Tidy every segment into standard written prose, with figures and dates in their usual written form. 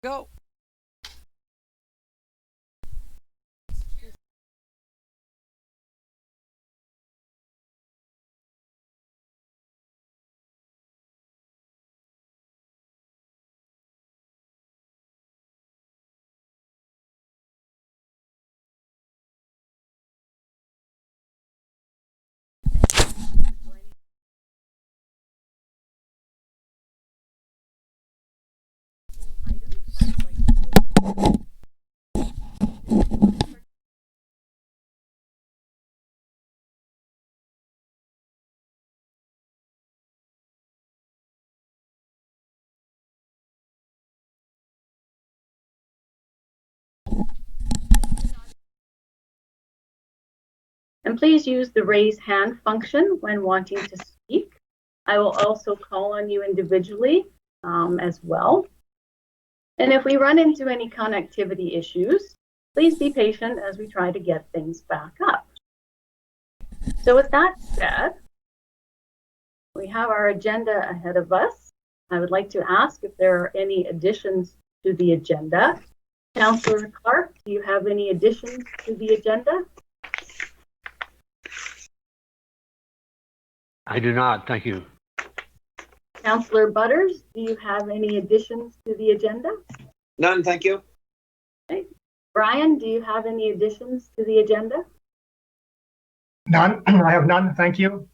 Go. And please use the raise hand function when wanting to speak. I will also call on you individually as well. And if we run into any connectivity issues, please be patient as we try to get things back up. So with that said, we have our agenda ahead of us. I would like to ask if there are any additions to the agenda. Councillor Clark, do you have any additions to the agenda? I do not, thank you. Councillor Butters, do you have any additions to the agenda? None, thank you. Okay. Brian, do you have any additions to the agenda? None. I have none, thank you.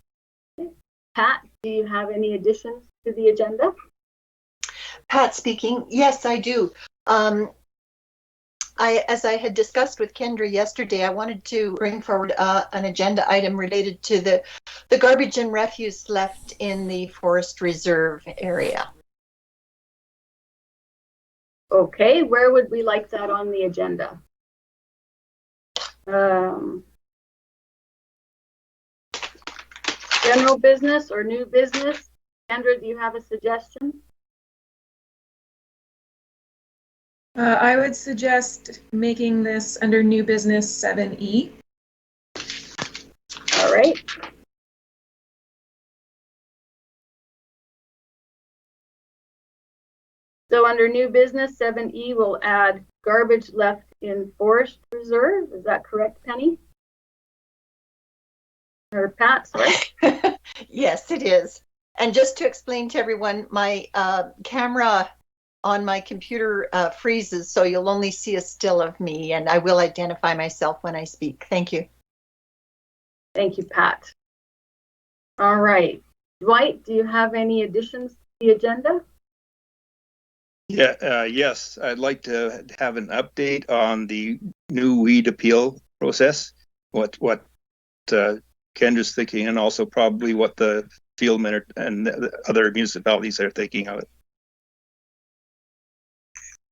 Okay. Pat, do you have any additions to the agenda? Pat speaking. Yes, I do. As I had discussed with Kendra yesterday, I wanted to bring forward an agenda item related to the garbage and refuse left in the forest reserve area. Okay, where would we like that on the agenda? General business or new business? Kendra, do you have a suggestion? I would suggest making this under new business 7E. All right. So under new business 7E, we'll add garbage left in forest reserve. Is that correct, Penny? Or Pat, sorry. Yes, it is. And just to explain to everyone, my camera on my computer freezes, so you'll only see a still of me, and I will identify myself when I speak. Thank you. Thank you, Pat. All right. Dwight, do you have any additions to the agenda? Yeah, yes, I'd like to have an update on the new weed appeal process, what Kendra's thinking, and also probably what the field and the other municipalities are thinking of it.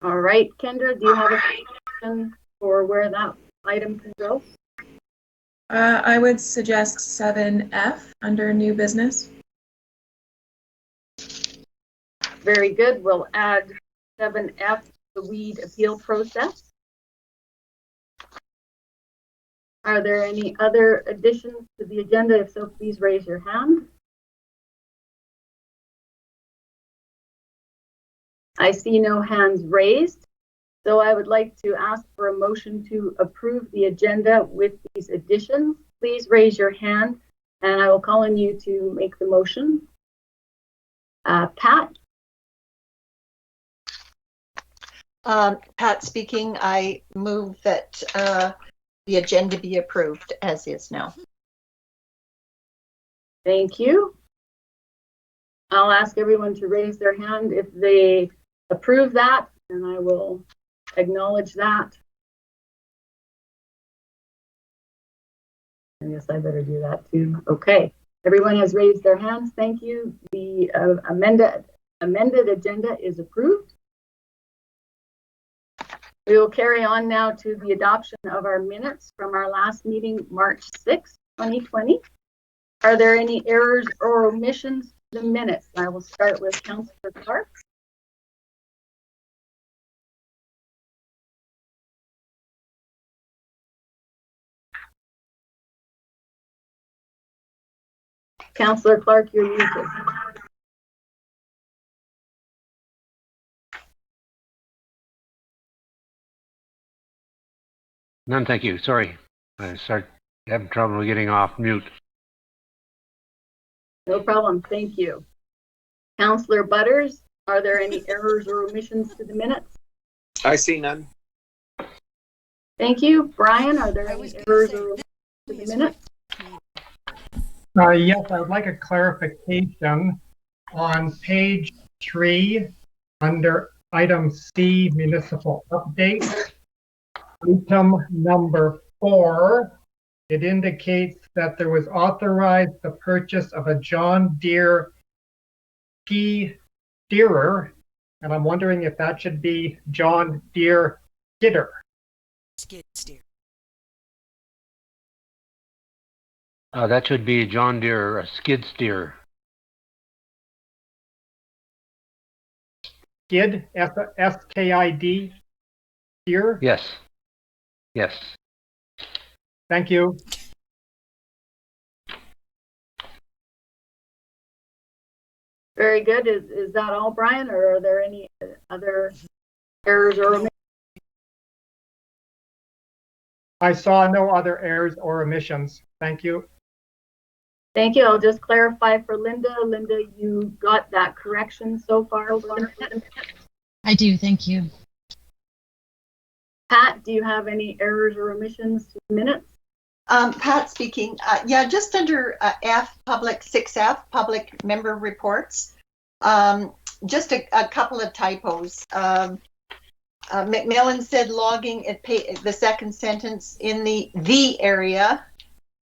All right, Kendra, do you have a suggestion for where that item can go? I would suggest 7F under new business. Very good. We'll add 7F, the weed appeal process. Are there any other additions to the agenda? If so, please raise your hand. I see no hands raised. So I would like to ask for a motion to approve the agenda with these additions. Please raise your hand and I will call on you to make the motion. Pat? Pat speaking. I move that the agenda be approved as is now. Thank you. I'll ask everyone to raise their hand if they approve that, and I will acknowledge that. I guess I better do that too. Okay, everyone has raised their hands. Thank you. The amended agenda is approved. We will carry on now to the adoption of our minutes from our last meeting, March 6, 2020. Are there any errors or omissions to the minutes? I will start with Councillor Clark. Councillor Clark, you're muted. None, thank you. Sorry. I start having trouble getting off mute. No problem. Thank you. Councillor Butters, are there any errors or omissions to the minutes? I see none. Thank you. Brian, are there any errors or omissions to the minutes? Yes, I would like a clarification on page 3 under item C, municipal update. Item number 4, it indicates that there was authorized the purchase of a John Deere steerer, and I'm wondering if that should be John Deere skidder. Skid steer. That should be John Deere skid steer. Skid, S-K-I-D, steer. Yes. Yes. Thank you. Very good. Is that all, Brian, or are there any other errors or omissions? I saw no other errors or omissions. Thank you. Thank you. I'll just clarify for Linda. Linda, you got that correction so far? I do, thank you. Pat, do you have any errors or omissions to the minutes? Pat speaking. Yeah, just under F, public 6F, public member reports. Just a couple of typos. McMillan said logging at the second sentence in the area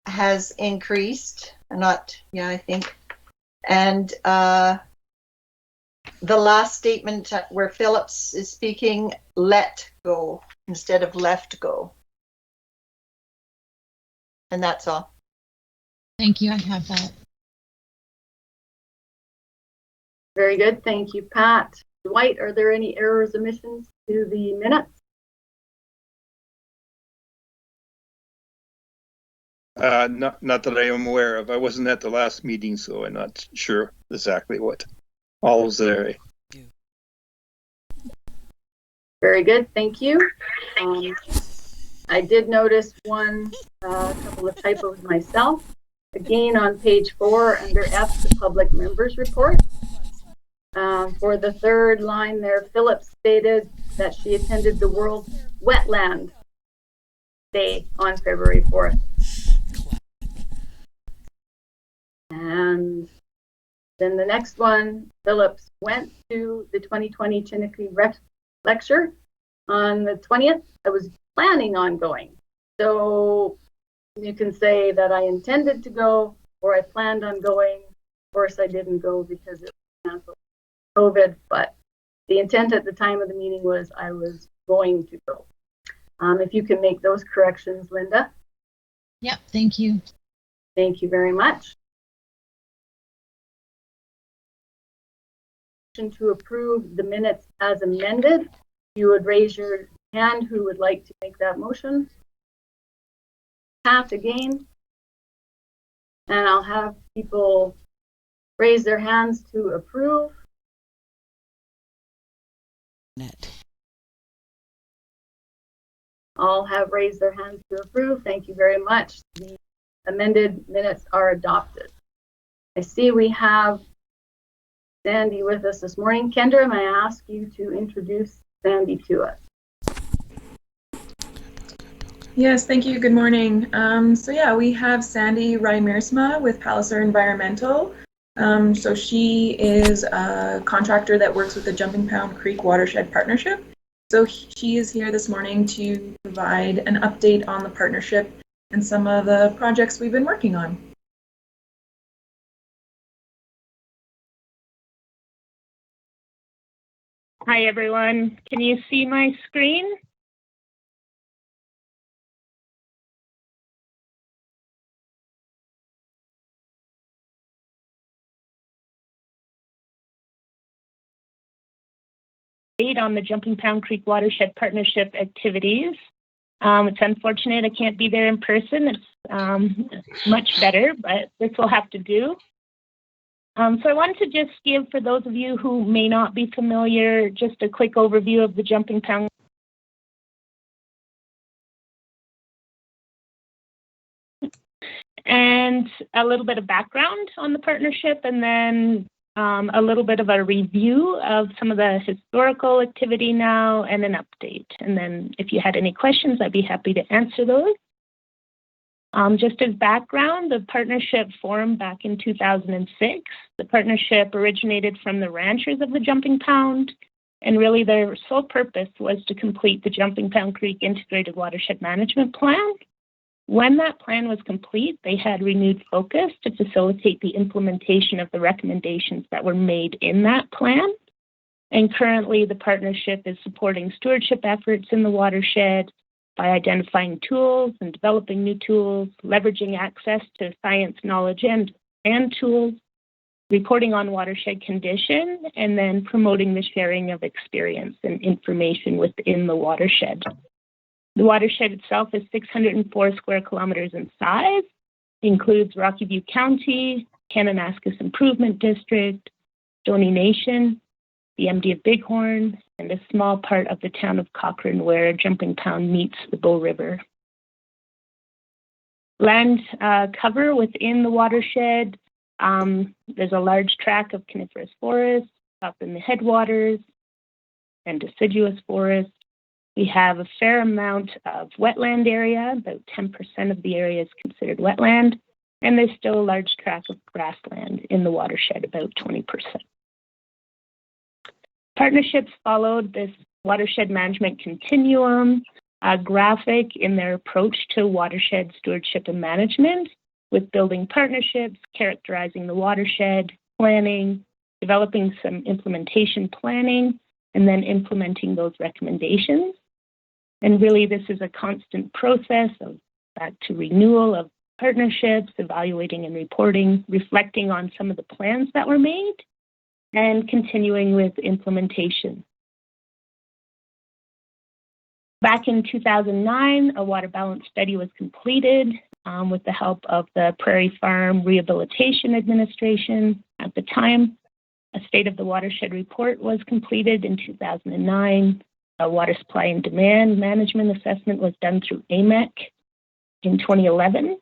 has increased. Not, yeah, I think. And the last statement where Phillips is speaking, let go instead of left go. And that's all. Thank you, I have that. Very good. Thank you, Pat. Dwight, are there any errors, omissions to the minutes? Not that I am aware of. I wasn't at the last meeting, so I'm not sure exactly what all was there. Very good. Thank you. I did notice couple of typos myself. Again, on page 4 under F, the public members report. For the third line there, Phillips stated that she attended the World Wetland Day on February 4th. And then the next one, Phillips went to the 2020 Chiniki lecture on the 20th. I was planning on going. So you can say that I intended to go or I planned on going. Of course, I didn't go because it was canceled COVID, but the intent at the time of the meeting was I was going to go. If you can make those corrections, Linda. Yep, thank you. Thank you very much. To approve the minutes as amended, you would raise your hand who would like to make that motion. Pat again. And I'll have people raise their hands to approve. All have raised their hands to approve. Thank you very much. The amended minutes are adopted. I see we have Sandy with us this morning. Kendra, may I ask you to introduce Sandy to us? Yes, thank you. Good morning. So yeah, we have Sandy Raimersma with Palliser Environmental. So she is a contractor that works with the Jumpingpound Creek Watershed Partnership. So she is here this morning to provide an update on the partnership and some of the projects we've been working on. Hi, everyone. Can you see my screen? On the Jumpingpound Creek Watershed Partnership activities. It's unfortunate I can't be there in person. It's much better, but this will have to do. So I wanted to just give, for those of you who may not be familiar, just a quick overview of the Jumpingpound And a little bit of background on the partnership, and then a little bit of a review of some of the historical activity now, and an update. And then if you had any questions, I'd be happy to answer those. Just as background, the partnership formed back in 2006. The partnership originated from the ranchers of the Jumpingpound, and really their sole purpose was to complete the Jumpingpound Creek Integrated Watershed Management Plan. When that plan was complete, they had renewed focus to facilitate the implementation of the recommendations that were made in that plan. And currently, the partnership is supporting stewardship efforts in the watershed by identifying tools and developing new tools, leveraging access to science, knowledge, and tools, reporting on watershed condition, and then promoting the sharing of experience and information within the watershed. The watershed itself is 604 square kilometers in size, includes Rocky View County, Kananaskis Improvement District, Stoney Nation, the MD of Bighorn, and a small part of the town of Cochrane where Jumpingpound meets the Bow River. Land cover within the watershed, there's a large tract of coniferous forest up in the headwaters and deciduous forest. We have a fair amount of wetland area, about 10% of the area is considered wetland, and there's still a large tract of grassland in the watershed, about 20%. Partnerships followed this watershed management continuum graphic in their approach to watershed stewardship and management, with building partnerships, characterizing the watershed, planning, developing some implementation planning, and then implementing those recommendations. And really, this is a constant process of back to renewal of partnerships, evaluating and reporting, reflecting on some of the plans that were made, and continuing with implementation. Back in 2009, a water balance study was completed with the help of the Prairie Farm Rehabilitation Administration. At the time, a State of the Watershed report was completed in 2009. A water supply and demand management assessment was done through AMEC in 2011.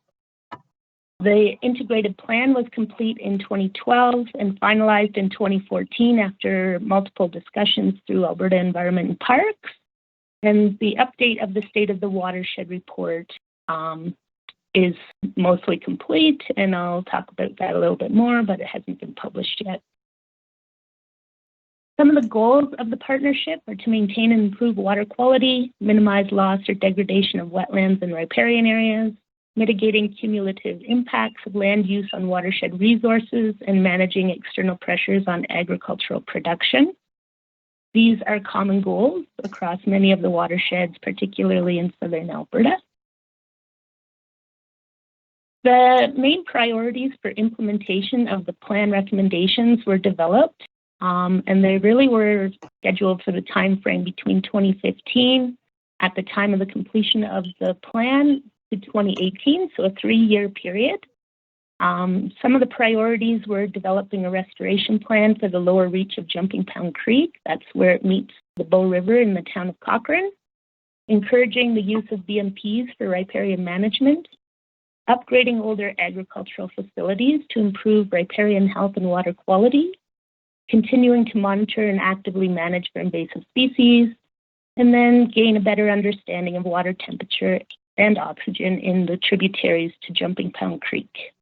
The integrated plan was complete in 2012 and finalized in 2014 after multiple discussions through Alberta Environment and Parks. And the update of the State of the Watershed report is mostly complete, and I'll talk about that a little bit more, but it hasn't been published yet. Some of the goals of the partnership are to maintain and improve water quality, minimize loss or degradation of wetlands and riparian areas, mitigating cumulative impacts of land use on watershed resources, and managing external pressures on agricultural production. These are common goals across many of the watersheds, particularly in southern Alberta. The main priorities for implementation of the plan recommendations were developed, and they really were scheduled for the time frame between 2015, at the time of the completion of the plan, to 2018, so a 3-year period. Some of the priorities were developing a restoration plan for the lower reach of Jumpingpound Creek. That's where it meets the Bow River in the town of Cochrane. Encouraging the use of BMPs for riparian management. Upgrading older agricultural facilities to improve riparian health and water quality. Continuing to monitor and actively manage for invasive species. And then gain a better understanding of water temperature and oxygen in the tributaries to Jumpingpound Creek.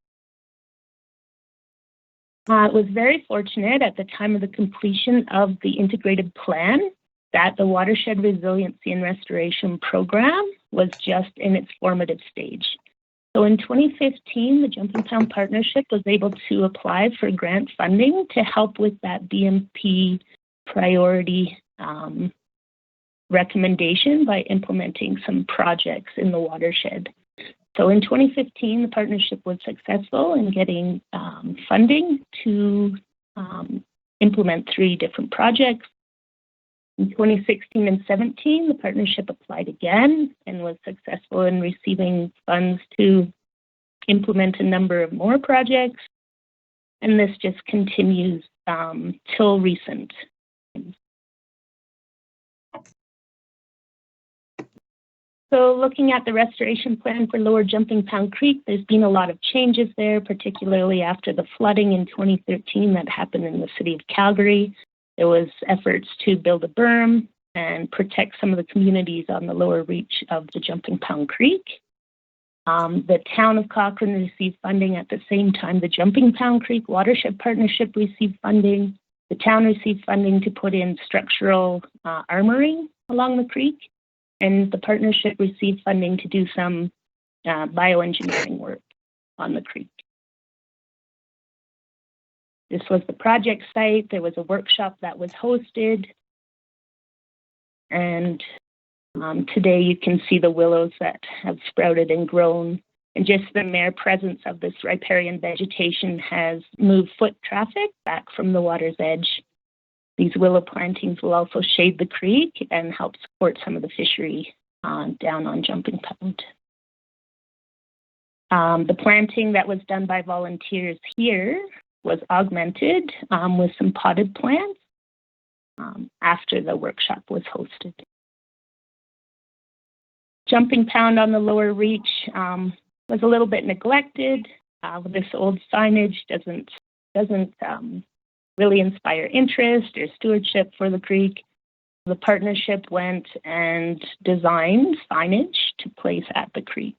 It was very fortunate at the time of the completion of the integrated plan that the Watershed Resiliency and Restoration Program was just in its formative stage. So in 2015, the Jumpingpound Partnership was able to apply for grant funding to help with that BMP priority recommendation by implementing some projects in the watershed. So in 2015, the partnership was successful in getting funding to implement 3 different projects. In 2016 and 17, the partnership applied again and was successful in receiving funds to implement a number of more projects. And this just continues till recent. So looking at the restoration plan for Lower Jumpingpound Creek, there's been a lot of changes there, particularly after the flooding in 2013 that happened in the city of Calgary. There was efforts to build a berm and protect some of the communities on the lower reach of the Jumpingpound Creek. The town of Cochrane received funding at the same time the Jumpingpound Creek Watershed Partnership received funding. The town received funding to put in structural armoring along the creek, and the partnership received funding to do some bioengineering work on the creek. This was the project site. There was a workshop that was hosted, and today you can see the willows that have sprouted and grown, and just the mere presence of this riparian vegetation has moved foot traffic back from the water's edge. These willow plantings will also shade the creek and help support some of the fishery down on Jumpingpound. The planting that was done by volunteers here was augmented with some potted plants after the workshop was hosted. Jumpingpound on the lower reach was a little bit neglected. This old signage doesn't really inspire interest or stewardship for the creek. The partnership went and designed signage to place at the creek.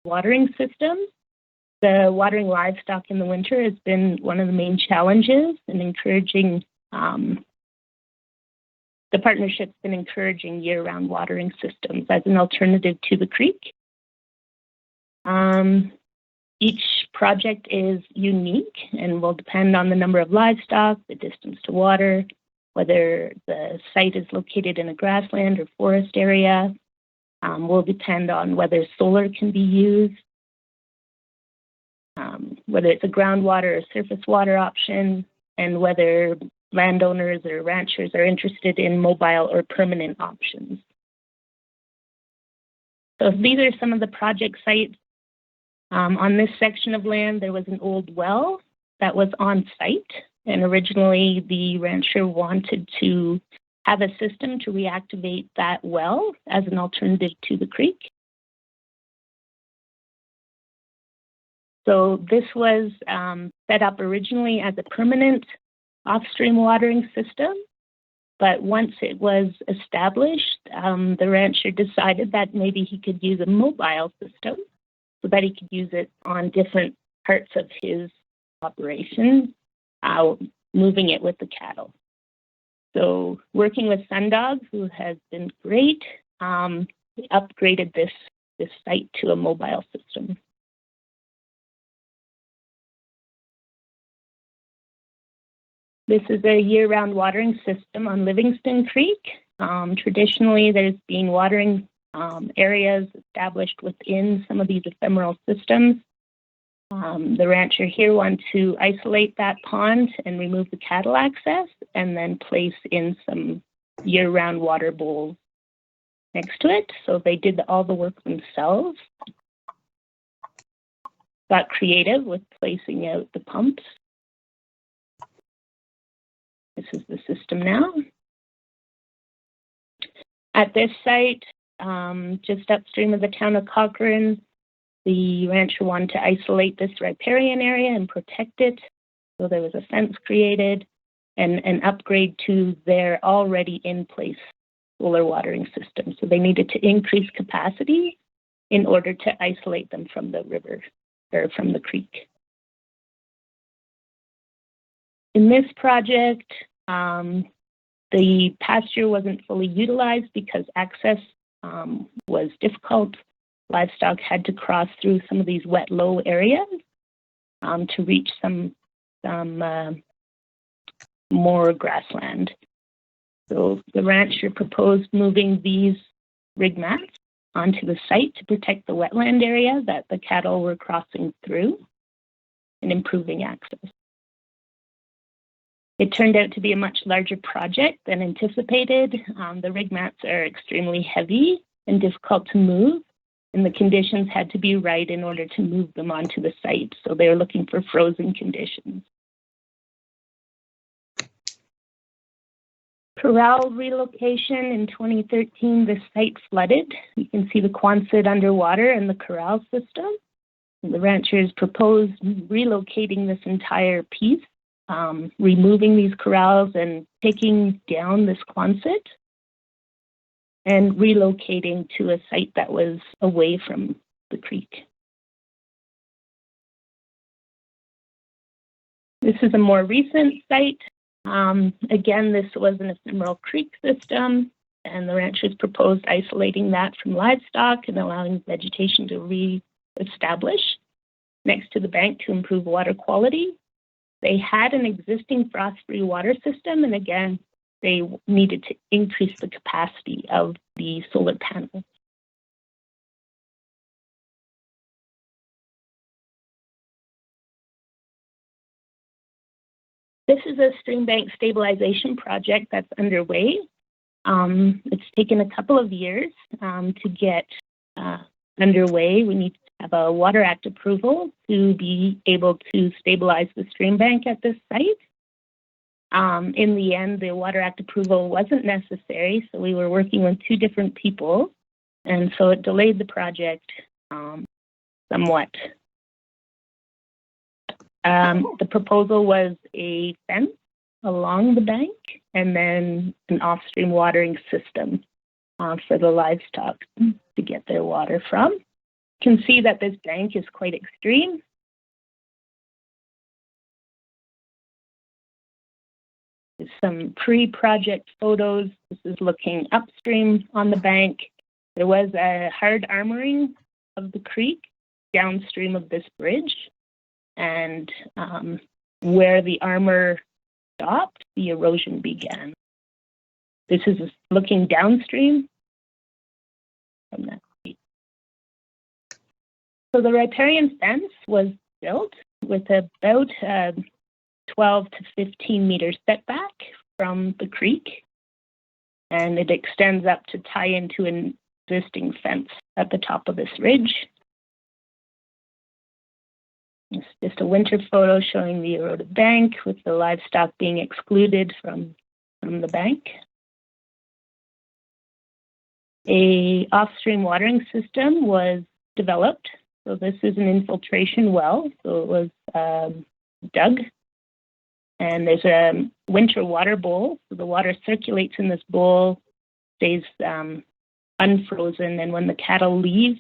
Watering system. The watering livestock in the winter has been one of the main challenges, and encouraging the partnership's been encouraging year-round watering systems as an alternative to the creek. Each project is unique and will depend on the number of livestock, the distance to water, whether the site is located in a grassland or forest area. Will depend on whether solar can be used, whether it's a groundwater or surface water option, and whether landowners or ranchers are interested in mobile or permanent options. So these are some of the project sites. On this section of land, there was an old well that was on site, and originally the rancher wanted to have a system to reactivate that well as an alternative to the creek. So this was set up originally as a permanent off-stream watering system, but once it was established, the rancher decided that maybe he could use a mobile system so that he could use it on different parts of his operation, moving it with the cattle. So working with Sundog, who has been great, we upgraded this site to a mobile system. This is a year-round watering system on Livingston Creek. Traditionally, there's been watering areas established within some of these ephemeral systems. The rancher here wanted to isolate that pond and remove the cattle access, and then place in some year-round water bowls next to it. So they did all the work themselves. Got creative with placing out the pumps. This is the system now. At this site, just upstream of the town of Cochrane, the rancher wanted to isolate this riparian area and protect it. So there was a fence created and an upgrade to their already in place solar watering system. So they needed to increase capacity in order to isolate them from the river or from the creek. In this project, the pasture wasn't fully utilized because access was difficult. Livestock had to cross through some of these wet, low areas to reach some more grassland. So the rancher proposed moving these rig mats onto the site to protect the wetland area that the cattle were crossing through and improving access. It turned out to be a much larger project than anticipated. The rig mats are extremely heavy and difficult to move, and the conditions had to be right in order to move them onto the site. So they were looking for frozen conditions. Corral relocation in 2013, the site flooded. You can see the Quonset underwater and the corral system. And the ranchers proposed relocating this entire piece, removing these corrals and taking down this Quonset and relocating to a site that was away from the creek. This is a more recent site. Again, this was an ephemeral creek system, and the ranchers proposed isolating that from livestock and allowing vegetation to re-establish next to the bank to improve water quality. They had an existing frost-free water system, and again, they needed to increase the capacity of the solar panels. This is a Streambank stabilization project that's underway. It's taken a couple of years to get underway. We need to have a Water Act approval to be able to stabilize the Streambank at this site. In the end, the Water Act approval wasn't necessary, so we were working with two different people, and so it delayed the project somewhat. The proposal was a fence along the bank and then an off-stream watering system for the livestock to get their water from. You can see that this bank is quite extreme. There's some pre-project photos. This is looking upstream on the bank. There was a hard armoring of the creek downstream of this bridge. And where the armor stopped, the erosion began. This is looking downstream from that creek. So the riparian fence was built with about 12 to 15 meter setback from the creek, and it extends up to tie into an existing fence at the top of this ridge. It's just a winter photo showing the eroded bank with the livestock being excluded from the bank. A off-stream watering system was developed. So this is an infiltration well. So it was dug. And there's a winter water bowl. So the water circulates in this bowl, stays unfrozen. And when the cattle leave,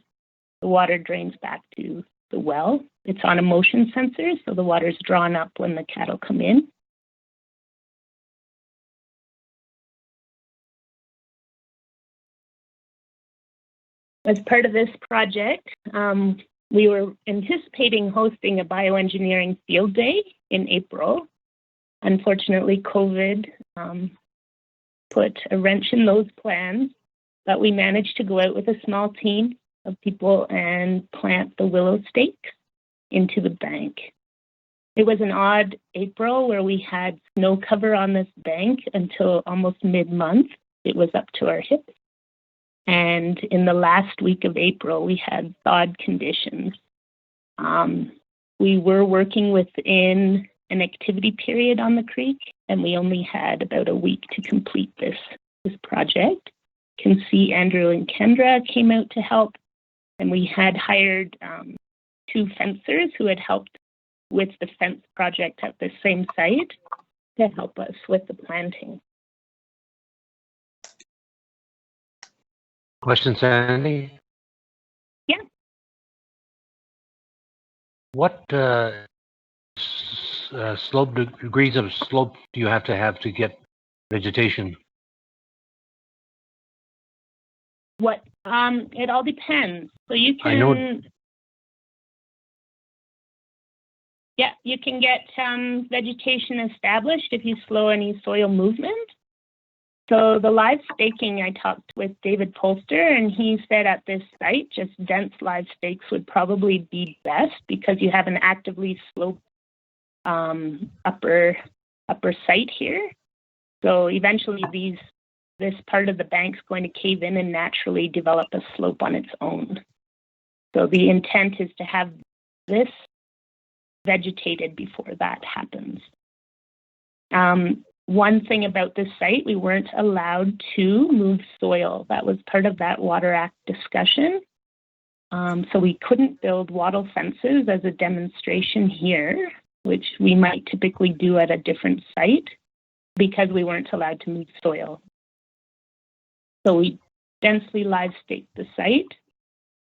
the water drains back to the well. It's on a motion sensor, so the water is drawn up when the cattle come in. As part of this project, we were anticipating hosting a bioengineering field day in April. Unfortunately, COVID put a wrench in those plans, but we managed to go out with a small team of people and plant the willow stakes into the bank. It was an odd April where we had snow cover on this bank until almost mid-month. It was up to our hips. And in the last week of April, we had thawed conditions. We were working within an activity period on the creek, and we only had about a week to complete this project. You can see Andrew and Kendra came out to help, and we had hired two fencers who had helped with the fence project at the same site to help us with the planting. Question, Sandy? Yeah. What degrees of slope do you have to get vegetation? What? It all depends. So you can. I know. Yeah, you can get vegetation established if you slow any soil movement. So the live staking, I talked with David Polster, and he said at this site, just dense live stakes would probably be best because you have an actively sloped upper site here. So eventually this part of the bank's going to cave in and naturally develop a slope on its own. So the intent is to have this vegetated before that happens. One thing about this site, we weren't allowed to move soil. That was part of that Water Act discussion. So we couldn't build wattle fences as a demonstration here, which we might typically do at a different site because we weren't allowed to move soil. So we densely live staked the site,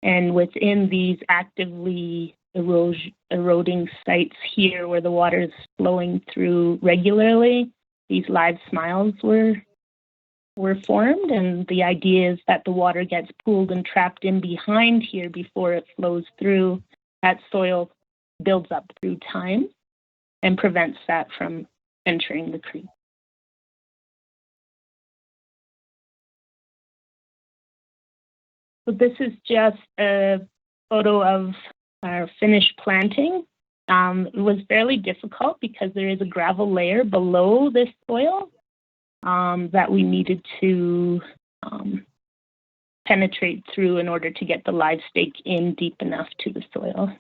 and within these actively eroding sites here where the water is flowing through regularly, these live smiles were formed, and the idea is that the water gets pooled and trapped in behind here before it flows through. That soil builds up through time and prevents that from entering the creek. So this is just a photo of our finished planting. It was fairly difficult because there is a gravel layer below this soil that we needed to penetrate through in order to get the live stake in deep enough to the soil.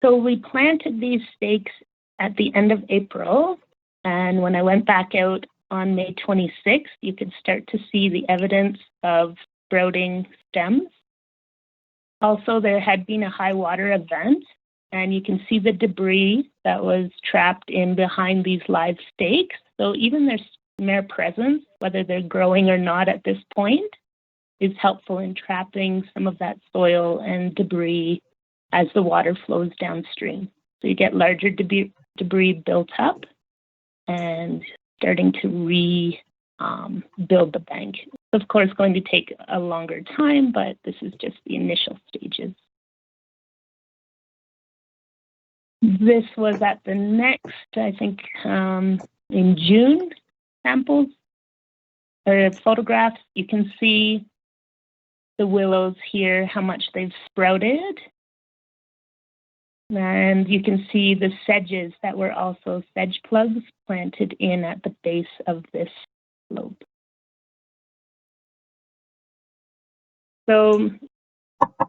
So we planted these stakes at the end of April, and when I went back out on May 26th, you could start to see the evidence of sprouting stems. Also, there had been a high water event, and you can see the debris that was trapped in behind these live stakes. So even their mere presence, whether they're growing or not at this point, is helpful in trapping some of that soil and debris as the water flows downstream. So you get larger debris built up and starting to rebuild the bank. It's of course going to take a longer time, but this is just the initial stages. This was at the next, I think, in June samples or photographs. You can see the willows here, how much they've sprouted. And you can see the sedges that were also sedge plugs planted in at the base of this slope. So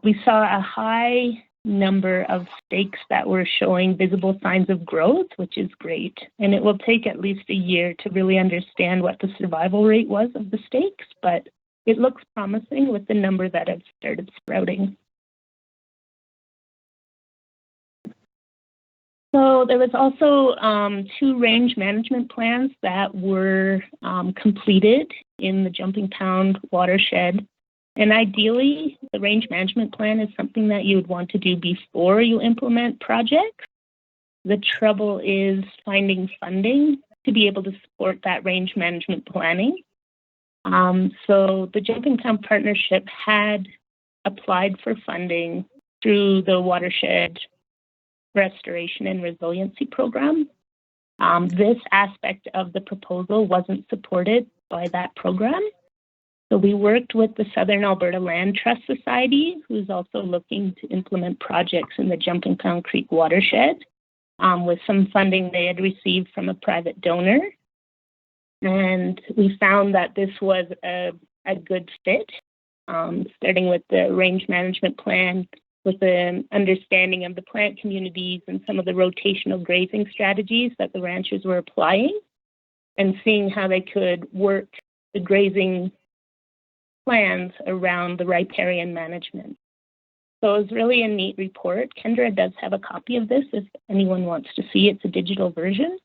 we saw a high number of stakes that were showing visible signs of growth, which is great. And it will take at least a year to really understand what the survival rate was of the stakes, but it looks promising with the number that have started sprouting. So there was also 2 range management plans that were completed in the Jumpingpound watershed. And ideally, the range management plan is something that you would want to do before you implement projects. The trouble is finding funding to be able to support that range management planning. So the Jumpingpound Partnership had applied for funding through the Watershed Restoration and Resiliency Program. This aspect of the proposal wasn't supported by that program. So we worked with the Southern Alberta Land Trust Society, who's also looking to implement projects in the Jumpingpound Creek watershed with some funding they had received from a private donor. And we found that this was a good fit, starting with the range management plan, with an understanding of the plant communities and some of the rotational grazing strategies that the ranchers were applying, and seeing how they could work the grazing plans around the riparian management. So it was really a neat report. Kendra does have a copy of this if anyone wants to see. It's a digital version,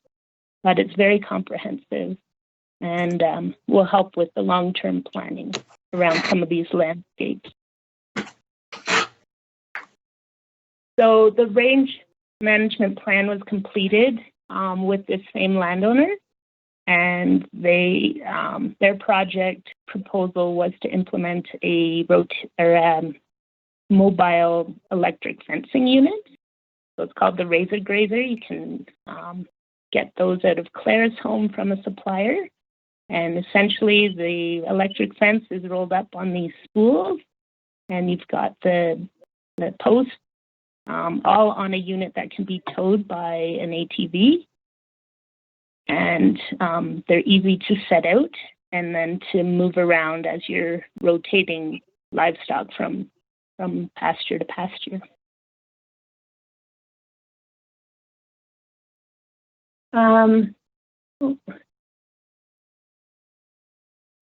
but it's very comprehensive and will help with the long-term planning around some of these landscapes. So the range management plan was completed with this same landowner, and their project proposal was to implement a mobile electric fencing unit. So it's called the Razer Grazer. You can get those out of Claire's home from a supplier. And essentially, the electric fence is rolled up on these spools, and you've got the posts all on a unit that can be towed by an ATV. And they're easy to set out and then to move around as you're rotating livestock from pasture to pasture.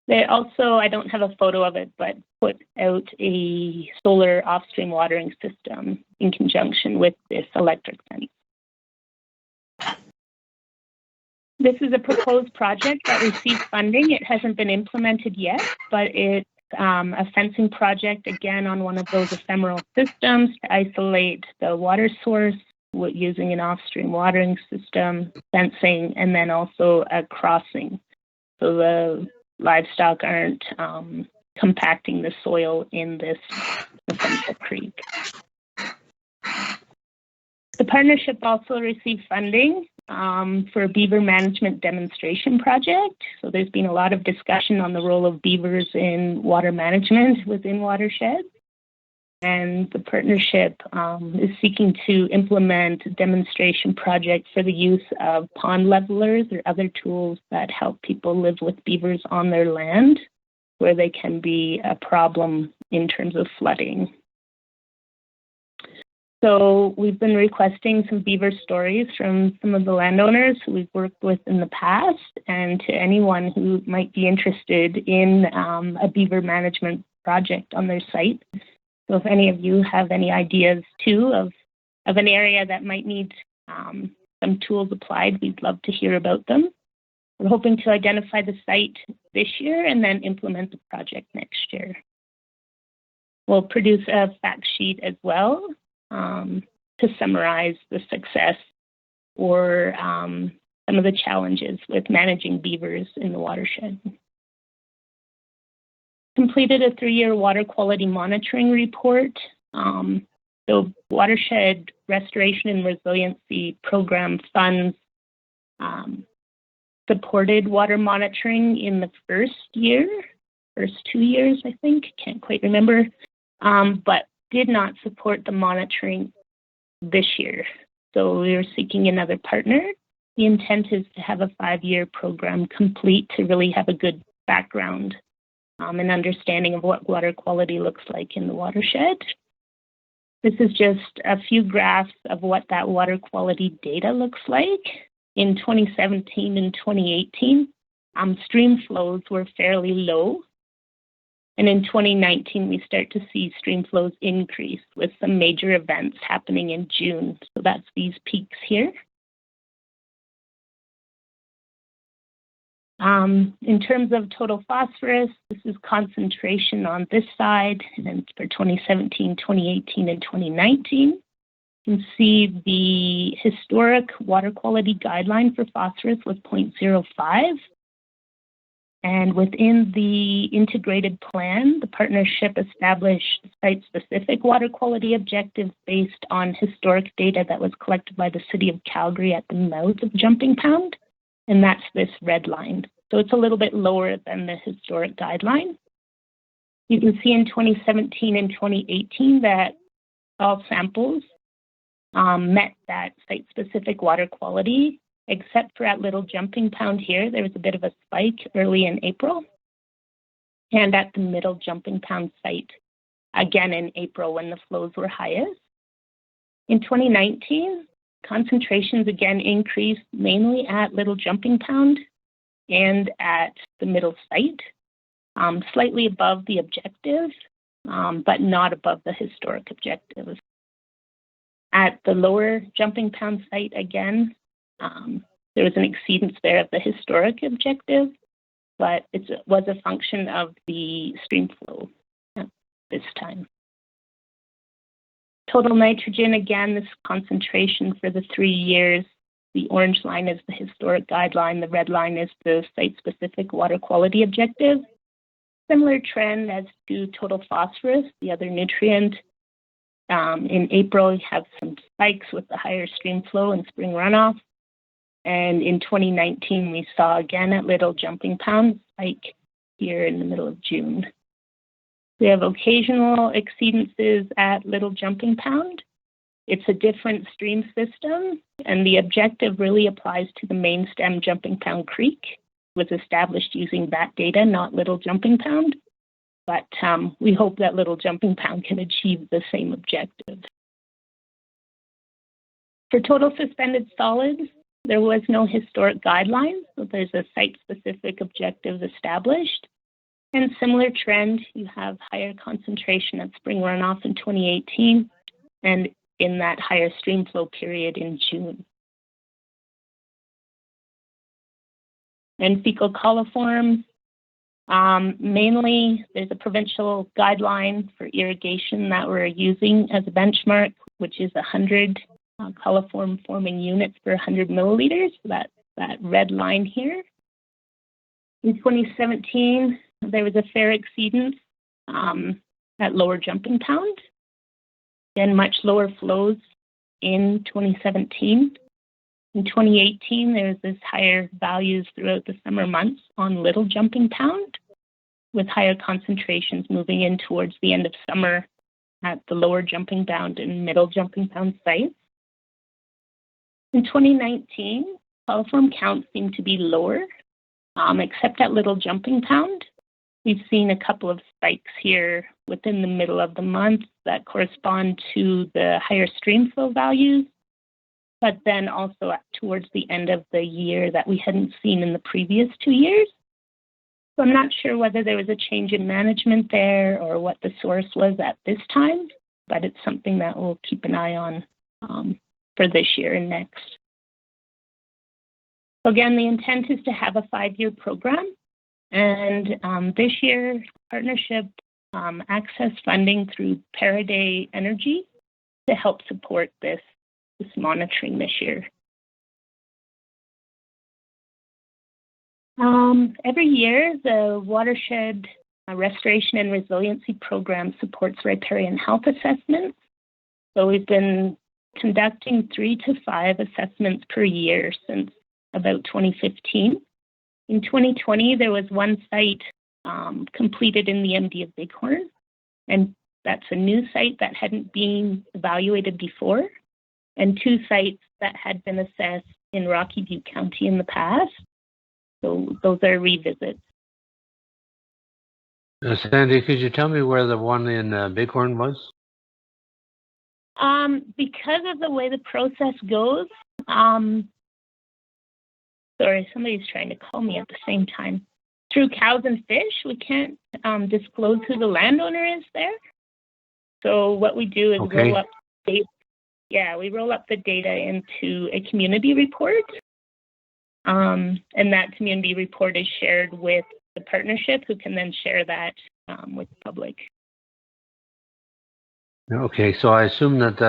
They also, I don't have a photo of it, but put out a solar off-stream watering system in conjunction with this electric fence. This is a proposed project that received funding. It hasn't been implemented yet, but it's a fencing project, again, on one of those ephemeral systems to isolate the water source using an off-stream watering system, fencing, and then also a crossing. So the livestock aren't compacting the soil in this ephemeral creek. The partnership also received funding for a beaver management demonstration project. So there's been a lot of discussion on the role of beavers in water management within Watershed. And the partnership is seeking to implement a demonstration project for the use of pond levelers or other tools that help people live with beavers on their land, where they can be a problem in terms of flooding. So we've been requesting some beaver stories from some of the landowners who we've worked with in the past, and to anyone who might be interested in a beaver management project on their site. So if any of you have any ideas too of an area that might need some tools applied, we'd love to hear about them. We're hoping to identify the site this year and then implement the project next year. We'll produce a fact sheet as well to summarize the success or some of the challenges with managing beavers in the watershed. Completed a 3-year water quality monitoring report. The Watershed Restoration and Resiliency Program funds supported water monitoring in the first 2 years, I think, can't quite remember, but did not support the monitoring this year. So we are seeking another partner. The intent is to have a 5-year program complete to really have a good background and understanding of what water quality looks like in the watershed. This is just a few graphs of what that water quality data looks like. In 2017 and 2018, stream flows were fairly low. And in 2019, we start to see stream flows increase with some major events happening in June. So that's these peaks here. In terms of total phosphorus, this is concentration on this side, and then for 2017, 2018, and 2019. You can see the historic water quality guideline for phosphorus was 0.05. And within the integrated plan, the partnership established site-specific water quality objectives based on historic data that was collected by the City of Calgary at the mouth of Jumpingpound. And that's this red line. So it's a little bit lower than the historic guideline. You can see in 2017 and 2018 that all samples met that site-specific water quality, except for at Little Jumpingpound here. There was a bit of a spike early in April. And at the Middle Jumpingpound site, again in April when the flows were highest. In 2019, concentrations again increased mainly at Little Jumpingpound and at the middle site, slightly above the objective, but not above the historic objective. At the lower Jumpingpound site again, there was an exceedance there of the historic objective, but it was a function of the stream flow at this time. Total nitrogen, again, this concentration for the 3 years. The orange line is the historic guideline. The red line is the site-specific water quality objective. Similar trend as to total phosphorus, the other nutrient. In April, you have some spikes with the higher stream flow and spring runoff. And in 2019, we saw again at Little Jumpingpound spike here in the middle of June. We have occasional exceedances at Little Jumpingpound. It's a different stream system, and the objective really applies to the main stem Jumpingpound Creek. It was established using that data, not Little Jumpingpound. But we hope that Little Jumpingpound can achieve the same objective. For total suspended solids, there was no historic guidelines, so there's a site-specific objective established. And similar trend, you have higher concentration of spring runoff in 2018 and in that higher stream flow period in June. And fecal coliform, mainly there's a provincial guideline for irrigation that we're using as a benchmark, which is 100 coliform forming units per 100 milliliters, that red line here. In 2017, there was a fair exceedance at Lower Jumpingpound, and much lower flows in 2017. In 2018, there was this higher values throughout the summer months on Little Jumpingpound, with higher concentrations moving in towards the end of summer at the Lower Jumpingpound and Middle Jumpingpound sites. In 2019, coliform counts seem to be lower, except at Little Jumpingpound. We've seen a couple of spikes here within the middle of the month that correspond to the higher stream flow values, but then also towards the end of the year that we hadn't seen in the previous 2 years. So I'm not sure whether there was a change in management there or what the source was at this time, but it's something that we'll keep an eye on for this year and next. So again, the intent is to have a 5-year program. And this year, partnership access funding through Paraday Energy to help support this monitoring this year. Every year, the Watershed Restoration and Resiliency Program supports riparian health assessments. So we've been conducting 3 to 5 assessments per year since about 2015. In 2020, there was one site completed in the MD of Bighorn, and that's a new site that hadn't been evaluated before, and 2 sites that had been assessed in Rocky View County in the past. So those are revisits. Sandy, could you tell me where the one in Bighorn was? Because of the way the process goes, sorry, somebody's trying to call me at the same time. Through Cows and Fish, we can't disclose who the landowner is there. So what we do is roll up data. Yeah, we roll up the data into a community report. And that community report is shared with the partnership, who can then share that with the public. Okay, so I assume that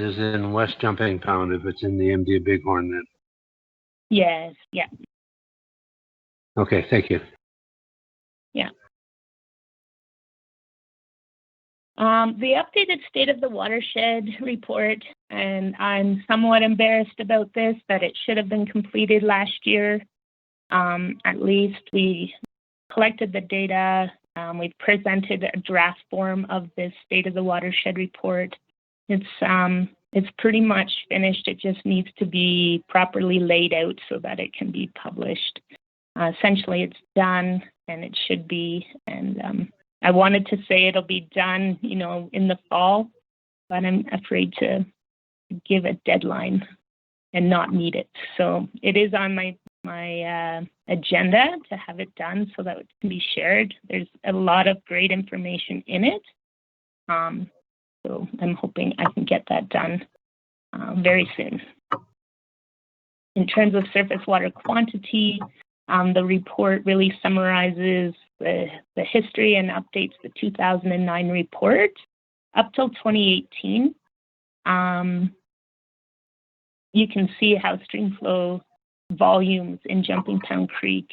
is in West Jumpingpound if it's in the MD of Bighorn then. Yes, yeah. Okay, thank you. Yeah. The updated State of the Watershed report, and I'm somewhat embarrassed about this, that it should have been completed last year. At least we collected the data. We've presented a draft form of this State of the Watershed report. It's pretty much finished. It just needs to be properly laid out so that it can be published. Essentially, it's done, and it should be. And I wanted to say it'll be done, in the fall, but I'm afraid to give a deadline and not meet it. So it is on my agenda to have it done so that it can be shared. There's a lot of great information in it. So I'm hoping I can get that done very soon. In terms of surface water quantity, the report really summarizes the history and updates the 2009 report up till 2018. You can see how streamflow volumes in Jumpingpound Creek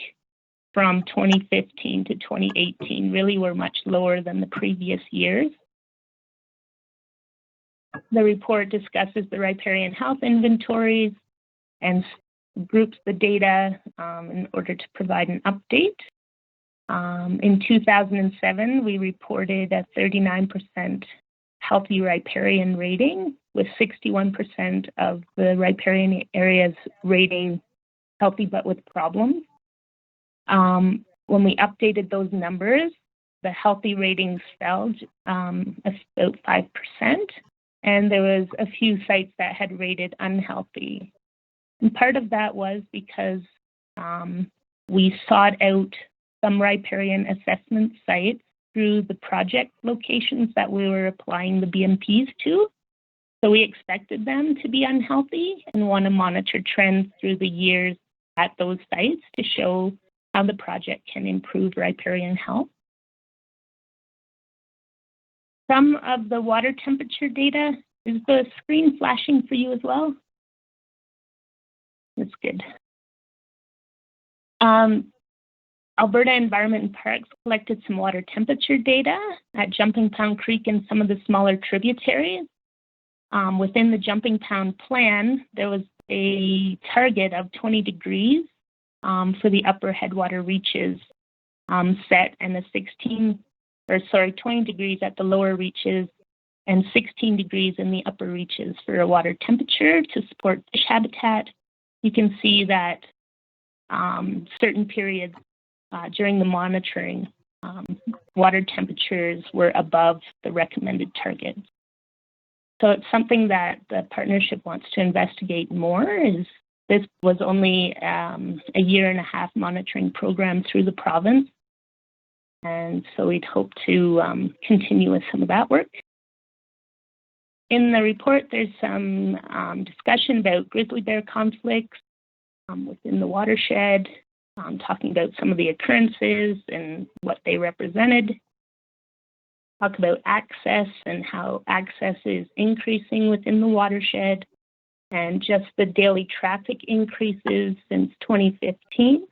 from 2015 to 2018 really were much lower than the previous years. The report discusses the riparian health inventories and groups the data in order to provide an update. In 2007, we reported a 39% healthy riparian rating, with 61% of the riparian areas rating healthy but with problems. When we updated those numbers, the healthy ratings fell about 5%, and there was a few sites that had rated unhealthy. And part of that was because we sought out some riparian assessment sites through the project locations that we were applying the BMPs to. So we expected them to be unhealthy and want to monitor trends through the years at those sites to show how the project can improve riparian health. Some of the water temperature data, is the screen flashing for you as well? That's good. Alberta Environment and Parks collected some water temperature data at Jumpingpound Creek and some of the smaller tributaries. Within the Jumpingpound plan, there was a target of 20 degrees for the upper headwater reaches set, and 20 degrees at the lower reaches and 16 degrees in the upper reaches for a water temperature to support fish habitat. You can see that certain periods during the monitoring, water temperatures were above the recommended targets. So it's something that the partnership wants to investigate more. This was only a 1.5-year monitoring program through the province. And so we'd hope to continue with some of that work. In the report, there's some discussion about grizzly bear conflicts within the watershed, talking about some of the occurrences and what they represented. Talk about access and how access is increasing within the watershed, and just the daily traffic increases since 2015.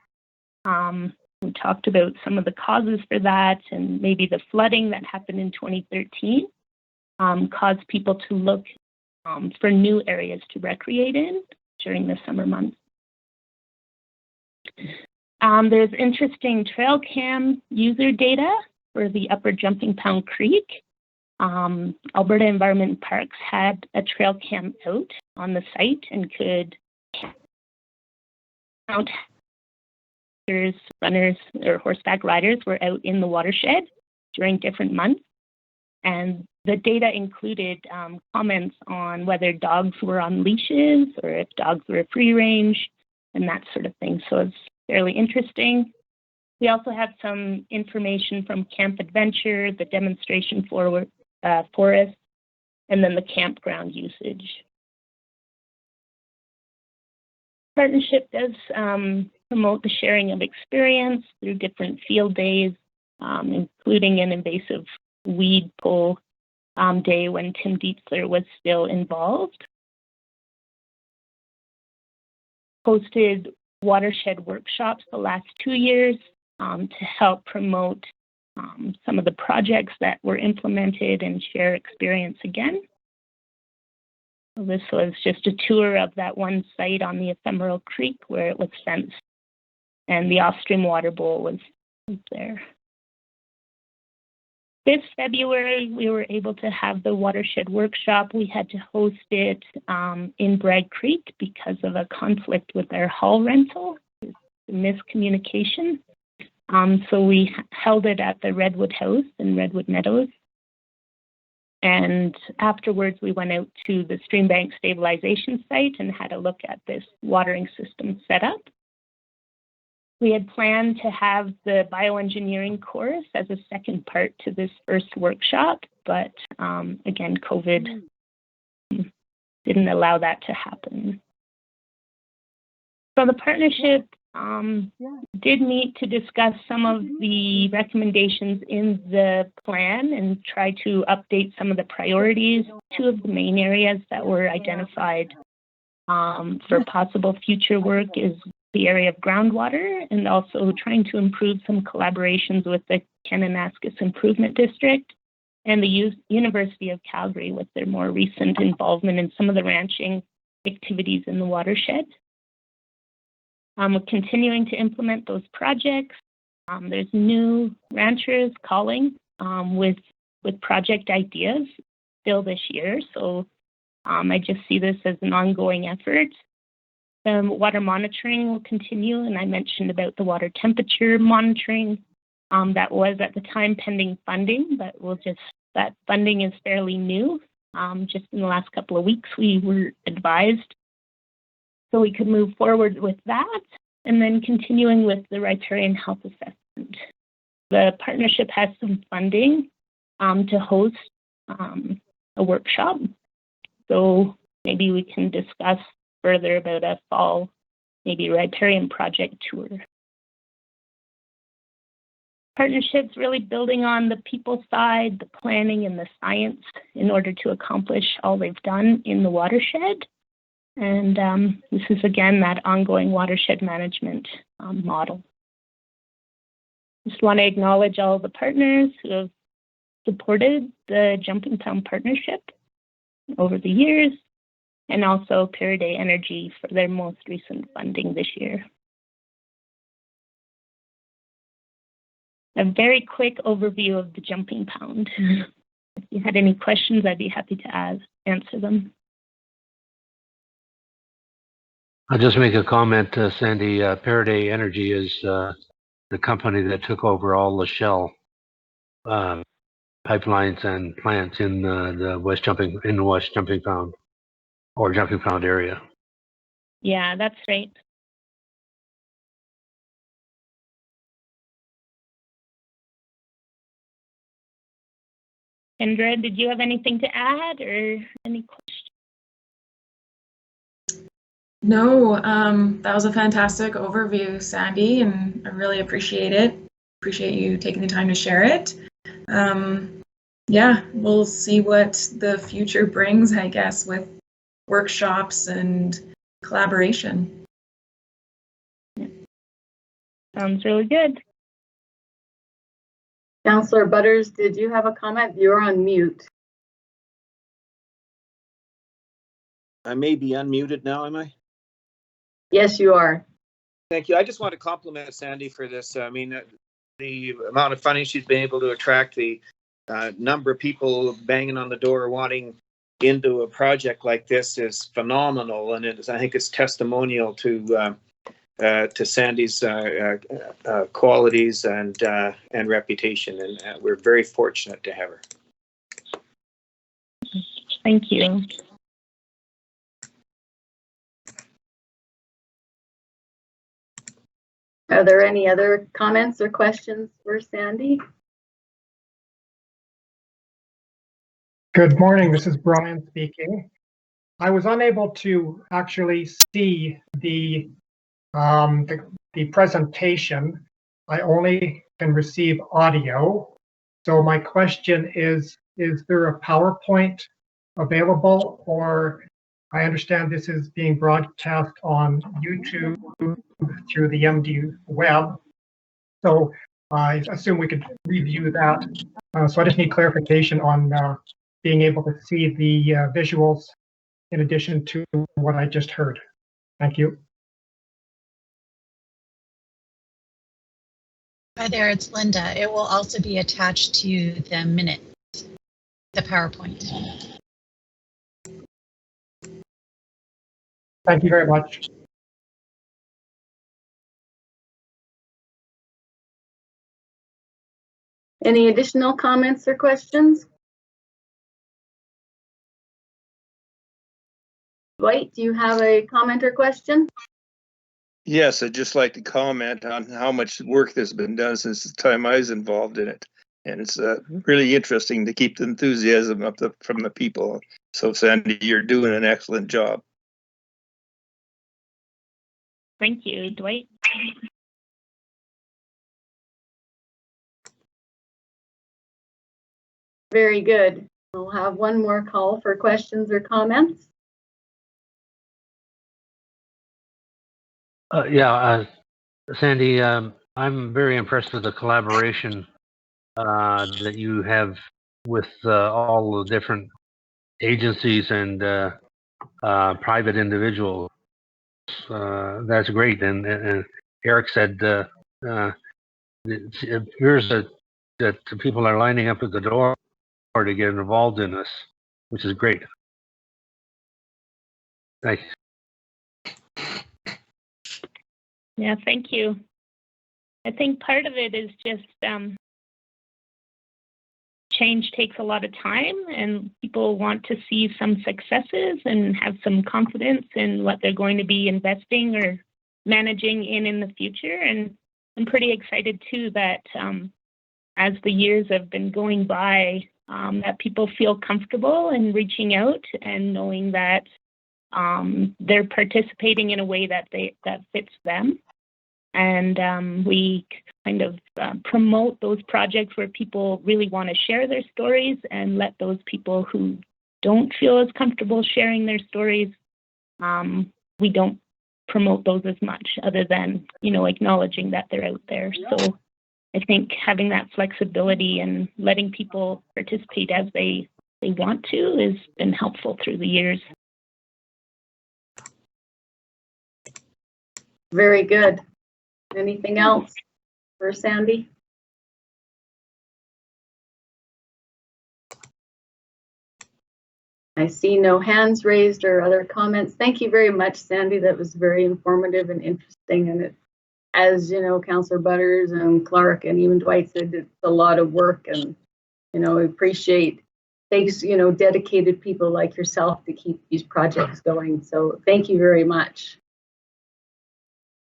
We talked about some of the causes for that, and maybe the flooding that happened in 2013 caused people to look for new areas to recreate in during the summer months. There's interesting trail cam user data for the upper Jumpingpound Creek. Alberta Environment and Parks had a trail cam out on the site and could count runners or horseback riders were out in the watershed during different months. And the data included comments on whether dogs were on leashes or if dogs were free range and that sort of thing. So it's fairly interesting. We also have some information from Camp Adventure, the demonstration forest, and then the campground usage. Partnership does promote the sharing of experience through different field days, including an invasive weed pull day when Tim Dietzler was still involved. Hosted watershed workshops the last 2 years to help promote some of the projects that were implemented and share experience again. So this was just a tour of that one site on the ephemeral creek where it was fenced, and the Offstream water bowl was there. This February, we were able to have the watershed workshop. We had to host it in Bragg Creek because of a conflict with our hall rental, miscommunication. So we held it at the Redwood House in Redwood Meadows. And afterwards, we went out to the Streambank stabilization site and had a look at this watering system setup. We had planned to have the bioengineering course as a second part to this first workshop, but again, COVID didn't allow that to happen. So the partnership did meet to discuss some of the recommendations in the plan and try to update some of the priorities. Two of the main areas that were identified for possible future work is the area of groundwater, and also trying to improve some collaborations with the Kananaskis Improvement District and the University of Calgary with their more recent involvement in some of the ranching activities in the watershed. We're continuing to implement those projects. There's new ranchers calling with project ideas still this year. So I just see this as an ongoing effort. Water monitoring will continue, and I mentioned about the water temperature monitoring. That was at the time pending funding, but that funding is fairly new. Just in the last couple of weeks, we were advised so we could move forward with that, and then continuing with the riparian health assessment. The partnership has some funding to host a workshop, so maybe we can discuss further about a fall, maybe riparian project tour. Partnerships really building on the people side, the planning and the science in order to accomplish all they've done in the watershed. And this is, again, that ongoing watershed management model. Just want to acknowledge all the partners who have supported the Jumpingpound partnership over the years, and also Paraday Energy for their most recent funding this year. A very quick overview of the Jumpingpound. If you had any questions, I'd be happy to answer them. I'll just make a comment, Sandy. Paraday Energy is the company that took over all the Shell pipelines and plants in the West Jumpingpound or Jumpingpound area. Yeah, that's right. Kendra, did you have anything to add or any questions? No, that was a fantastic overview, Sandy, and I really appreciate it. Appreciate you taking the time to share it. Yeah, we'll see what the future brings, I guess, with workshops and collaboration. Sounds really good. Councillor Butters, did you have a comment? You're on mute. I may be unmuted now, am I? Yes, you are. Thank you. I just want to compliment Sandy for this. I mean, the amount of funding she's been able to attract, the number of people banging on the door wanting into a project like this is phenomenal, and I think it's testimonial to Sandy's qualities and reputation, and we're very fortunate to have her. Thank you. Are there any other comments or questions for Sandy? Good morning, this is Brian speaking. I was unable to actually see the presentation. I only can receive audio. So my question is there a PowerPoint available, or I understand this is being broadcast on YouTube through the MD web. So I assume we could review that. So I just need clarification on being able to see the visuals in addition to what I just heard. Thank you. Hi there, it's Linda. It will also be attached to the minute, the PowerPoint. Thank you very much. Any additional comments or questions? Dwight, do you have a comment or question? Yes, I'd just like to comment on how much work has been done since the time I was involved in it. And it's really interesting to keep the enthusiasm up from the people. So Sandy, you're doing an excellent job. Thank you, Dwight. Very good. We'll have one more call for questions or comments. Sandy, I'm very impressed with the collaboration that you have with all the different agencies and private individuals. that's great. And Eric said it appears that people are lining up at the door to get involved in this, which is great. Thanks. Yeah, thank you. I think part of it is just change takes a lot of time, and people want to see some successes and have some confidence in what they're going to be investing or managing in the future. And I'm pretty excited too that as the years have been going by, that people feel comfortable in reaching out and knowing that they're participating in a way that fits them. And we kind of promote those projects where people really want to share their stories, and let those people who don't feel as comfortable sharing their stories, we don't promote those as much, other than, acknowledging that they're out there. So I think having that flexibility and letting people participate as they want to has been helpful through the years. Very good. Anything else for Sandy? I see no hands raised or other comments. Thank you very much, Sandy. That was very informative and interesting. And it, as you know, Councillor Butters and Clark and even Dwight said, it's a lot of work, and we appreciate takes dedicated people like yourself to keep these projects going. So thank you very much.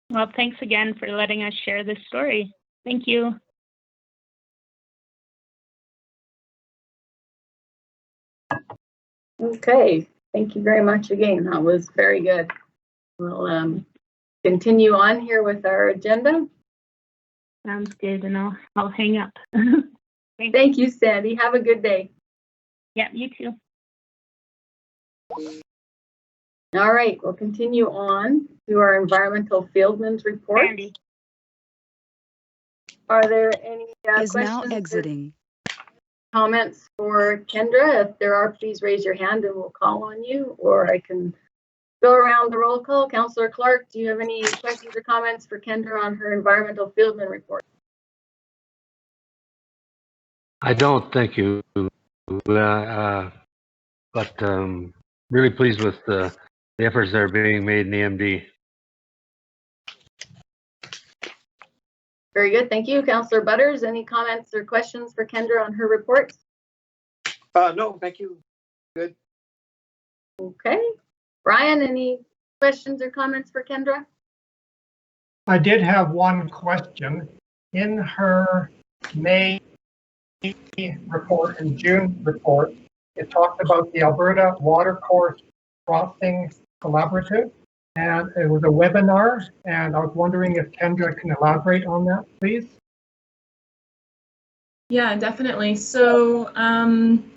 Well, thanks again for letting us share this story. Thank you. Okay, thank you very much again. That was very good. We'll continue on here with our agenda. Sounds good, and I'll hang up. Thank you, Sandy. Have a good day. Yeah, you too. All right, we'll continue on to our environmental fieldman's report. Sandy. Are there any Is now questions or exiting. comments for Kendra? If there are, please raise your hand and we'll call on you, or I can go around the roll call. Councillor Clark, do you have any questions or comments for Kendra on her environmental fieldman report? I don't, thank you. But really pleased with the efforts that are being made in the MD. Very good, thank you. Councillor Butters, any comments or questions for Kendra on her report? No, thank you. Good. Okay. Brian, any questions or comments for Kendra? I did have one question. In her May report and June report, it talked about the Alberta Watercourse Crossing Collaborative, and it was a webinar, and I was wondering if Kendra can elaborate on that, please. Yeah, definitely. So I'm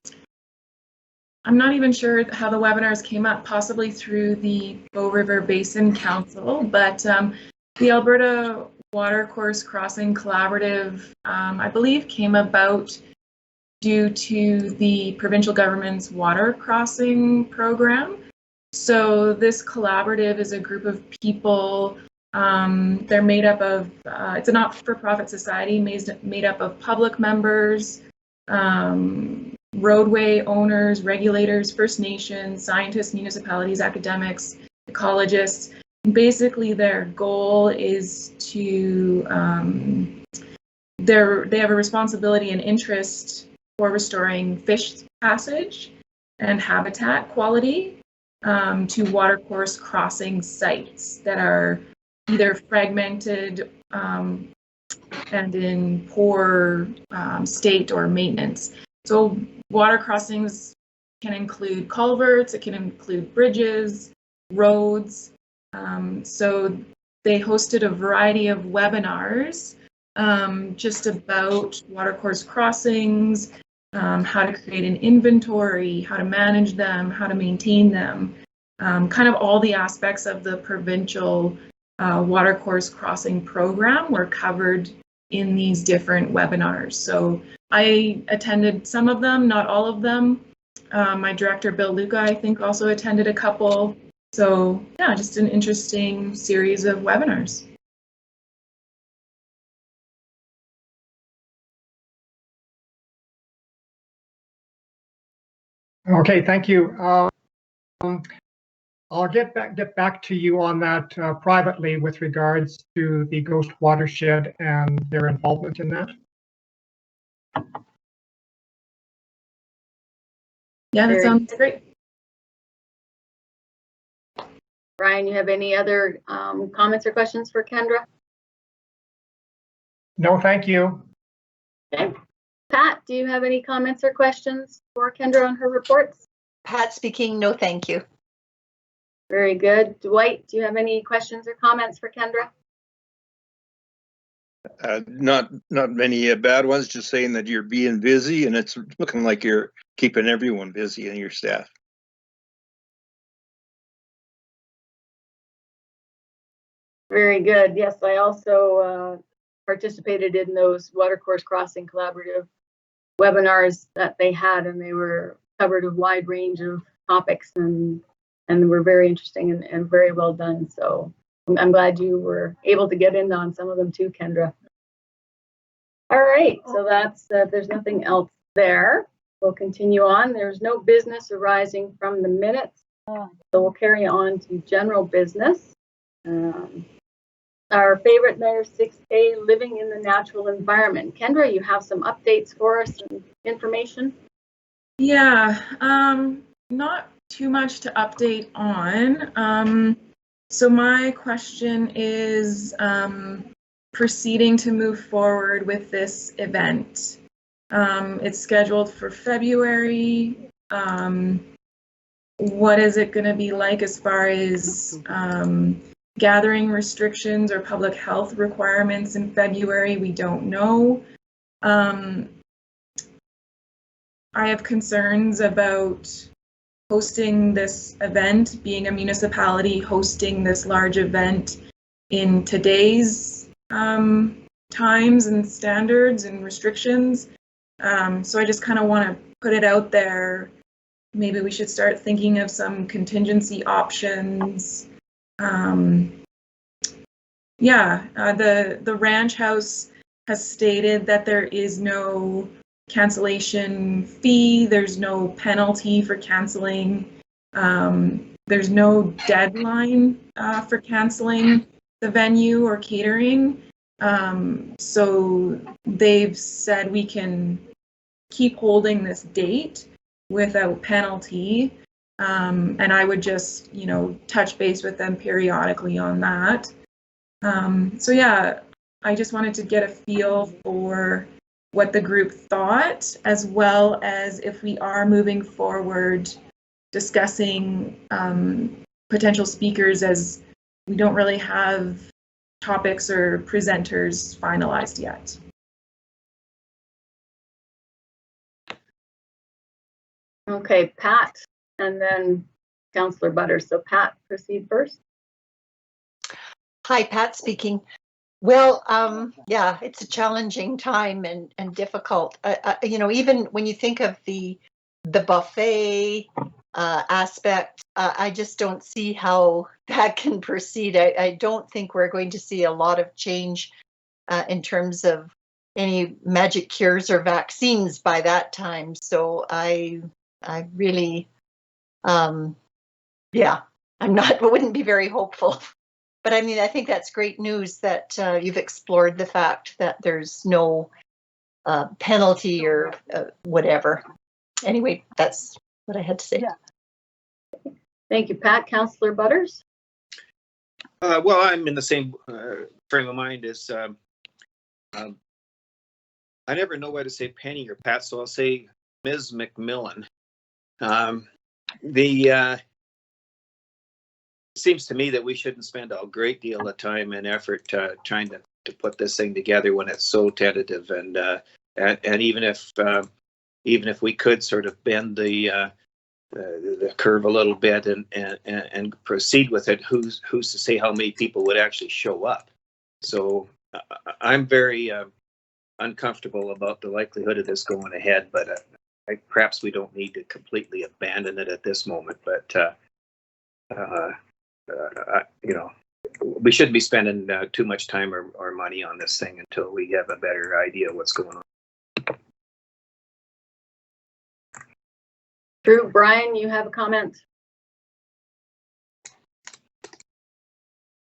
not even sure how the webinars came up, possibly through the Bow River Basin Council, but the Alberta Watercourse Crossing Collaborative, I believe, came about due to the provincial government's water crossing program. So this collaborative is a group of people. They're made up of, it's a not-for-profit society made up of public members, roadway owners, regulators, First Nations, scientists, municipalities, academics, ecologists. Basically, their goal is to, they have a responsibility and interest for restoring fish passage and habitat quality to watercourse crossing sites that are either fragmented and in poor state or maintenance. So water crossings can include culverts, it can include bridges, roads. So they hosted a variety of webinars just about watercourse crossings, how to create an inventory, how to manage them, how to maintain them, kind of all the aspects of the provincial watercourse crossing program were covered in these different webinars. So I attended some of them, not all of them. My director, Bill Luca, I think also attended a couple. So yeah, just an interesting series of webinars. Okay, thank you. I'll get back to you on that privately with regards to the Ghost Watershed and their involvement in that. Yeah, that Very sounds great. Brian, you have any other comments or questions for Kendra? No, thank you. Okay. Pat, do you have any comments or questions for Kendra on her reports? Pat speaking, no thank you. Very good. Dwight, do you have any questions or comments for Kendra? Not many bad ones, just saying that you're being busy and it's looking like you're keeping everyone busy and your staff. Very good. Yes, I also participated in those watercourse crossing collaborative webinars that they had, and they were covered a wide range of topics and were very interesting and very well done. So I'm glad you were able to get in on some of them too, Kendra. All right, so that's there's nothing else there. We'll continue on. There's no business arising from the minutes, so we'll carry on to general business. Our favorite matter 6A, living in the natural environment. Kendra, you have some updates for us and information? Yeah, not too much to update on. So my question is proceeding to move forward with this event. It's scheduled for February. What is it going to be like as far as gathering restrictions or public health requirements in February? We don't know. I have concerns about hosting this event, being a municipality hosting this large event in today's times and standards and restrictions. So I just kind of want to put it out there. Maybe we should start thinking of some contingency options. The ranch house has stated that there is no cancellation fee, there's no penalty for canceling, there's no deadline for canceling the venue or catering. So they've said we can keep holding this date without penalty. And I would just, touch base with them periodically on that. So yeah, I just wanted to get a feel for what the group thought, as well as if we are moving forward discussing potential speakers, as we don't really have topics or presenters finalized yet. Okay, Pat, and then Councillor Butters. So Pat, proceed first. Hi, Pat speaking. Well, yeah, it's a challenging time and difficult. Even when you think of the buffet aspect, I just don't see how that can proceed. I don't think we're going to see a lot of change in terms of any magic cures or vaccines by that time. So I really, I wouldn't be very hopeful. But I mean, I think that's great news that you've explored the fact that there's no penalty or whatever. Anyway, that's what I had to say. Yeah. Thank you, Pat. Councillor Butters? Well, I'm in the same frame of mind as I never know whether to say Penny or Pat, so I'll say Ms. McMillan. It seems to me that we shouldn't spend a great deal of time and effort trying to put this thing together when it's so tentative, and even if we could sort of bend the curve a little bit and proceed with it, who's to say how many people would actually show up? So I'm very uncomfortable about the likelihood of this going ahead, but perhaps we don't need to completely abandon it at this moment. But you know, we shouldn't be spending too much time or money on this thing until we have a better idea what's going on. Drew, Brian, you have a comment?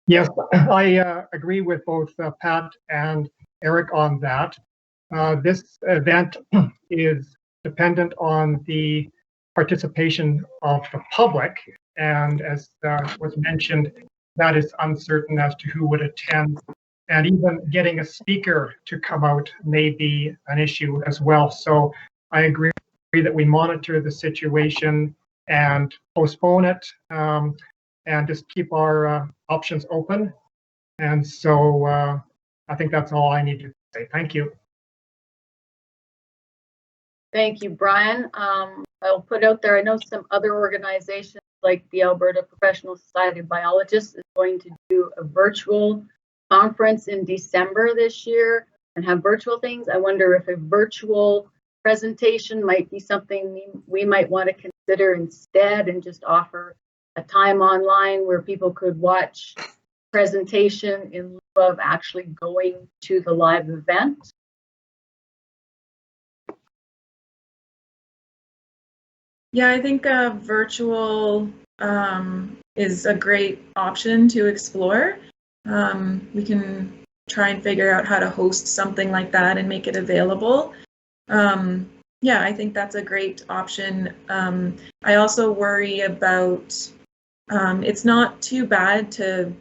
Yes, I agree with both Pat and Eric on that. This event is dependent on the participation of the public, and as was mentioned, that is uncertain as to who would attend, and even getting a speaker to come out may be an issue as well. So I agree that we monitor the situation and postpone it, and just keep our options open. And so I think that's all I need to say. Thank you. Thank you, Brian. I'll put out there, I know some other organizations like the Alberta Professional Society of Biologists is going to do a virtual conference in December this year and have virtual things. I wonder if a virtual presentation might be something we might want to consider instead, and just offer a time online where people could watch presentation in lieu of actually going to the live event. Yeah, I think virtual is a great option to explore. We can try and figure out how to host something like that and make it available. Yeah, I think that's a great option. I also worry about, it's not too bad to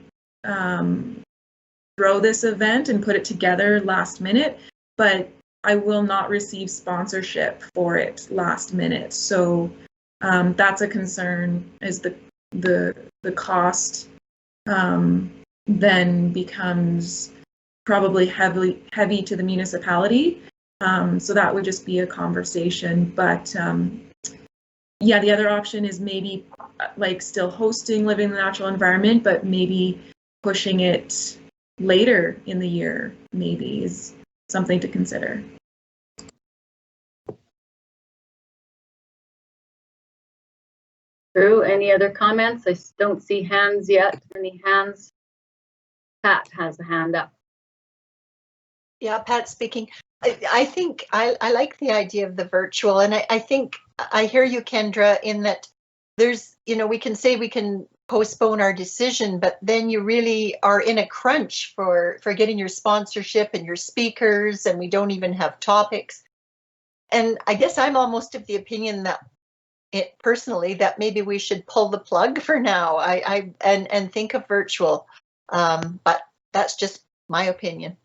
throw this event and put it together last minute, but I will not receive sponsorship for it last minute. So that's a concern, is the cost then becomes probably heavy to the municipality. So that would just be a conversation. But yeah, the other option is maybe like still hosting Living in the Natural Environment, but maybe pushing it later in the year, maybe, is something to consider. Drew, any other comments? I don't see hands yet. Any hands? Pat has a hand up. Yeah, Pat speaking. I think I like the idea of the virtual, and I think I hear you, Kendra, in that there's, we can say we can postpone our decision, but then you really are in a crunch for getting your sponsorship and your speakers, and we don't even have topics. And I guess I'm almost of the opinion that personally that maybe we should pull the plug for now. And think of virtual, but that's just my opinion.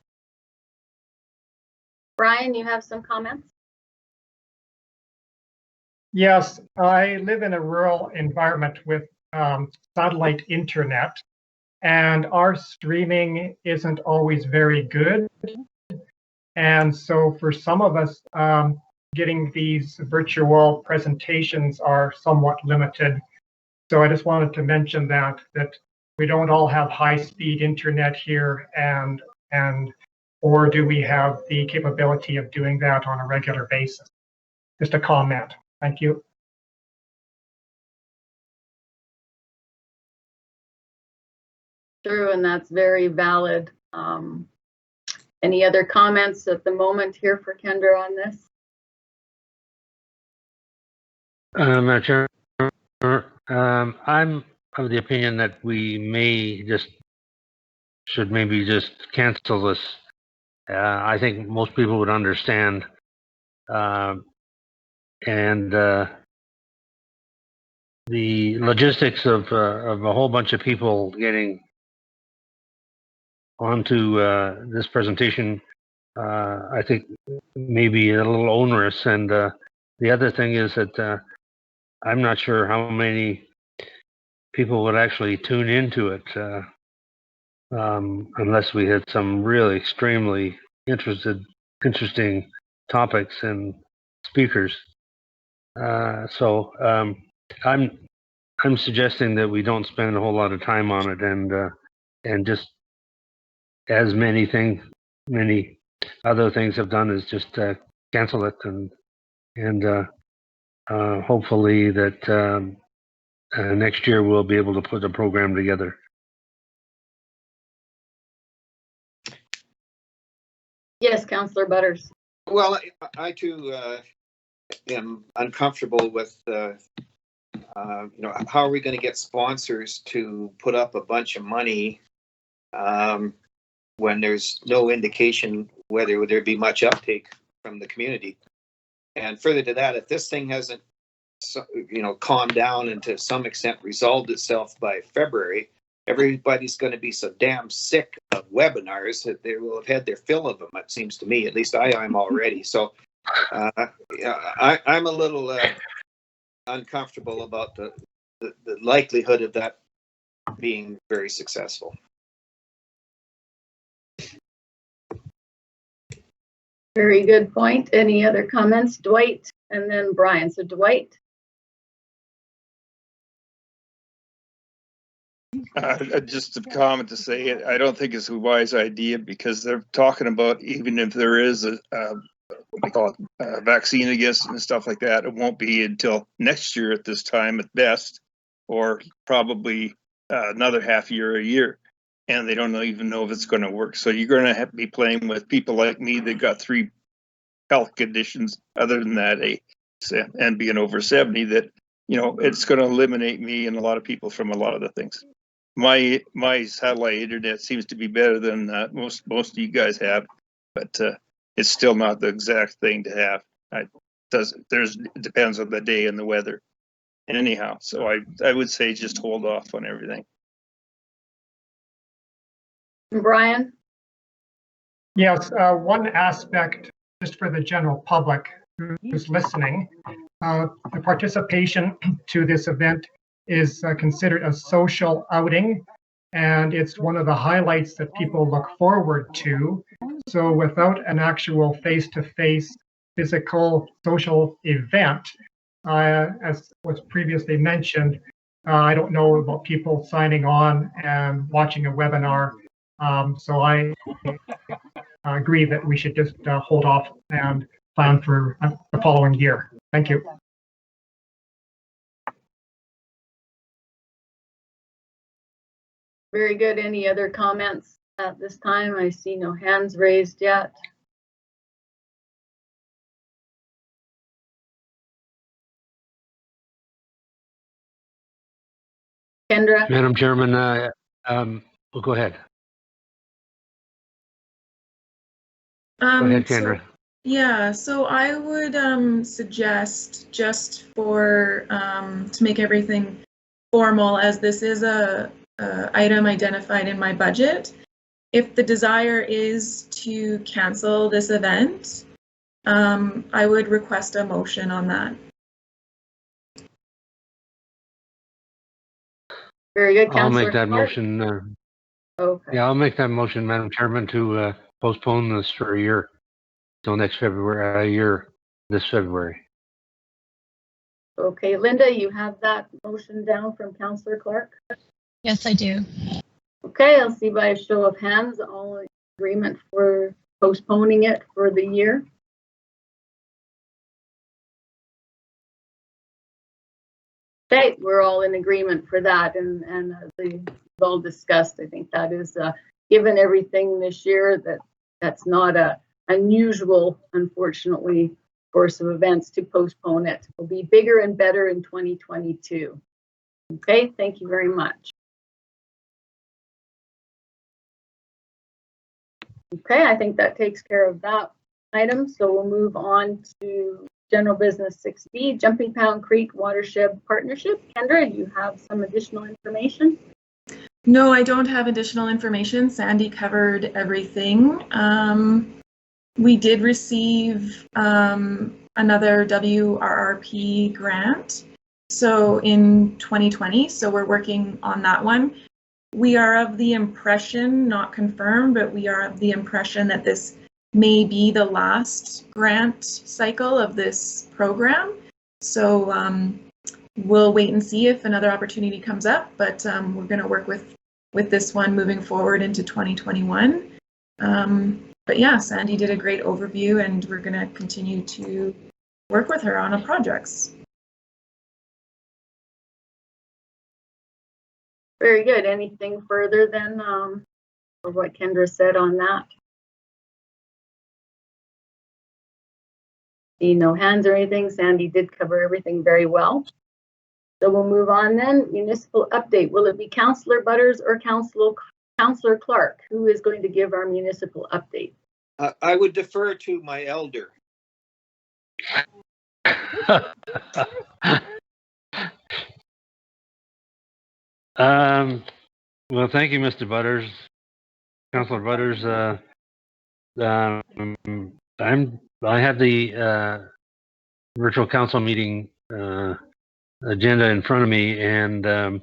Brian, you have some comments? Yes, I live in a rural environment with satellite internet, and our streaming isn't always very good. And so for some of us, getting these virtual presentations are somewhat limited. So I just wanted to mention that we don't all have high-speed internet here, or do we have the capability of doing that on a regular basis? Just a comment. Thank you. True, and that's very valid. Any other comments at the moment here for Kendra on this? Madam Chair, I'm of the opinion that we should maybe just cancel this. I think most people would understand, and the logistics of a whole bunch of people getting onto this presentation, I think maybe a little onerous. And the other thing is that I'm not sure how many people would actually tune into it unless we had some really extremely interesting topics and speakers. So I'm suggesting that we don't spend a whole lot of time on it, and just, as many other things have done, is just cancel it, and hopefully that next year we'll be able to put a program together. Yes, Councillor Butters. Well, I too am uncomfortable with how are we going to get sponsors to put up a bunch of money when there's no indication whether there'd be much uptake from the community. And further to that, if this thing hasn't calmed down and to some extent resolved itself by February, everybody's going to be so damn sick of webinars that they will have had their fill of them, it seems to me. At least I am already. So I'm a little uncomfortable about the likelihood of that being very successful. Very good point. Any other comments? Dwight and then Brian. So Dwight. Just a comment to say, I don't think it's a wise idea because they're talking about even if there is a vaccine against it and stuff like that, it won't be until next year at this time at best, or probably another half year, a year. And they don't even know if it's going to work. So you're going to have to be playing with people like me that got 3 health conditions other than that, and being over 70, that, it's going to eliminate me and a lot of people from a lot of the things. My satellite internet seems to be better than most of you guys have, but it's still not the exact thing to have. It depends on the day and the weather. Anyhow, so I would say just hold off on everything. Brian? Yes, one aspect, just for the general public who's listening, the participation to this event is considered a social outing, and it's one of the highlights that people look forward to. So without an actual face-to-face physical social event, as was previously mentioned, I don't know about people signing on and watching a webinar. So I agree that we should just hold off and plan for the following year. Thank you. Very good. Any other comments at this time? I see no hands raised yet. Kendra? Madam Chairman, well, go ahead. Go ahead, Kendra. So I would suggest, just for to make everything formal, as this is a item identified in my budget, if the desire is to cancel this event, I would request a motion on that. Very good, I'll make Councillor that Clark. motion. Okay. Yeah, I'll make that motion, Madam Chairman, to postpone this for a year till next February, this February. Okay, Linda, you have that motion down from Councillor Clark? Yes, I do. Okay, I'll see by a show of hands, all in agreement for postponing it for the year. Okay, we're all in agreement for that, and as we've all discussed, I think that is, given everything this year, that's not a unusual, unfortunately, course of events to postpone it. It'll be bigger and better in 2022. Okay, thank you very much. Okay, I think that takes care of that item. So we'll move on to General Business 6B, Jumpingpound Creek Watershed Partnership. Kendra, do you have some additional information? No, I don't have additional information. Sandy covered everything. We did receive another WRRP grant, so in 2020, so we're working on that one. We are of the impression, not confirmed, but we are of the impression that this may be the last grant cycle of this program. So we'll wait and see if another opportunity comes up, but we're going to work with this one moving forward into 2021. But yeah, Sandy did a great overview, and we're going to continue to work with her on our projects. Very good. Anything further than what Kendra said on that? See no hands or anything. Sandy did cover everything very well. So we'll move on then. Municipal update. Will it be Councillor Butters or Councillor Clark? Who is going to give our municipal update? I would defer to my elder. Well, thank you, Mr. Butters. Councillor Butters, I had the virtual council meeting agenda in front of me, and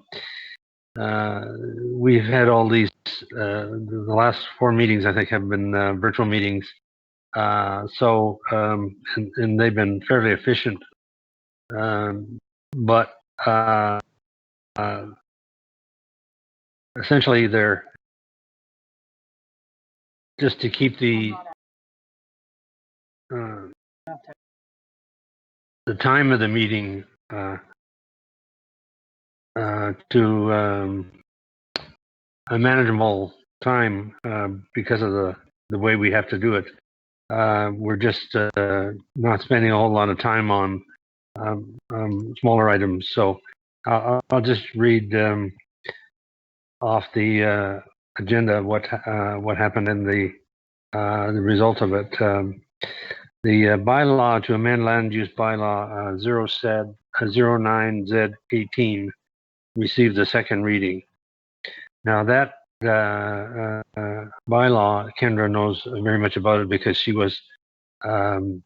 we've had all these, the last 4 meetings, I think, have been virtual meetings. And they've been fairly efficient. But essentially, they're just to keep the time of the meeting to a manageable time because of the way we have to do it. We're just not spending a whole lot of time on smaller items. So I'll just read off the agenda what happened in the result of it. The bylaw to amend land use bylaw 09Z18 received a second reading. Now that bylaw, Kendra knows very much about it because she was very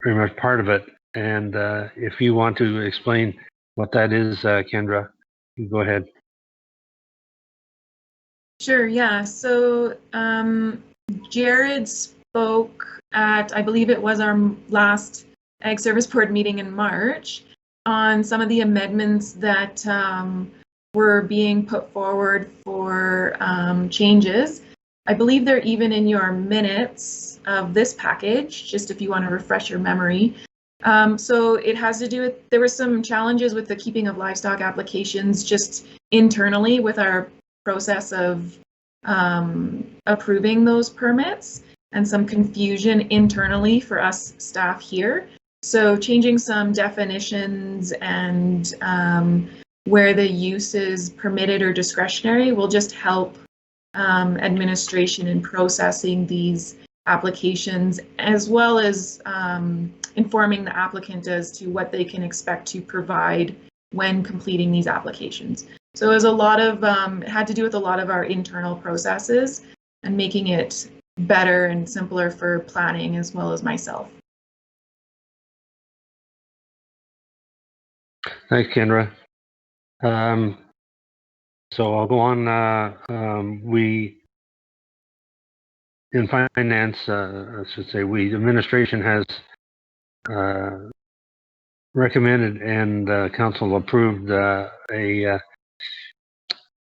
much part of it. And if you want to explain what that is, Kendra, you go ahead. Sure, yeah. So Jared spoke at, I believe it was our last Ag Service Board meeting in March, on some of the amendments that were being put forward for changes. I believe they're even in your minutes of this package, just if you want to refresh your memory. So it has to do with, there were some challenges with the keeping of livestock applications just internally with our process of approving those permits, and some confusion internally for us staff here. So changing some definitions and where the use is permitted or discretionary will just help administration in processing these applications, as well as informing the applicant as to what they can expect to provide when completing these applications. So it was a lot of, it had to do with a lot of our internal processes and making it better and simpler for planning as well as myself. Thanks, Kendra. So I'll go on. We, in finance, I should say, administration has recommended and council approved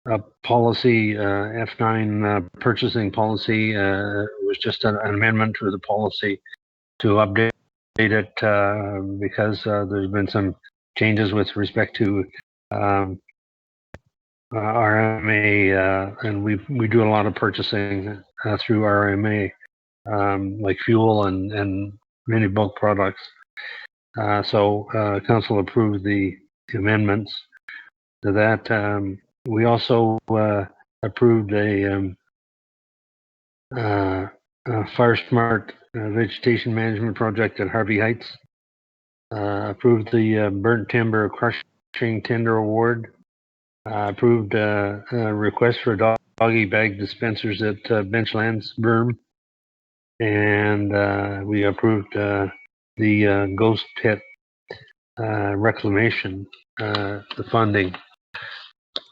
a policy, F9 purchasing policy. It was just an amendment to the policy to update it because there's been some changes with respect to RMA, and we do a lot of purchasing through RMA, like fuel and many bulk products. So council approved the amendments to that. We also approved a Fire Smart vegetation management project at Harvey Heights. Approved the burnt timber crushing tender award. Approved a request for doggy bag dispensers at Benchlands Berm. And we approved the Ghost Pit reclamation, the funding.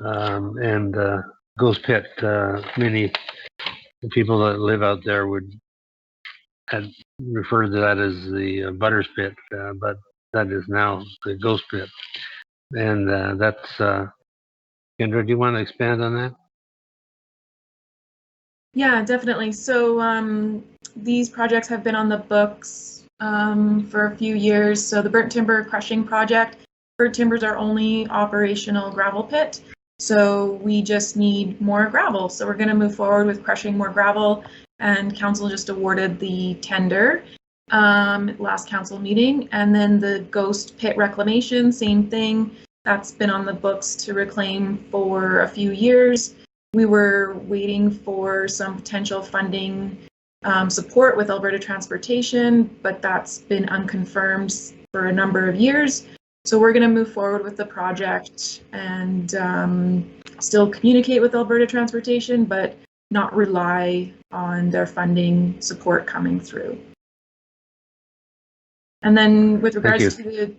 And Ghost Pit, many people that live out there had referred to that as the Butters Pit, but that is now the Ghost Pit. And that's, Kendra, do you want to expand on that? Yeah, definitely. So these projects have been on the books for a few years. So the burnt timber crushing project, burnt timbers are only operational gravel pit. So we just need more gravel. So we're going to move forward with crushing more gravel, and council just awarded the tender last council meeting. And then the ghost pit reclamation, same thing. That's been on the books to reclaim for a few years. We were waiting for some potential funding support with Alberta Transportation, but that's been unconfirmed for a number of years. So we're going to move forward with the project and still communicate with Alberta Transportation, but not rely on their funding support coming through. And then with regards to the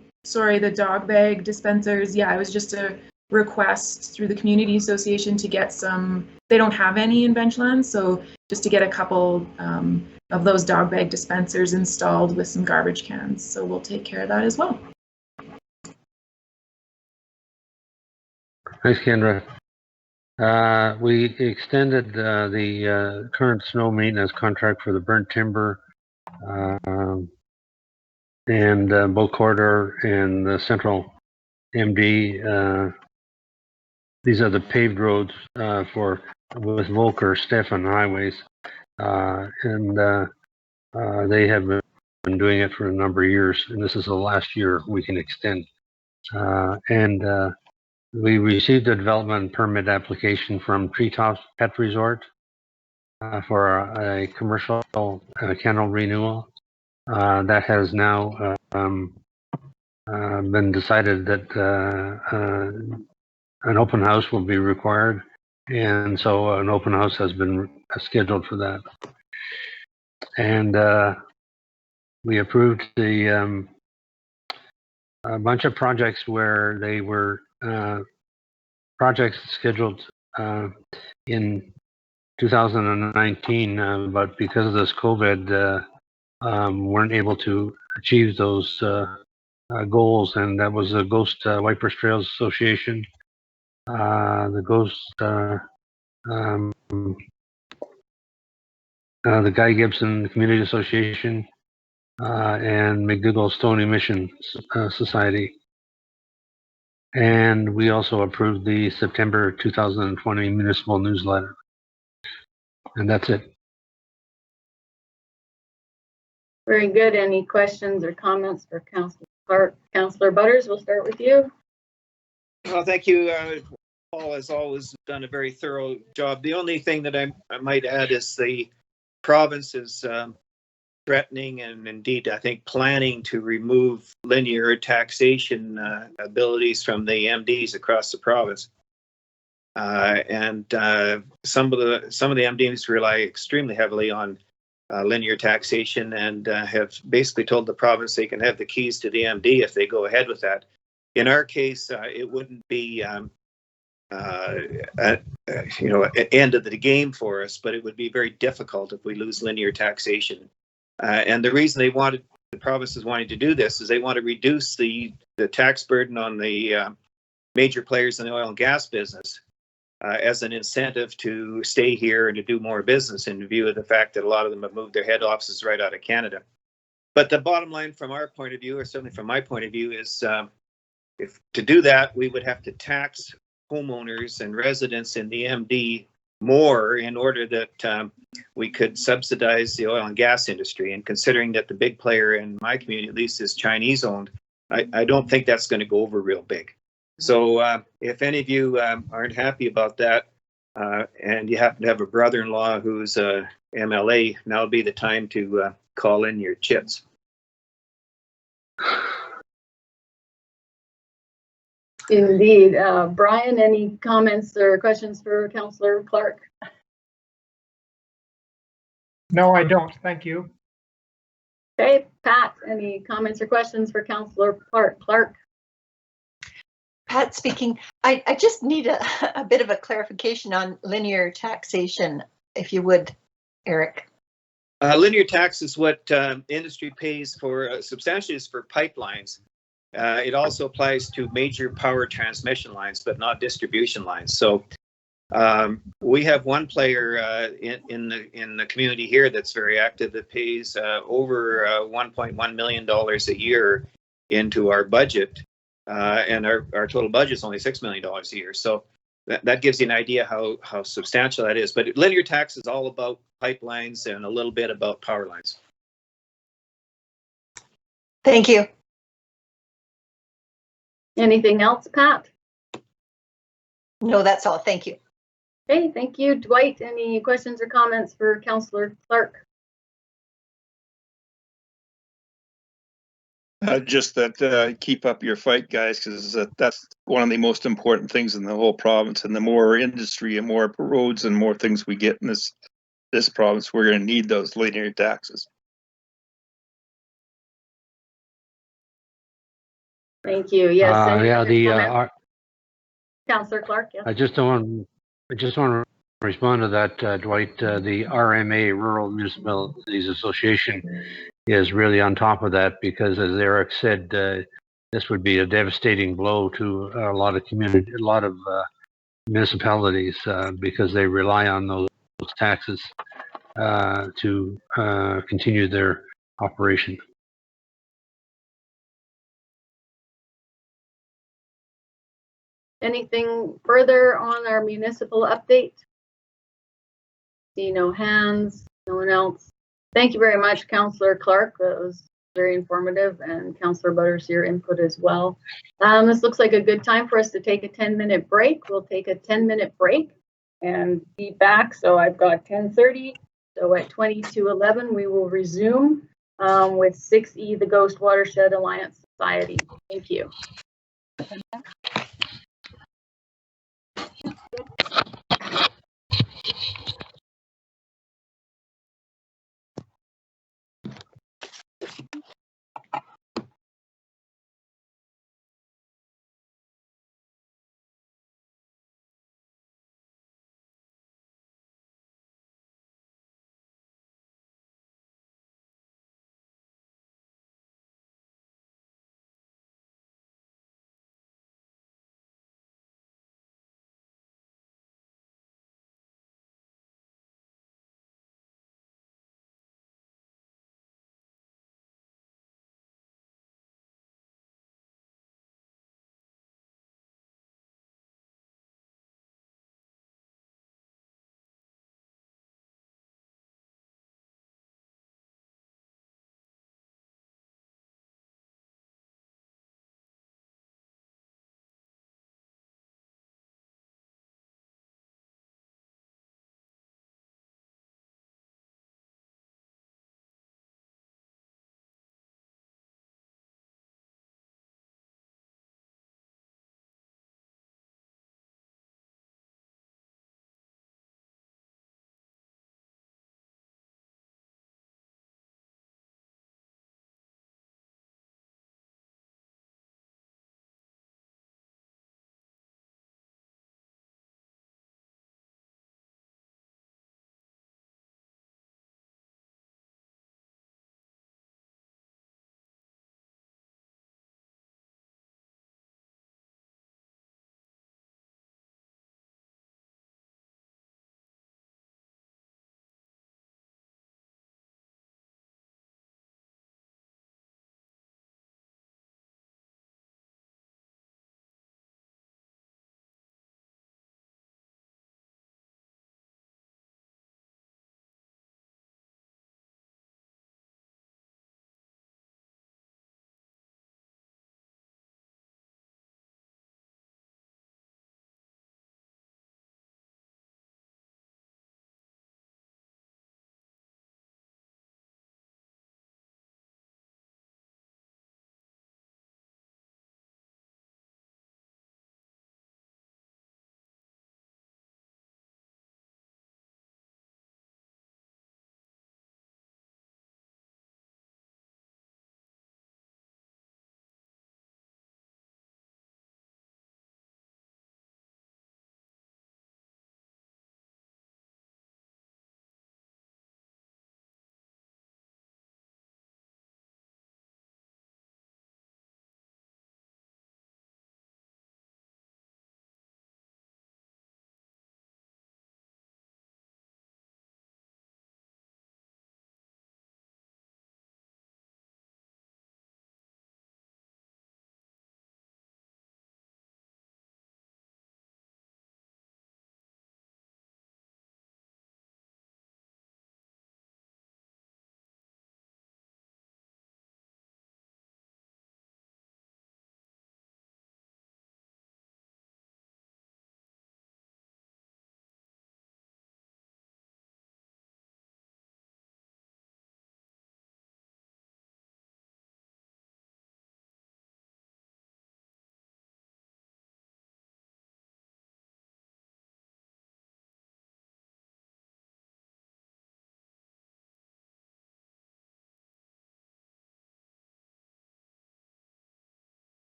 dog bag dispensers, yeah, it was just a request through the community association to get some. They don't have any in Benchland, so just to get a couple of those dog bag dispensers installed with some garbage cans. So we'll take care of that as well. Thanks, Kendra. We extended the current snow maintenance contract for the burnt timber and Boat Corridor and the Central MD. These are the paved roads with Volker, Stefan highways, and they have been doing it for a number of years, and this is the last year we can extend. We received a development permit application from Treetops Pet Resort for a commercial kennel renewal. That has now been decided that an open house will be required, and so an open house has been scheduled for that. And we approved a bunch of projects where they were projects scheduled in 2019, but because of this COVID, weren't able to achieve those goals, and that was the Ghost Wipers Trails Association, the Ghost, the Guy Gibson Community Association, and McDougall Stony Mission Society. And we also approved the September 2020 municipal newsletter. And that's it. Very good. Any questions or comments for Councillor Clark? Councillor Butters, we'll start with you. Well, thank you. Paul has always done a very thorough job. The only thing that I might add is the province is threatening and indeed, I think, planning to remove linear taxation abilities from the MDs across the province. And some of the MDs rely extremely heavily on linear taxation and have basically told the province they can have the keys to the MD if they go ahead with that. In our case, it wouldn't be end of the game for us, but it would be very difficult if we lose linear taxation. And the reason the province is wanting to do this is they want to reduce the tax burden on the major players in the oil and gas business as an incentive to stay here and to do more business in view of the fact that a lot of them have moved their head offices right out of Canada. But the bottom line from our point of view, or certainly from my point of view, is if to do that, we would have to tax homeowners and residents in the MD more in order that we could subsidize the oil and gas industry. And considering that the big player in my community, at least, is Chinese owned, I don't think that's going to go over real big. So if any of you aren't happy about that and you happen to have a brother-in-law who's a MLA, now would be the time to call in your chits. Indeed. Brian, any comments or questions for Councillor Clark? No, I don't. Thank you. Okay, Pat, any comments or questions for Councillor Clark? Pat speaking. I just need a bit of a clarification on linear taxation, if you would, Eric. Linear tax is what industry pays for, substantially is for pipelines. It also applies to major power transmission lines, but not distribution lines. So we have one player in the community here that's very active that pays over $1.1 million a year into our budget, and our total budget is only $6 million a year. So that gives you an idea how substantial that is. But linear tax is all about pipelines and a little bit about power lines. Thank you. Anything else, Pat? No, that's all. Thank you. Okay, thank you. Dwight, any questions or comments for Councillor Clark? Just that keep up your fight, guys, because that's one of the most important things in the whole province. And the more industry and more roads and more things we get in this province, we're going to need those linear taxes. Thank you. Yes. any Yeah, other comments? Councillor Clark, yes. I just want to respond to that, Dwight. The RMA, Rural Municipalities Association, is really on top of that because, as Eric said, this would be a devastating blow to a lot of municipalities because they rely on those taxes to continue their operation. Anything further on our municipal update? See no hands, no one else. Thank you very much, Councillor Clark. That was very informative, and Councillor Butters, your input as well. This looks like a good time for us to take a 10-minute break. We'll take a 10-minute break and be back. So I've got 10:30. So at 22:11, we will resume with 6E, the Ghost Watershed Alliance Society. Thank you.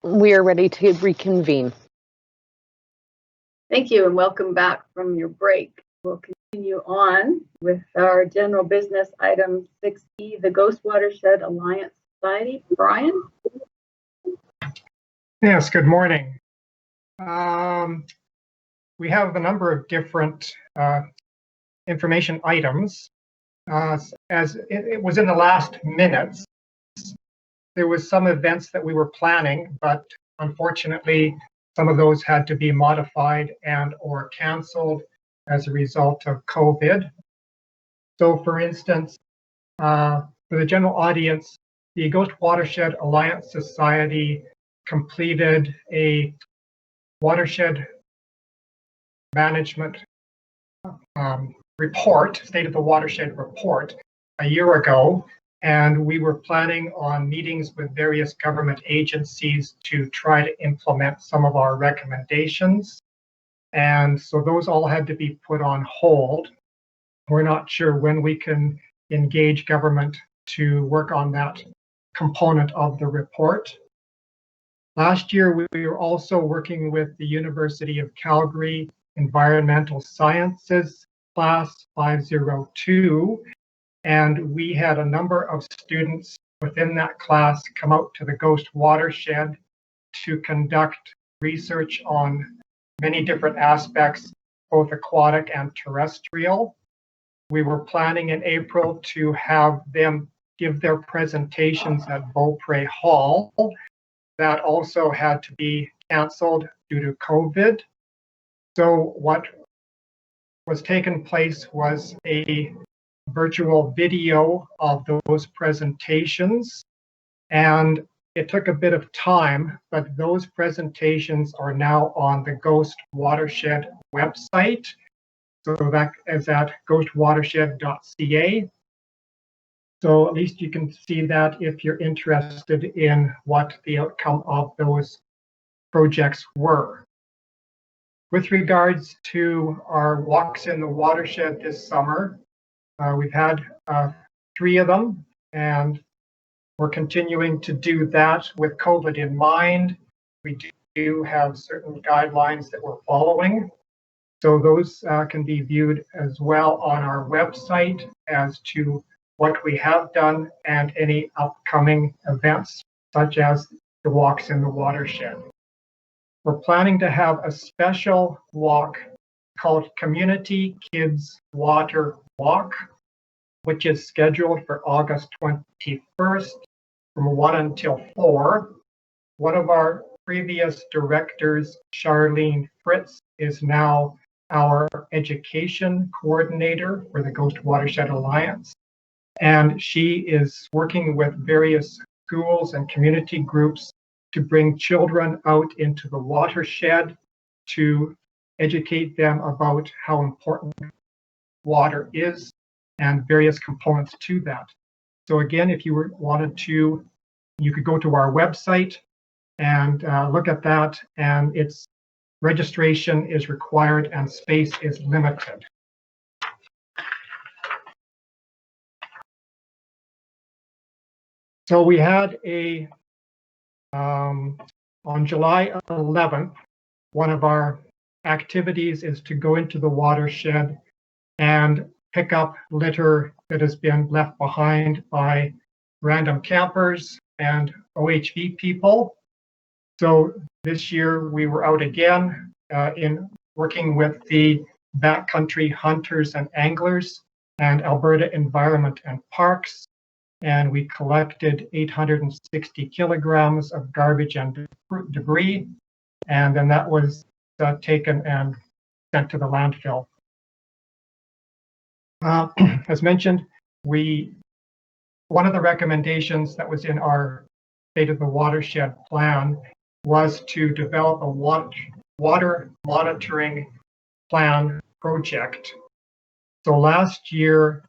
We are ready to reconvene. Thank you and welcome back from your break. We'll continue on with our general business item 6E, the Ghost Watershed Alliance Society. Brian? Yes, good morning. We have a number of different information items. As it was in the last minutes, there was some events that we were planning, but unfortunately, some of those had to be modified and or canceled as a result of COVID. So for instance, for the general audience, the Ghost Watershed Alliance Society completed a watershed management report, State of the Watershed report, a year ago, and we were planning on meetings with various government agencies to try to implement some of our recommendations. And so those all had to be put on hold. We're not sure when we can engage government to work on that component of the report. Last year, we were also working with the University of Calgary Environmental Sciences class 502, and we had a number of students within that class come out to the Ghost Watershed to conduct research on many different aspects, both aquatic and terrestrial. We were planning in April to have them give their presentations at Beaupre Hall. That also had to be canceled due to COVID. So what was taking place was a virtual video of those presentations, and it took a bit of time, but those presentations are now on the Ghost Watershed website. So that is at ghostwatershed.ca. So at least you can see that if you're interested in what the outcome of those projects were. With regards to our walks in the watershed this summer, we've had 3 of them, and we're continuing to do that with COVID in mind. We do have certain guidelines that we're following. So those can be viewed as well on our website as to what we have done and any upcoming events, such as the walks in the watershed. We're planning to have a special walk called Community Kids Water Walk, which is scheduled for August 21st from 1 until 4. One of our previous directors, Charlene Fritz, is now our education coordinator for the Ghost Watershed Alliance. And she is working with various schools and community groups to bring children out into the watershed to educate them about how important water is and various components to that. So again, if you wanted to, you could go to our website and look at that, and its registration is required and space is limited. So we had on July 11th, one of our activities is to go into the watershed and pick up litter that has been left behind by random campers and OHV people. So this year we were out again in working with the Backcountry Hunters and Anglers and Alberta Environment and Parks, and we collected 860 kilograms of garbage and debris, and then that was taken and sent to the landfill. As mentioned, one of the recommendations that was in our State of the Watershed plan was to develop a water monitoring plan project. So last year,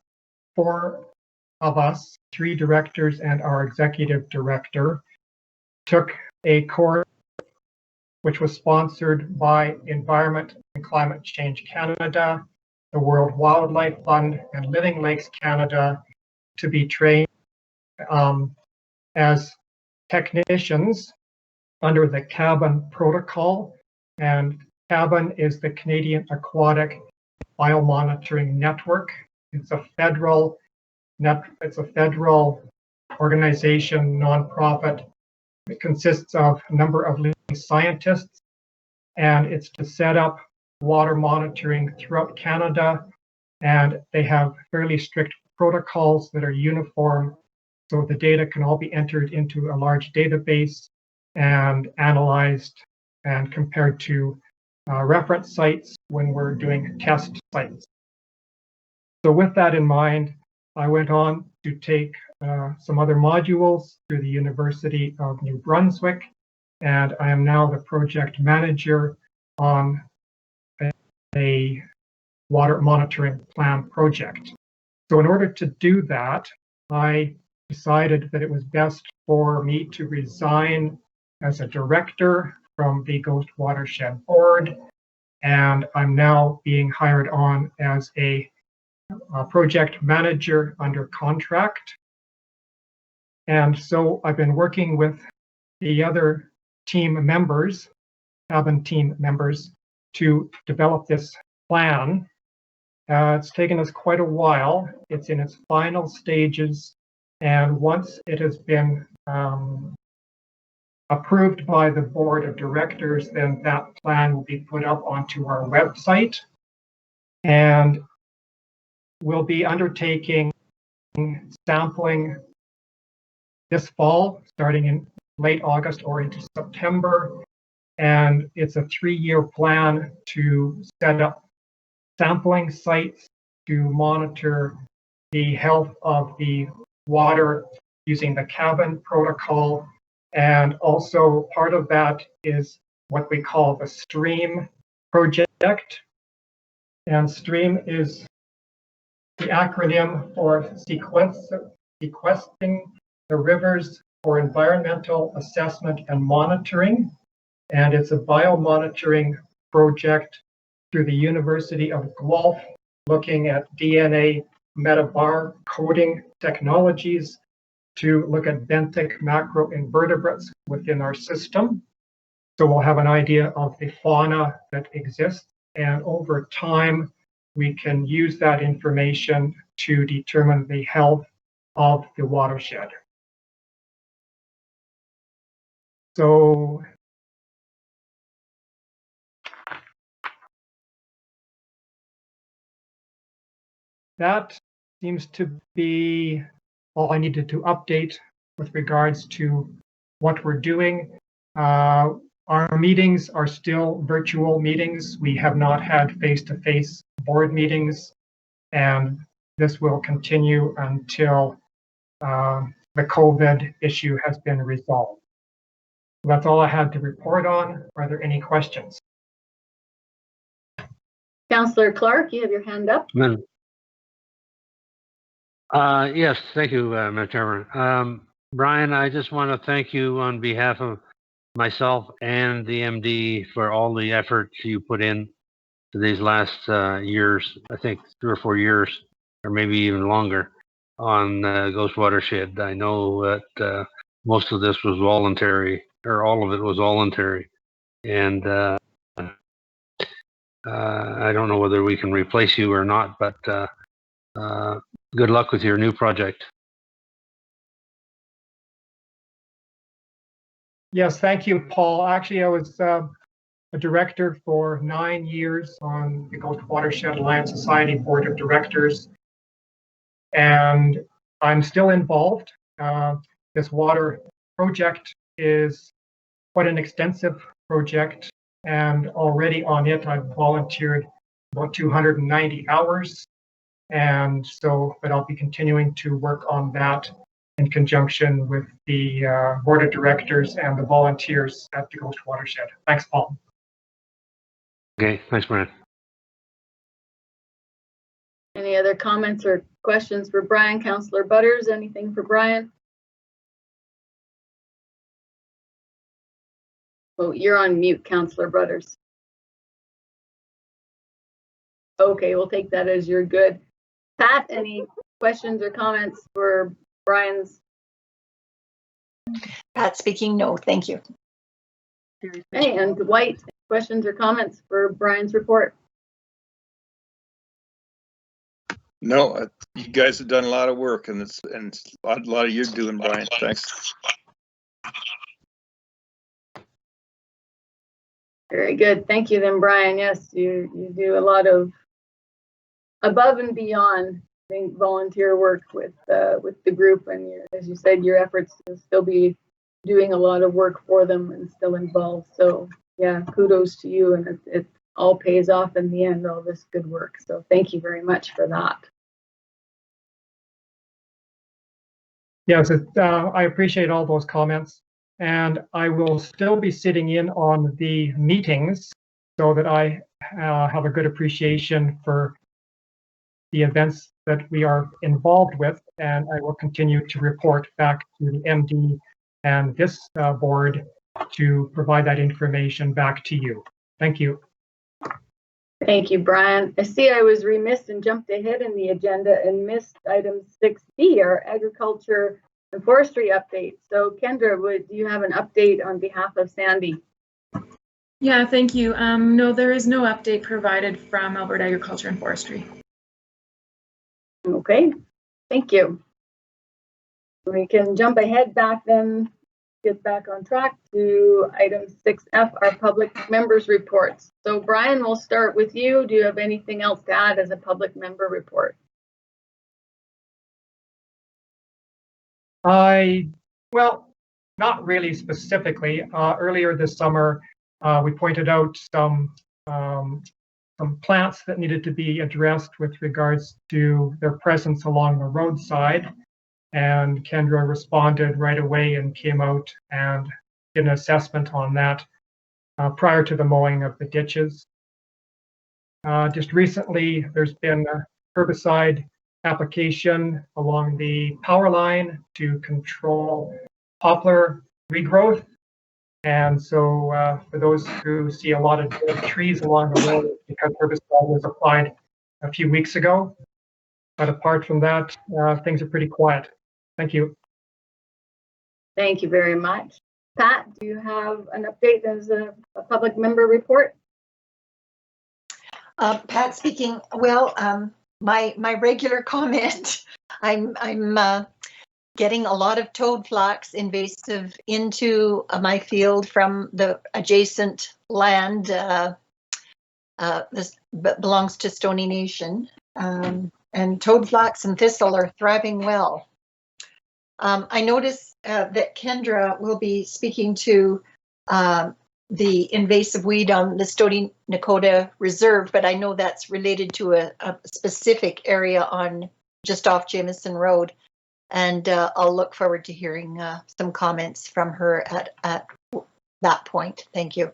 4 of us, 3 directors and our executive director, took a course which was sponsored by Environment and Climate Change Canada, the World Wildlife Fund, and Living Lakes Canada to be trained as technicians under the Cabin Protocol. And Cabin is the Canadian Aquatic Biomonitoring Network. It's a federal organization, nonprofit. It consists of a number of leading scientists, and it's to set up water monitoring throughout Canada. And they have fairly strict protocols that are uniform, so the data can all be entered into a large database and analyzed and compared to reference sites when we're doing test sites. So with that in mind, I went on to take some other modules through the University of New Brunswick, and I am now the project manager on a water monitoring plan project. So in order to do that, I decided that it was best for me to resign as a director from the Ghost Watershed board, and I'm now being hired on as a project manager under contract. And so I've been working with the other team members, Cabin team members, to develop this plan. It's taken us quite a while. It's in its final stages. And once it has been approved by the board of directors, then that plan will be put up onto our website. And we'll be undertaking sampling this fall, starting in late August or into September. And it's a 3-year plan to set up sampling sites to monitor the health of the water using the Cabin protocol. And also part of that is what we call the Stream project. And Stream is the acronym for sequestering the rivers for environmental assessment and monitoring. And it's a biomonitoring project through the University of Guelph, looking at DNA metabar coding technologies to look at benthic macroinvertebrates within our system. So we'll have an idea of the fauna that exists, and over time, we can use that information to determine the health of the watershed. So that seems to be all I needed to update with regards to what we're doing. Our meetings are still virtual meetings. We have not had face-to-face board meetings, and this will continue until the COVID issue has been resolved. That's all I had to report on. Are there any questions? Councillor Clark, you have your hand up. Yes, thank you, Madam Chairman. Brian, I just want to thank you on behalf of myself and the MD for all the effort you put in to these last years, I think 3 or 4 years, or maybe even longer, on Ghost Watershed. I know that most of this was voluntary, or all of it was voluntary. And I don't know whether we can replace you or not, but good luck with your new project. Yes, thank you, Paul. Actually, I was a director for 9 years on the Ghost Watershed Alliance Society Board of Directors, and I'm still involved. This water project is quite an extensive project, and already on it, I've volunteered about 290 hours. And so, but I'll be continuing to work on that in conjunction with the board of directors and the volunteers at the Ghost Watershed. Thanks, Paul. Okay, thanks, Brian. Any other comments or questions for Brian? Councillor Butters, anything for Brian? Oh, you're on mute, Councillor Butters. Okay, we'll take that as you're good. Pat, any questions or comments for Brian's? Pat speaking, no, thank you. Hey, and Dwight, questions or comments for Brian's report? No, you guys have done a lot of work, and it's a lot of you're doing, Brian. Thanks. Very good. Thank you then, Brian. Yes, you do a lot of above and beyond, I think, volunteer work with the group, and as you said, your efforts to still be doing a lot of work for them and still involved. So yeah, kudos to you, and it all pays off in the end, all this good work. So thank you very much for that. Yes, I appreciate all those comments, and I will still be sitting in on the meetings so that I have a good appreciation for the events that we are involved with, and I will continue to report back to the MD and this board to provide that information back to you. Thank you. Thank you, Brian. I see I was remiss and jumped ahead in the agenda and missed item 6B, our agriculture and forestry update. So Kendra, do you have an update on behalf of Sandy? Yeah, thank you. No, there is no update provided from Alberta Agriculture and Forestry. Okay, thank you. We can jump ahead back then, get back on track to item 6F, our public members reports. So Brian, we'll start with you. Do you have anything else to add as a public member report? Well, not really specifically. Earlier this summer, we pointed out some plants that needed to be addressed with regards to their presence along the roadside. And Kendra responded right away and came out and did an assessment on that prior to the mowing of the ditches. Just recently, there's been a herbicide application along the power line to control poplar regrowth. And so for those who see a lot of dead trees along the road, because herbicide was applied a few weeks ago. But apart from that, things are pretty quiet. Thank you. Thank you very much. Pat, do you have an update as a public member report? Pat speaking. Well, my regular comment. I'm getting a lot of toad flax invasive into my field from the adjacent land. This belongs to Stoney Nation, and toad flax and thistle are thriving well. I noticed that Kendra will be speaking to the invasive weed on the Stoney Nakoda Reserve, but I know that's related to a specific area on just off Jameson Road. And I'll look forward to hearing some comments from her at that point. Thank you.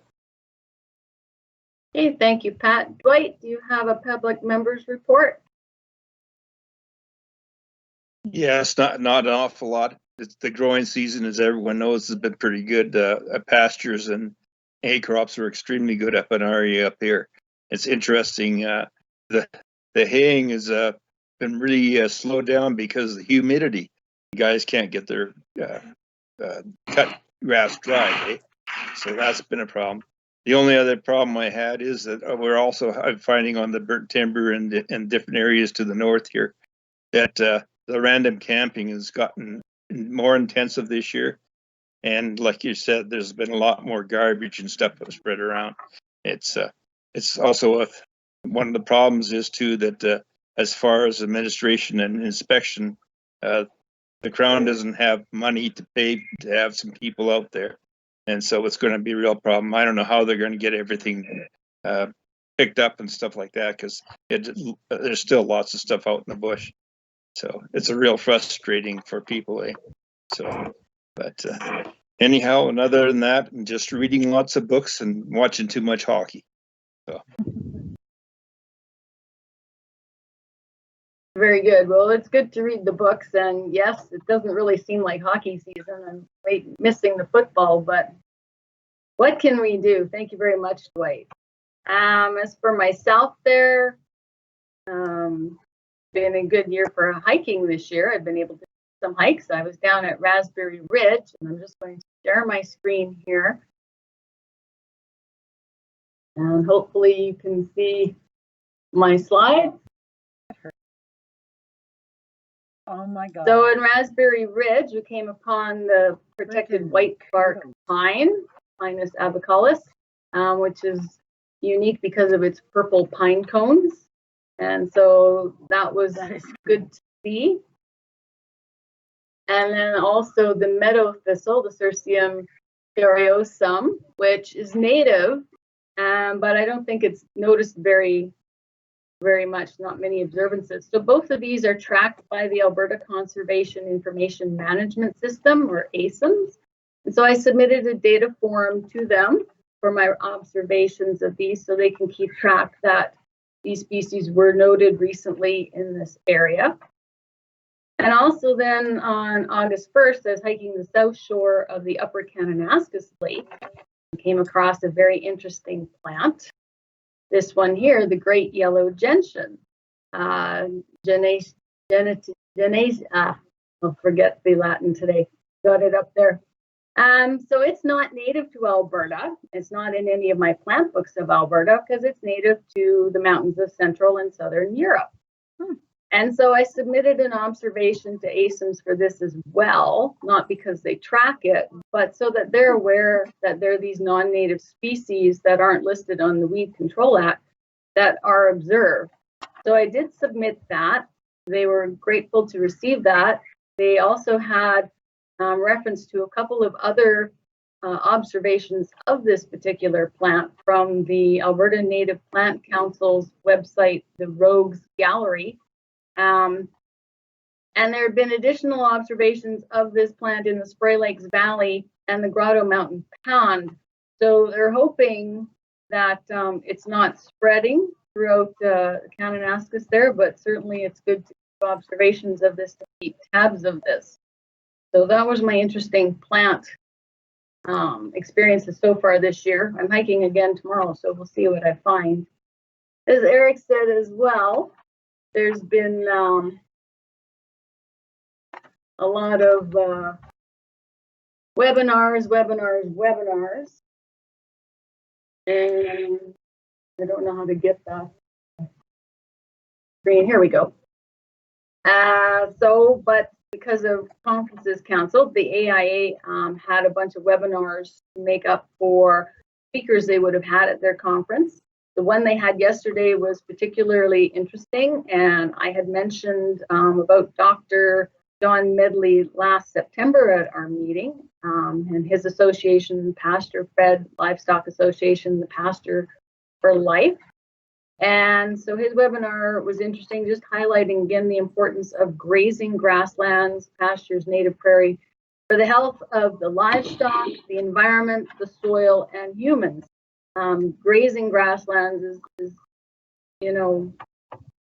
Okay, thank you, Pat. Dwight, do you have a public members report? Yes, not an awful lot. The growing season, as everyone knows, has been pretty good. Pastures and hay crops are extremely good up in our area up here. It's interesting. The haying has been really slowed down because of the humidity. The guys can't get their cut grass dry, eh? So that's been a problem. The only other problem I had is that I'm finding on the burnt timber and different areas to the north here that the random camping has gotten more intensive this year. And like you said, there's been a lot more garbage and stuff that was spread around. It's also one of the problems is too that as far as administration and inspection, the Crown doesn't have money to pay to have some people out there. And so it's going to be a real problem. I don't know how they're going to get everything picked up and stuff like that, because there's still lots of stuff out in the bush. So it's a real frustrating for people, eh? So, but anyhow, and other than that, I'm just reading lots of books and watching too much hockey. So. Very good. Well, it's good to read the books, and yes, it doesn't really seem like hockey season. I'm missing the football, but what can we do? Thank you very much, Dwight. As for myself there, been a good year for hiking this year. I've been able to do some hikes. I was down at Raspberry Ridge, and I'm just going to share my screen here. And hopefully you can see my slides. Oh my God. So in Raspberry Ridge, we came upon the protected white bark pine, Pinus abacalis, which is unique because of its purple pine cones. And so that was good to see. And then also the meadow thistle, the Cirsium cariosum, which is native, but I don't think it's noticed very much, not many observances. So both of these are tracked by the Alberta Conservation Information Management System, or ASIMS. And so I submitted a data form to them for my observations of these so they can keep track that these species were noted recently in this area. And also then on August 1st, I was hiking the south shore of the Upper Kananaskis Lake and came across a very interesting plant. This one here, the great yellow gentian, I'll forget the Latin today, got it up there. So it's not native to Alberta. It's not in any of my plant books of Alberta because it's native to the mountains of Central and Southern Europe. And so I submitted an observation to ASIMS for this as well, not because they track it, but so that they're aware that there are these non-native species that aren't listed on the Weed Control Act that are observed. So I did submit that. They were grateful to receive that. They also had reference to a couple of other observations of this particular plant from the Alberta Native Plant Council's website, the Rogues Gallery. And there have been additional observations of this plant in the Spray Lakes Valley and the Grotto Mountain Pond. So they're hoping that it's not spreading throughout Kananaskis there, but certainly it's good to do observations of this to keep tabs of this. So that was my interesting plant experiences so far this year. I'm hiking again tomorrow, so we'll see what I find. As Eric said as well, there's been a lot of webinars. And I don't know how to get that screen. Here we go. But because of conferences canceled, the AIA had a bunch of webinars to make up for speakers they would have had at their conference. The one they had yesterday was particularly interesting, and I had mentioned about Dr. John Medley last September at our meeting, and his association, Pasture Fed Livestock Association, the Pasture for Life. And so his webinar was interesting, just highlighting again the importance of grazing grasslands, pastures, native prairie, for the health of the livestock, the environment, the soil, and humans. Grazing grasslands is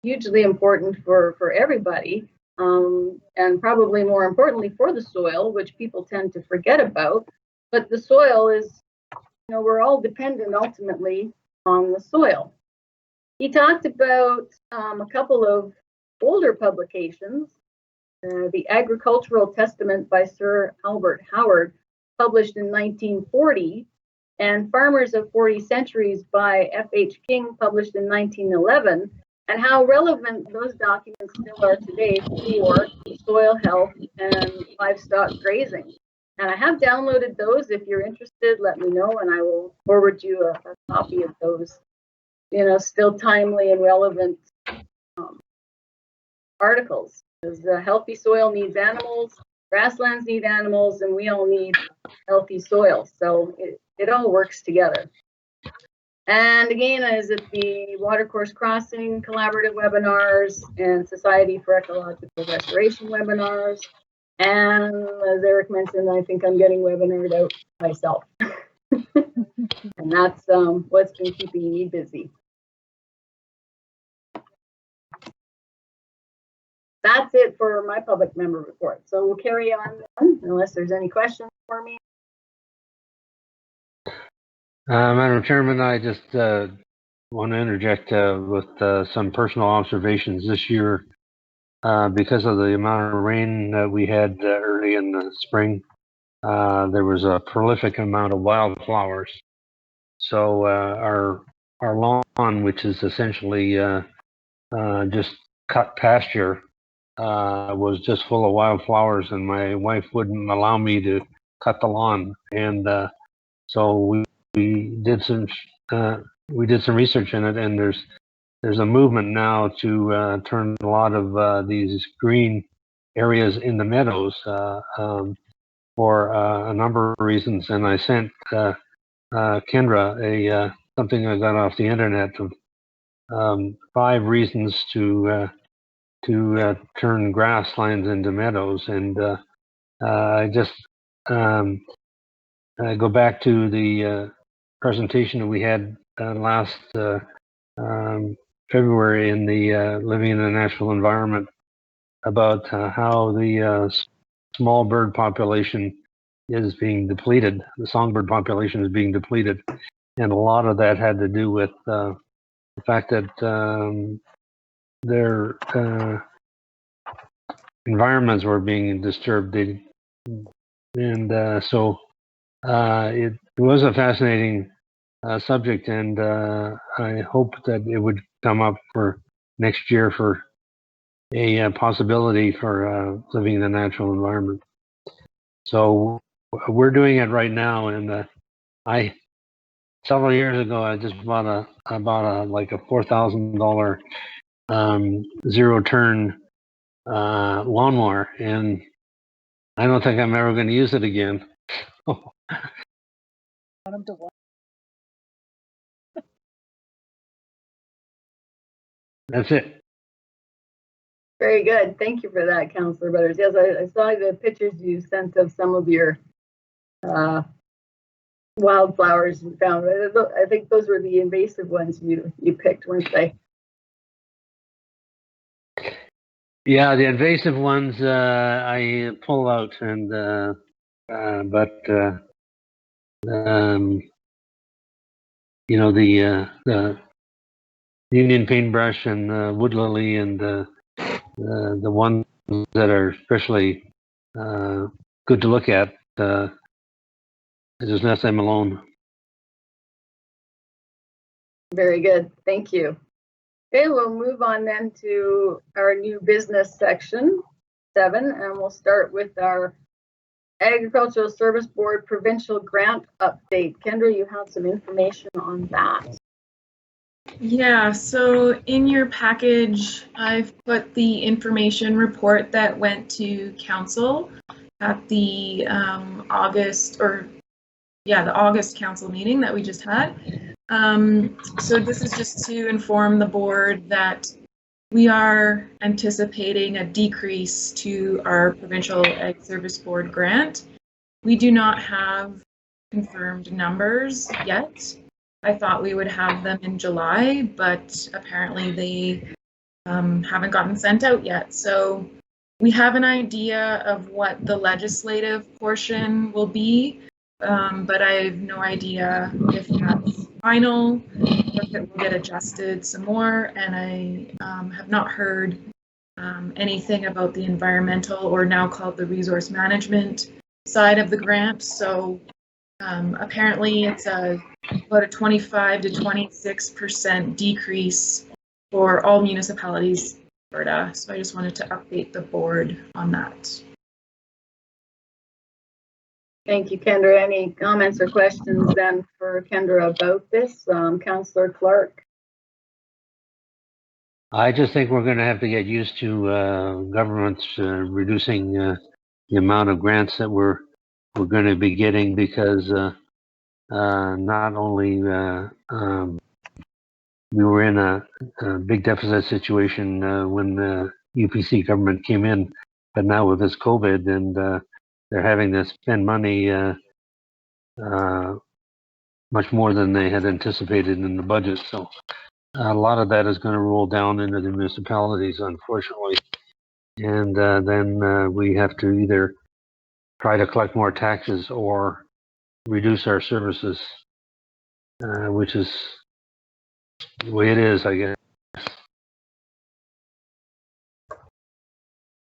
hugely important for everybody, and probably more importantly for the soil, which people tend to forget about. But the soil is, we're all dependent ultimately on the soil. He talked about a couple of older publications, the Agricultural Testament by Sir Albert Howard, published in 1940, and Farmers of 40 Centuries by F.H. King, published in 1911, and how relevant those documents still are today for soil health and livestock grazing. And I have downloaded those. If you're interested, let me know, and I will forward you a copy of those, still timely and relevant articles. Because a healthy soil needs animals, grasslands need animals, and we all need healthy soil. So it all works together. And again, I was at the Watercourse Crossing Collaborative webinars and Society for Ecological Restoration webinars. And as Eric mentioned, I think I'm getting webinared out myself. And that's what's been keeping me busy. That's it for my public member report. So we'll carry on unless there's any questions for me. Madam Chairman, I just want to interject with some personal observations this year. Because of the amount of rain that we had early in the spring, there was a prolific amount of wildflowers. So our our lawn, which is essentially just cut pasture, was just full of wildflowers, and my wife wouldn't allow me to cut the lawn. And so we did some research in it, and there's a movement now to turn a lot of these green areas into meadows for a number of reasons. And I sent Kendra something I got off the internet of 5 reasons to turn grasslands into meadows. And I just I go back to the presentation that we had last February in the Living in the Natural Environment about how the small bird population is being depleted. The songbird population is being depleted. And a lot of that had to do with the fact that their environments were being disturbed. So it was a fascinating subject, and I hope that it would come up for next year for a possibility for living in the natural environment. So we're doing it right now, and several years ago I just bought a like a $4,000 zero turn lawnmower, and I don't think I'm ever going to use it again. That's it. Very good. Thank you for that, Councillor Butters. Yes, I saw the pictures you sent of some of your wildflowers you found. I think those were the invasive ones you picked, weren't they? Yeah, the invasive ones I pull out, and you know, the Union paintbrush and wood lily and the ones that are especially good to look at, I just left them alone. Very good. Thank you. Okay, we'll move on then to our new business section 7, and we'll start with our Agricultural Service Board provincial grant update. Kendra, you have some information on that. Yeah, so in your package, I've put the information report that went to council at the August council meeting that we just had. So this is just to inform the board that we are anticipating a decrease to our provincial Ag Service Board grant. We do not have confirmed numbers yet. I thought we would have them in July, but apparently they haven't gotten sent out yet. So we have an idea of what the legislative portion will be, but I have no idea if that's final or if it will get adjusted some more. And I have not heard anything about the environmental, or now called the resource management side of the grant. So apparently it's about a 25 to 26% decrease for all municipalities in Alberta. So I just wanted to update the board on that. Thank you, Kendra. Any comments or questions then for Kendra about this? Councillor Clark. I just think we're going to have to get used to governments reducing the amount of grants that we're going to be getting, because not only we were in a big deficit situation when the UPC government came in, but now with this COVID, and they're having to spend money much more than they had anticipated in the budget. So a lot of that is going to roll down into the municipalities, unfortunately. And then we have to either try to collect more taxes or reduce our services, which is the way it is, I guess.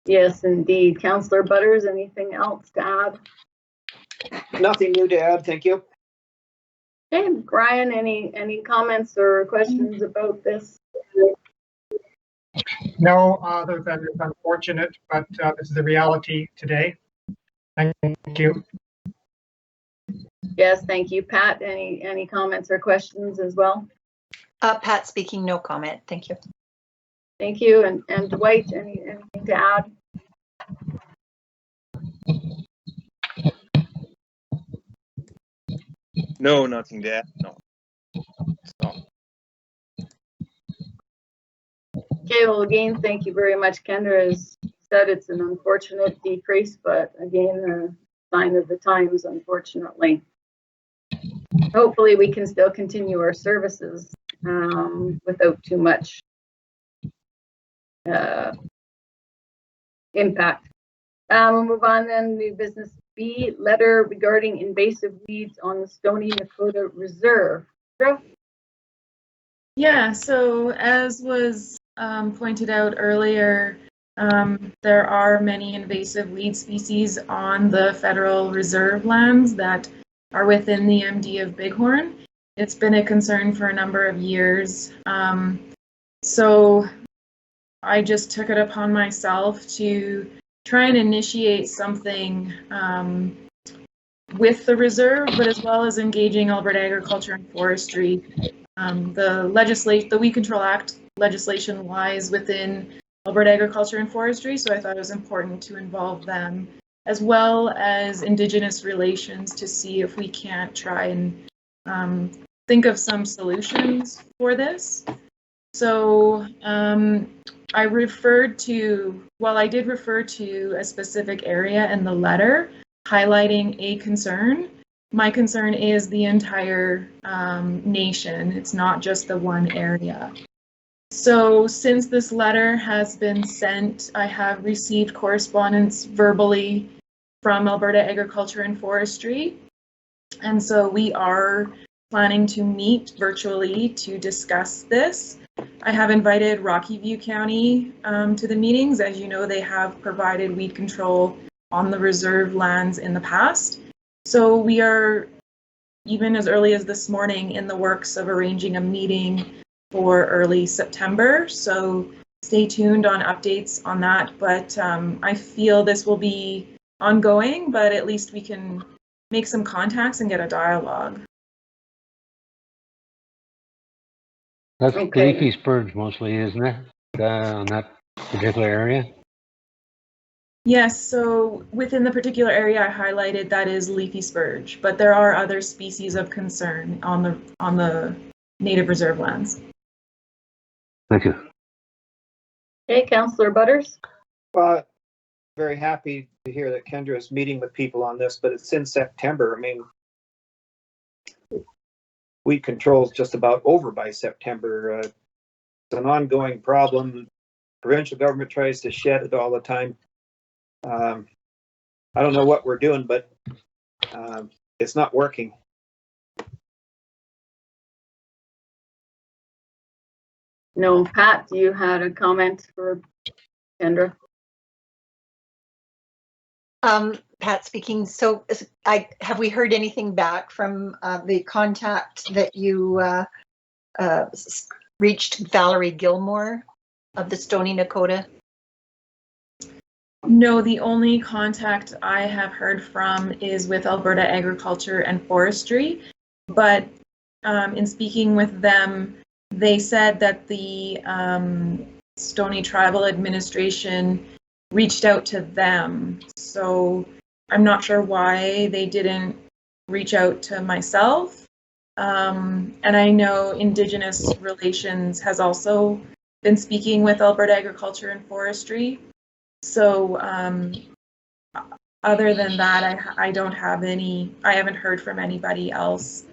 Yes, indeed. Councillor Butters, anything else to add? Nothing new to add, thank you. Okay, Brian, any comments or questions about this? No, other than it's unfortunate, but this is the reality today. Thank you. Yes, thank you. Pat, any comments or questions as well? Pat speaking, no comment. Thank you. Thank you. And Dwight, anything to add? No, nothing to add. No. So, Okay, well, again, thank you very much. Kendra has said it's an unfortunate decrease, but again, a sign of the times, unfortunately. Hopefully, we can still continue our services without too much impact. We'll move on then. New business B, letter regarding invasive weeds on the Stony Nakota Reserve. Yeah, so as was pointed out earlier, there are many invasive weed species on the federal reserve lands that are within the MD of Bighorn. It's been a concern for a number of years. So I just took it upon myself to try and initiate something with the reserve, but as well as engaging Alberta Agriculture and Forestry. The Weed Control Act legislation lies within Alberta Agriculture and Forestry, so I thought it was important to involve them, as well as Indigenous relations, to see if we can't try and think of some solutions for this. So I did refer to a specific area in the letter highlighting a concern. My concern is the entire nation. It's not just the one area. So since this letter has been sent, I have received correspondence verbally from Alberta Agriculture and Forestry. And so we are planning to meet virtually to discuss this. I have invited Rocky View County to the meetings. As you know, they have provided weed control on the reserve lands in the past. So we are, even as early as this morning, in the works of arranging a meeting for early September. So stay tuned on updates on that. But I feel this will be ongoing, but at least we can make some contacts and get a dialogue. That's Okay. leafy spurge mostly, isn't it? On that particular area? Yes, so within the particular area I highlighted, that is leafy spurge, but there are other species of concern on the native reserve lands. Thank you. Okay, Councillor Butters. Well, very happy to hear that Kendra is meeting with people on this, but it's in September. I mean, weed control is just about over by September. It's an ongoing problem. Provincial government tries to shed it all the time. I don't know what we're doing, but it's not working. No, Pat, you had a comment for Kendra. Pat speaking. So have we heard anything back from the contact that you reached, Valerie Gilmore of the Stony Nakota? No, the only contact I have heard from is with Alberta Agriculture and Forestry, but in speaking with them, they said that the Stony Tribal Administration reached out to them. So I'm not sure why they didn't reach out to myself. And I know Indigenous Relations has also been speaking with Alberta Agriculture and Forestry. So other than that, I don't have any, I haven't heard from anybody else.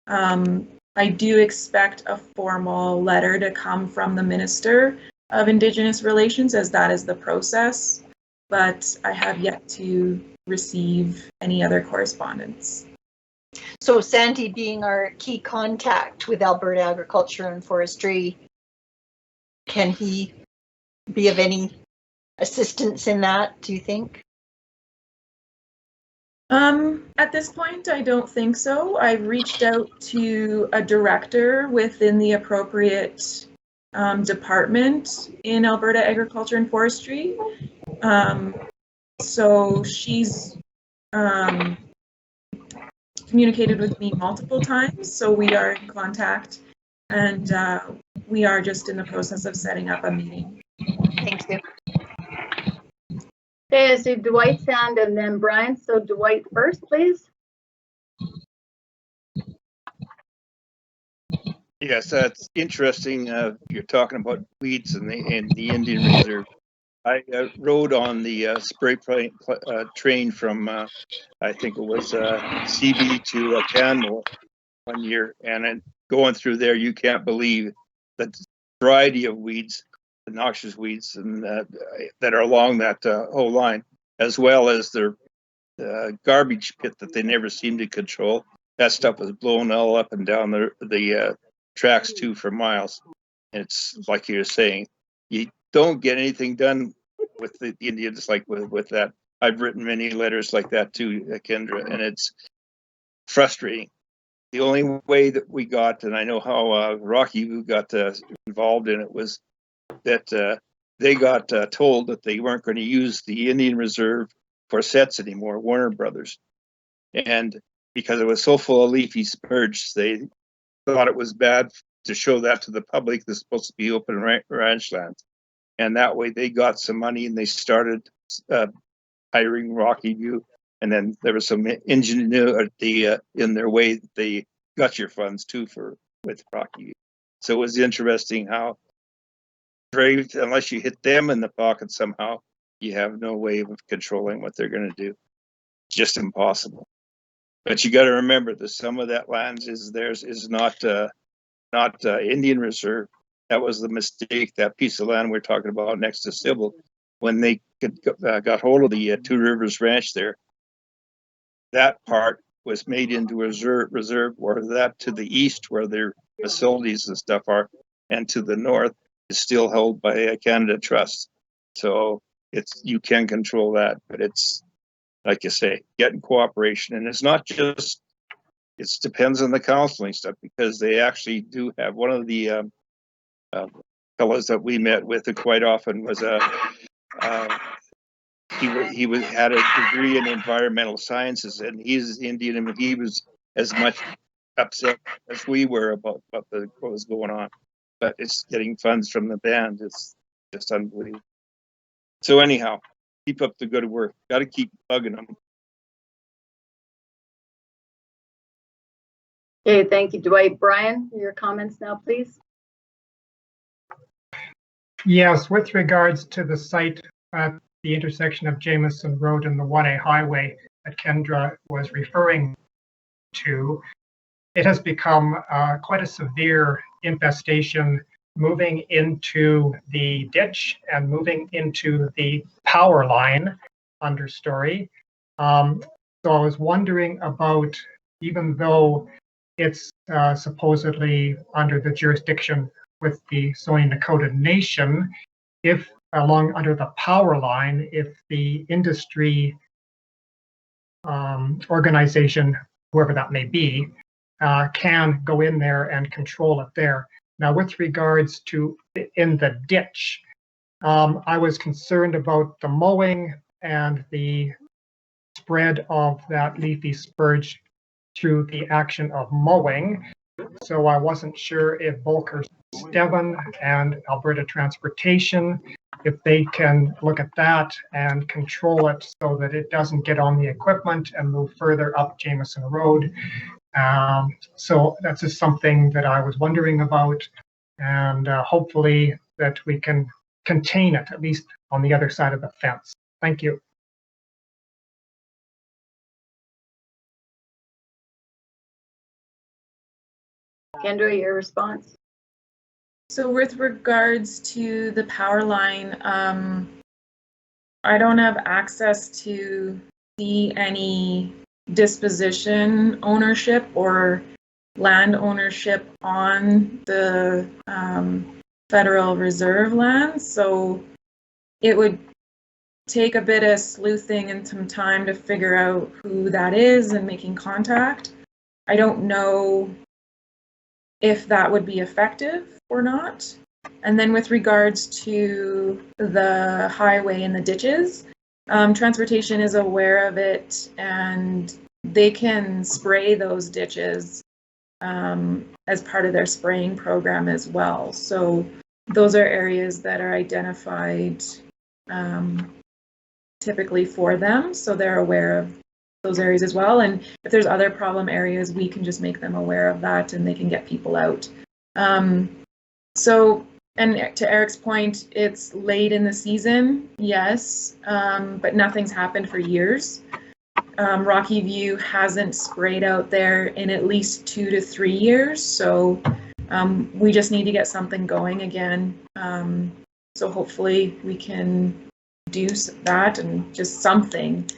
I do expect a formal letter to come from the Minister of Indigenous Relations, as that is the process, but I have yet to receive any other correspondence. So Sandy, being our key contact with Alberta Agriculture and Forestry, can he be of any assistance in that, do you think? At this point, I don't think so. I've reached out to a director within the appropriate department in Alberta Agriculture and Forestry. So she's communicated with me multiple times, so we are in contact, and we are just in the process of setting up a meeting. Thank you. Okay, I see Dwight's hand and then Brian. So Dwight first, please. Yes, that's interesting. You're talking about weeds and the Indian Reserve. I rode on the spray train from, I think it was CB to Canmore one year, and going through there, you can't believe the variety of weeds, the noxious weeds, and that are along that whole line, as well as their garbage pit that they never seem to control. That stuff was blown all up and down the tracks too for miles. And it's like you're saying, you don't get anything done with the Indians like with that. I've written many letters like that too, Kendra, and it's frustrating. The only way that we got, and I know how Rocky who got involved in it, was that they got told that they weren't going to use the Indian Reserve for sets anymore, Warner Brothers. And because it was so full of leafy spurge, they thought it was bad to show that to the public. They're supposed to be open ranch lands. And that way they got some money and they started hiring Rocky View. And then there was some ingenuity in their way that they got your funds too with Rocky View. So it was interesting how unless you hit them in the pocket somehow, you have no way of controlling what they're going to do. It's just impossible. But you got to remember that some of that land is theirs, is not Indian Reserve. That was the mistake. That piece of land we're talking about next to Sybil, when they got hold of the Two Rivers Ranch there, that part was made into a reserve, or that to the east where their facilities and stuff are, and to the north is still held by a Canada Trust. So you can control that, but it's, like you say, getting cooperation. And it's not just, it depends on the counseling stuff, because they actually do have one of the fellows that we met with quite often was he had a degree in environmental sciences, and he's Indian, and he was as much upset as we were about what was going on. But it's getting funds from the band. It's just unbelievable. So anyhow, keep up the good work. Got to keep bugging them. Okay, thank you, Dwight. Brian, your comments now, please. Yes, with regards to the site at the intersection of Jameson Road and the 1A highway that Kendra was referring to, it has become quite a severe infestation, moving into the ditch and moving into the power line understory. So I was wondering about, even though it's supposedly under the jurisdiction with the Stoney Nakoda Nation, if under the power line, if the industry organization, whoever that may be, can go in there and control it there. Now, with regards to in the ditch, I was concerned about the mowing and the spread of that leafy spurge through the action of mowing. So I wasn't sure if Volker Steven and Alberta Transportation, if they can look at that and control it so that it doesn't get on the equipment and move further up Jameson Road. So that's just something that I was wondering about, and hopefully that we can contain it, at least on the other side of the fence. Thank you. Kendra, your response. So with regards to the power line, I don't have access to see any disposition ownership or land ownership on the Federal Reserve lands. So it would take a bit of sleuthing and some time to figure out who that is and making contact. I don't know if that would be effective or not. And then with regards to the highway and the ditches, transportation is aware of it, and they can spray those ditches as part of their spraying program as well. So those are areas that are identified typically for them, so they're aware of those areas as well. And if there's other problem areas, we can just make them aware of that, and they can get people out. So, and to Eric's point, it's late in the season, yes, but nothing's happened for years. Rocky View hasn't sprayed out there in at least 2 to 3 years, so we just need to get something going again. So hopefully we can do that, and just something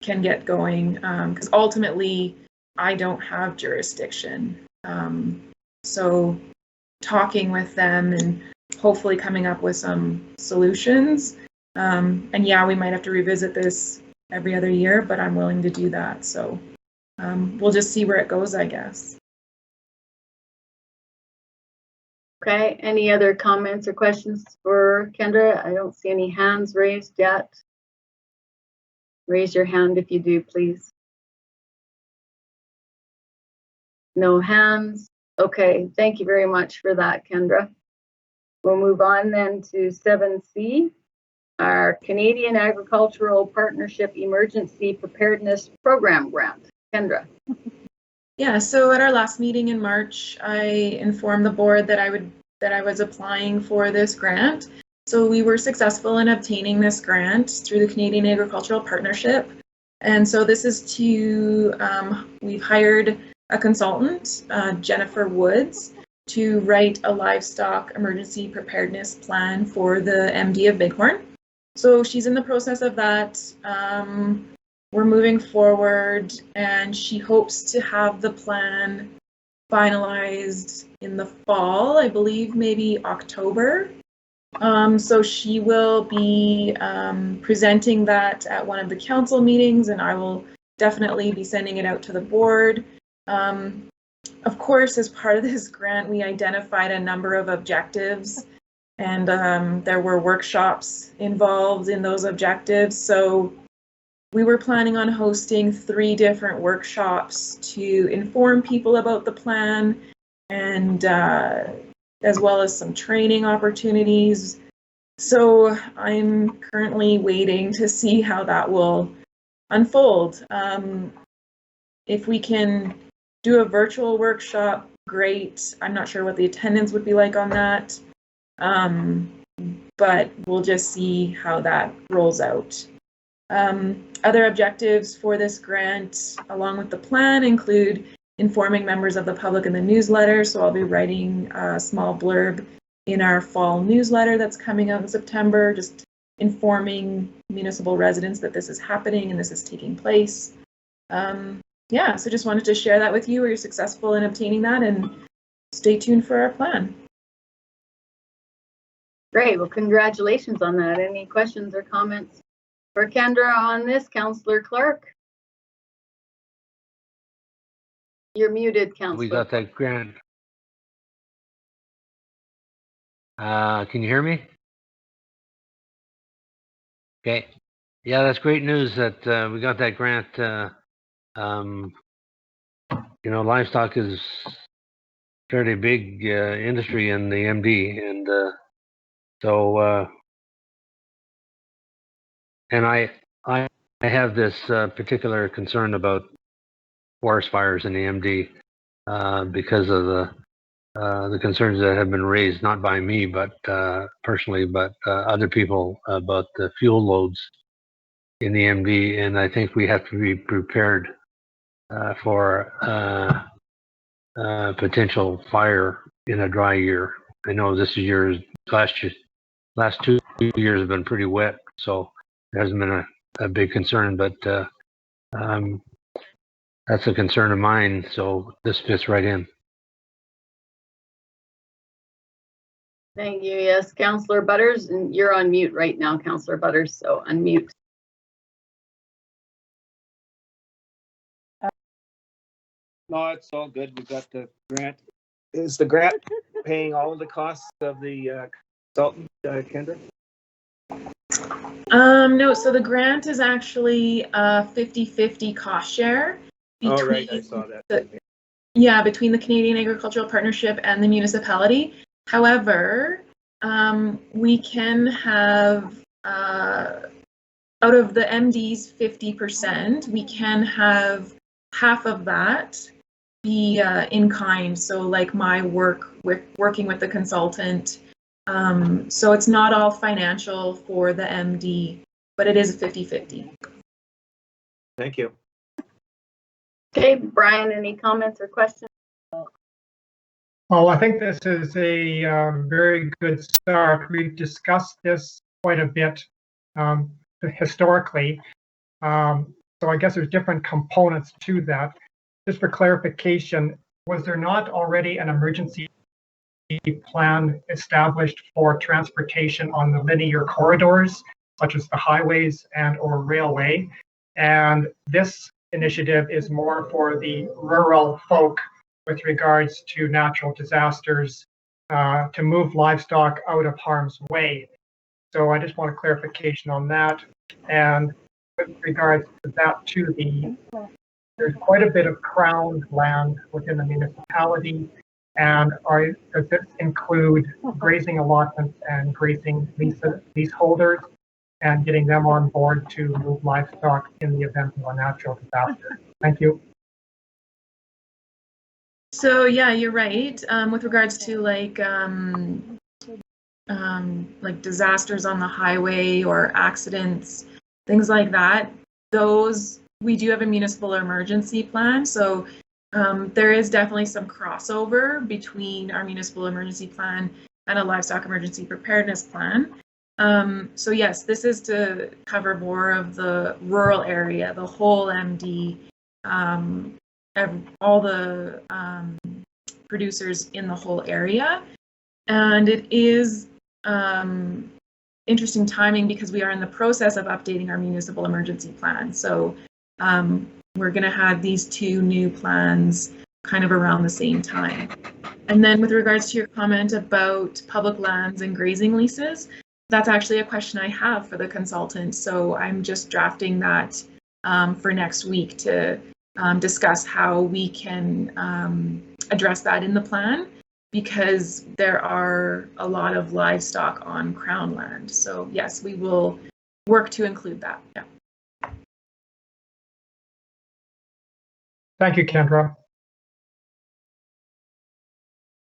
can get going, because ultimately I don't have jurisdiction. So talking with them and hopefully coming up with some solutions. And yeah, we might have to revisit this every other year, but I'm willing to do that. So we'll just see where it goes, I guess. Okay, any other comments or questions for Kendra? I don't see any hands raised yet. Raise your hand if you do, please. No hands. Okay, thank you very much for that, Kendra. We'll move on then to 7C, our Canadian Agricultural Partnership Emergency Preparedness Program grant. Kendra. Yeah, so at our last meeting in March, I informed the board that I was applying for this grant. So we were successful in obtaining this grant through the Canadian Agricultural Partnership. And so this is to, we've hired a consultant, Jennifer Woods, to write a livestock emergency preparedness plan for the MD of Bighorn. So she's in the process of that. We're moving forward, and she hopes to have the plan finalized in the fall, I believe maybe October. So she will be presenting that at one of the council meetings, and I will definitely be sending it out to the board. Of course, as part of this grant, we identified a number of objectives, and there were workshops involved in those objectives. So we were planning on hosting 3 different workshops to inform people about the plan, and as well as some training opportunities. So I'm currently waiting to see how that will unfold. If we can do a virtual workshop, great. I'm not sure what the attendance would be like on that, but we'll just see how that rolls out. Other objectives for this grant, along with the plan, include informing members of the public in the newsletter. So I'll be writing a small blurb in our fall newsletter that's coming out in September, just informing municipal residents that this is happening and this is taking place. Yeah, so just wanted to share that with you. We're successful in obtaining that, and stay tuned for our plan. Great, well, congratulations on that. Any questions or comments for Kendra on this, Councillor Clark? You're muted, Councillor. We got that grant. Can you hear me? Okay. Yeah, that's great news that we got that grant. You know, livestock is fairly big industry in the MD, and so and I have this particular concern about forest fires in the MD because of the concerns that have been raised, not by me, but personally, but other people about the fuel loads in the MD, and I think we have to be prepared for potential fire in a dry year. I know this year's last 2 years have been pretty wet, so it hasn't been a big concern, but that's a concern of mine, so this fits right in. Thank you. Yes, Councillor Butters, and you're on mute right now, Councillor Butters, so unmute. No, it's all good. We got the grant. Is the grant paying all of the costs of the consultant, Kendra? No, so the grant is actually a 50-50 cost share Oh, right, I saw that. Yeah, between the Canadian Agricultural Partnership and the municipality. However, we can have, out of the MD's 50%, we can have half of that be in kind. So like my working with the consultant. So it's not all financial for the MD, but it is 50-50. Thank you. Okay, Brian, any comments or questions? Well, I think this is a very good start. We've discussed this quite a bit historically. So I guess there's different components to that. Just for clarification, was there not already an emergency plan established for transportation on the linear corridors, such as the highways and or railway? And this initiative is more for the rural folk with regards to natural disasters, to move livestock out of harm's way. So I just want a clarification on that. And with regards to that too, there's quite a bit of crown land within the municipality. And does this include grazing allotments and grazing leaseholders and getting them on board to move livestock in the event of a natural disaster? Thank you. So yeah, you're right. With regards to like disasters on the highway or accidents, things like that, those we do have a municipal emergency plan. So there is definitely some crossover between our municipal emergency plan and a livestock emergency preparedness plan. So yes, this is to cover more of the rural area, the whole MD, all the producers in the whole area. And it is interesting timing because we are in the process of updating our municipal emergency plan. So we're going to have these two new plans kind of around the same time. And then with regards to your comment about public lands and grazing leases, that's actually a question I have for the consultant. So I'm just drafting that for next week to discuss how we can address that in the plan, because there are a lot of livestock on Crown land. So yes, we will work to include that. Yeah. Thank you, Kendra.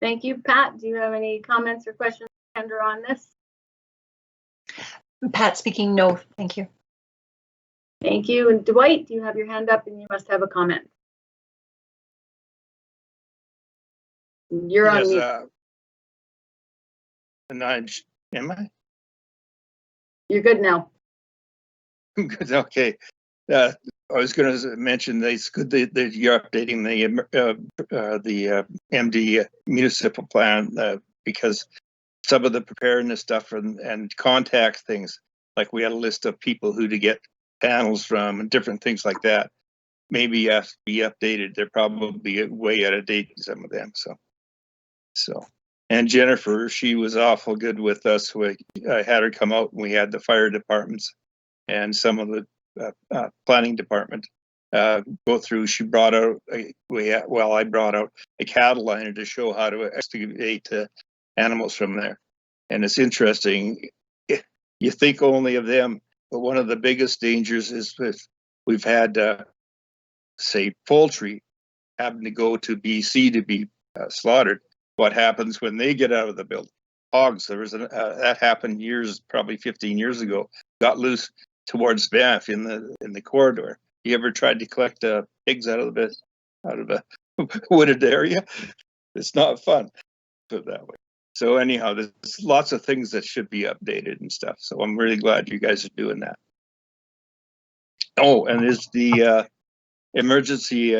Thank you. Pat, do you have any comments or questions, Kendra, on this? Pat speaking, no, thank you. Thank you. And Dwight, do you have your hand up and you must have a comment? You're on mute. Am I? You're good now. Good, okay. I was going to mention that it's good that you're updating the MD municipal plan because some of the preparedness stuff and contact things, like we had a list of people who to get panels from and different things like that, maybe have to be updated. They're probably way out of date, some of them. So, and Jennifer, she was awful good with us. I had her come out and we had the fire departments and some of the planning department go through. She brought out, I brought out a cattle liner to show how to excavate animals from there. And it's interesting, you think only of them, but one of the biggest dangers is we've had, say, poultry having to go to BC to be slaughtered. What happens when they get out of the building? Hogs, there was that happened probably 15 years ago, got loose towards Banff in the corridor. You ever tried to collect pigs out of a wooded area? It's not fun, put it that way. So anyhow, there's lots of things that should be updated and stuff. So I'm really glad you guys are doing that. Oh, and is the emergency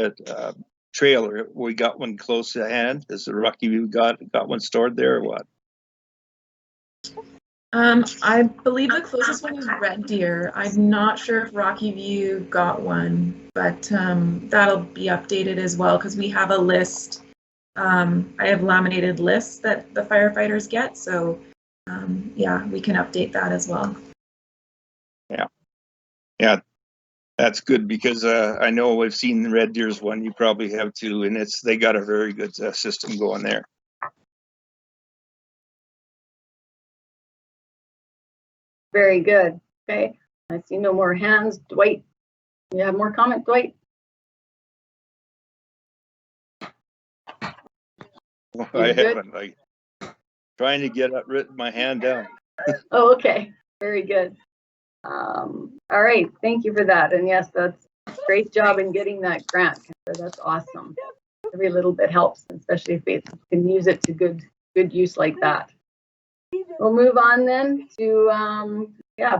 trailer, we got one close to hand? Is it lucky we got one stored there or what? I believe the closest one is Red Deer. I'm not sure if Rocky View got one, but that'll be updated as well because we have a list. I have laminated lists that the firefighters get, so yeah, we can update that as well. Yeah, that's good because I know we've seen Red Deer's one. You probably have too, and they got a very good system going there. Very good. Okay. I see no more hands. Dwight, you have more comment, Dwight? Well, You I good? haven't. Like trying to get my hand down. Oh, okay. Very good. All right. Thank you for that. And yes, that's a great job in getting that grant. That's awesome. Every little bit helps, especially if we can use it to good use like that. We'll move on then to,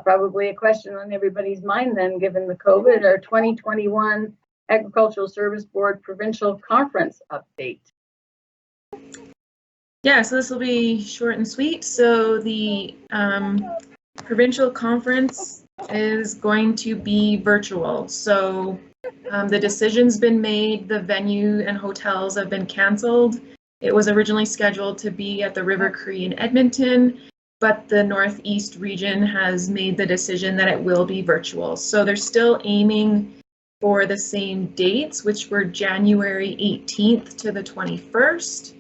probably a question on everybody's mind then, given the COVID, our 2021 Agricultural Service Board Provincial Conference update. Yeah, so this will be short and sweet. So the provincial conference is going to be virtual. So the decision's been made, the venue and hotels have been canceled. It was originally scheduled to be at the River Cree in Edmonton, but the Northeast region has made the decision that it will be virtual. So they're still aiming for the same dates, which were January 18th to the 21st.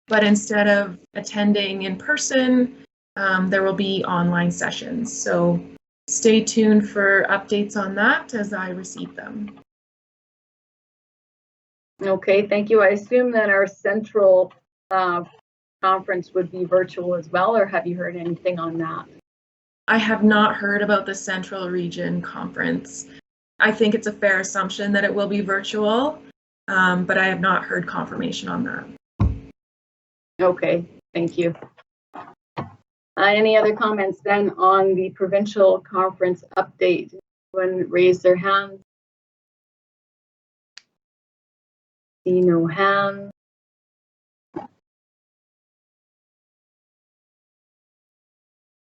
But instead of attending in person, there will be online sessions. So stay tuned for updates on that as I receive them. Okay, thank you. I assume that our central conference would be virtual as well, or have you heard anything on that? I have not heard about the Central Region Conference. I think it's a fair assumption that it will be virtual, but I have not heard confirmation on that. Okay, thank you. Any other comments then on the provincial conference update? Anyone raise their hand? See no hands.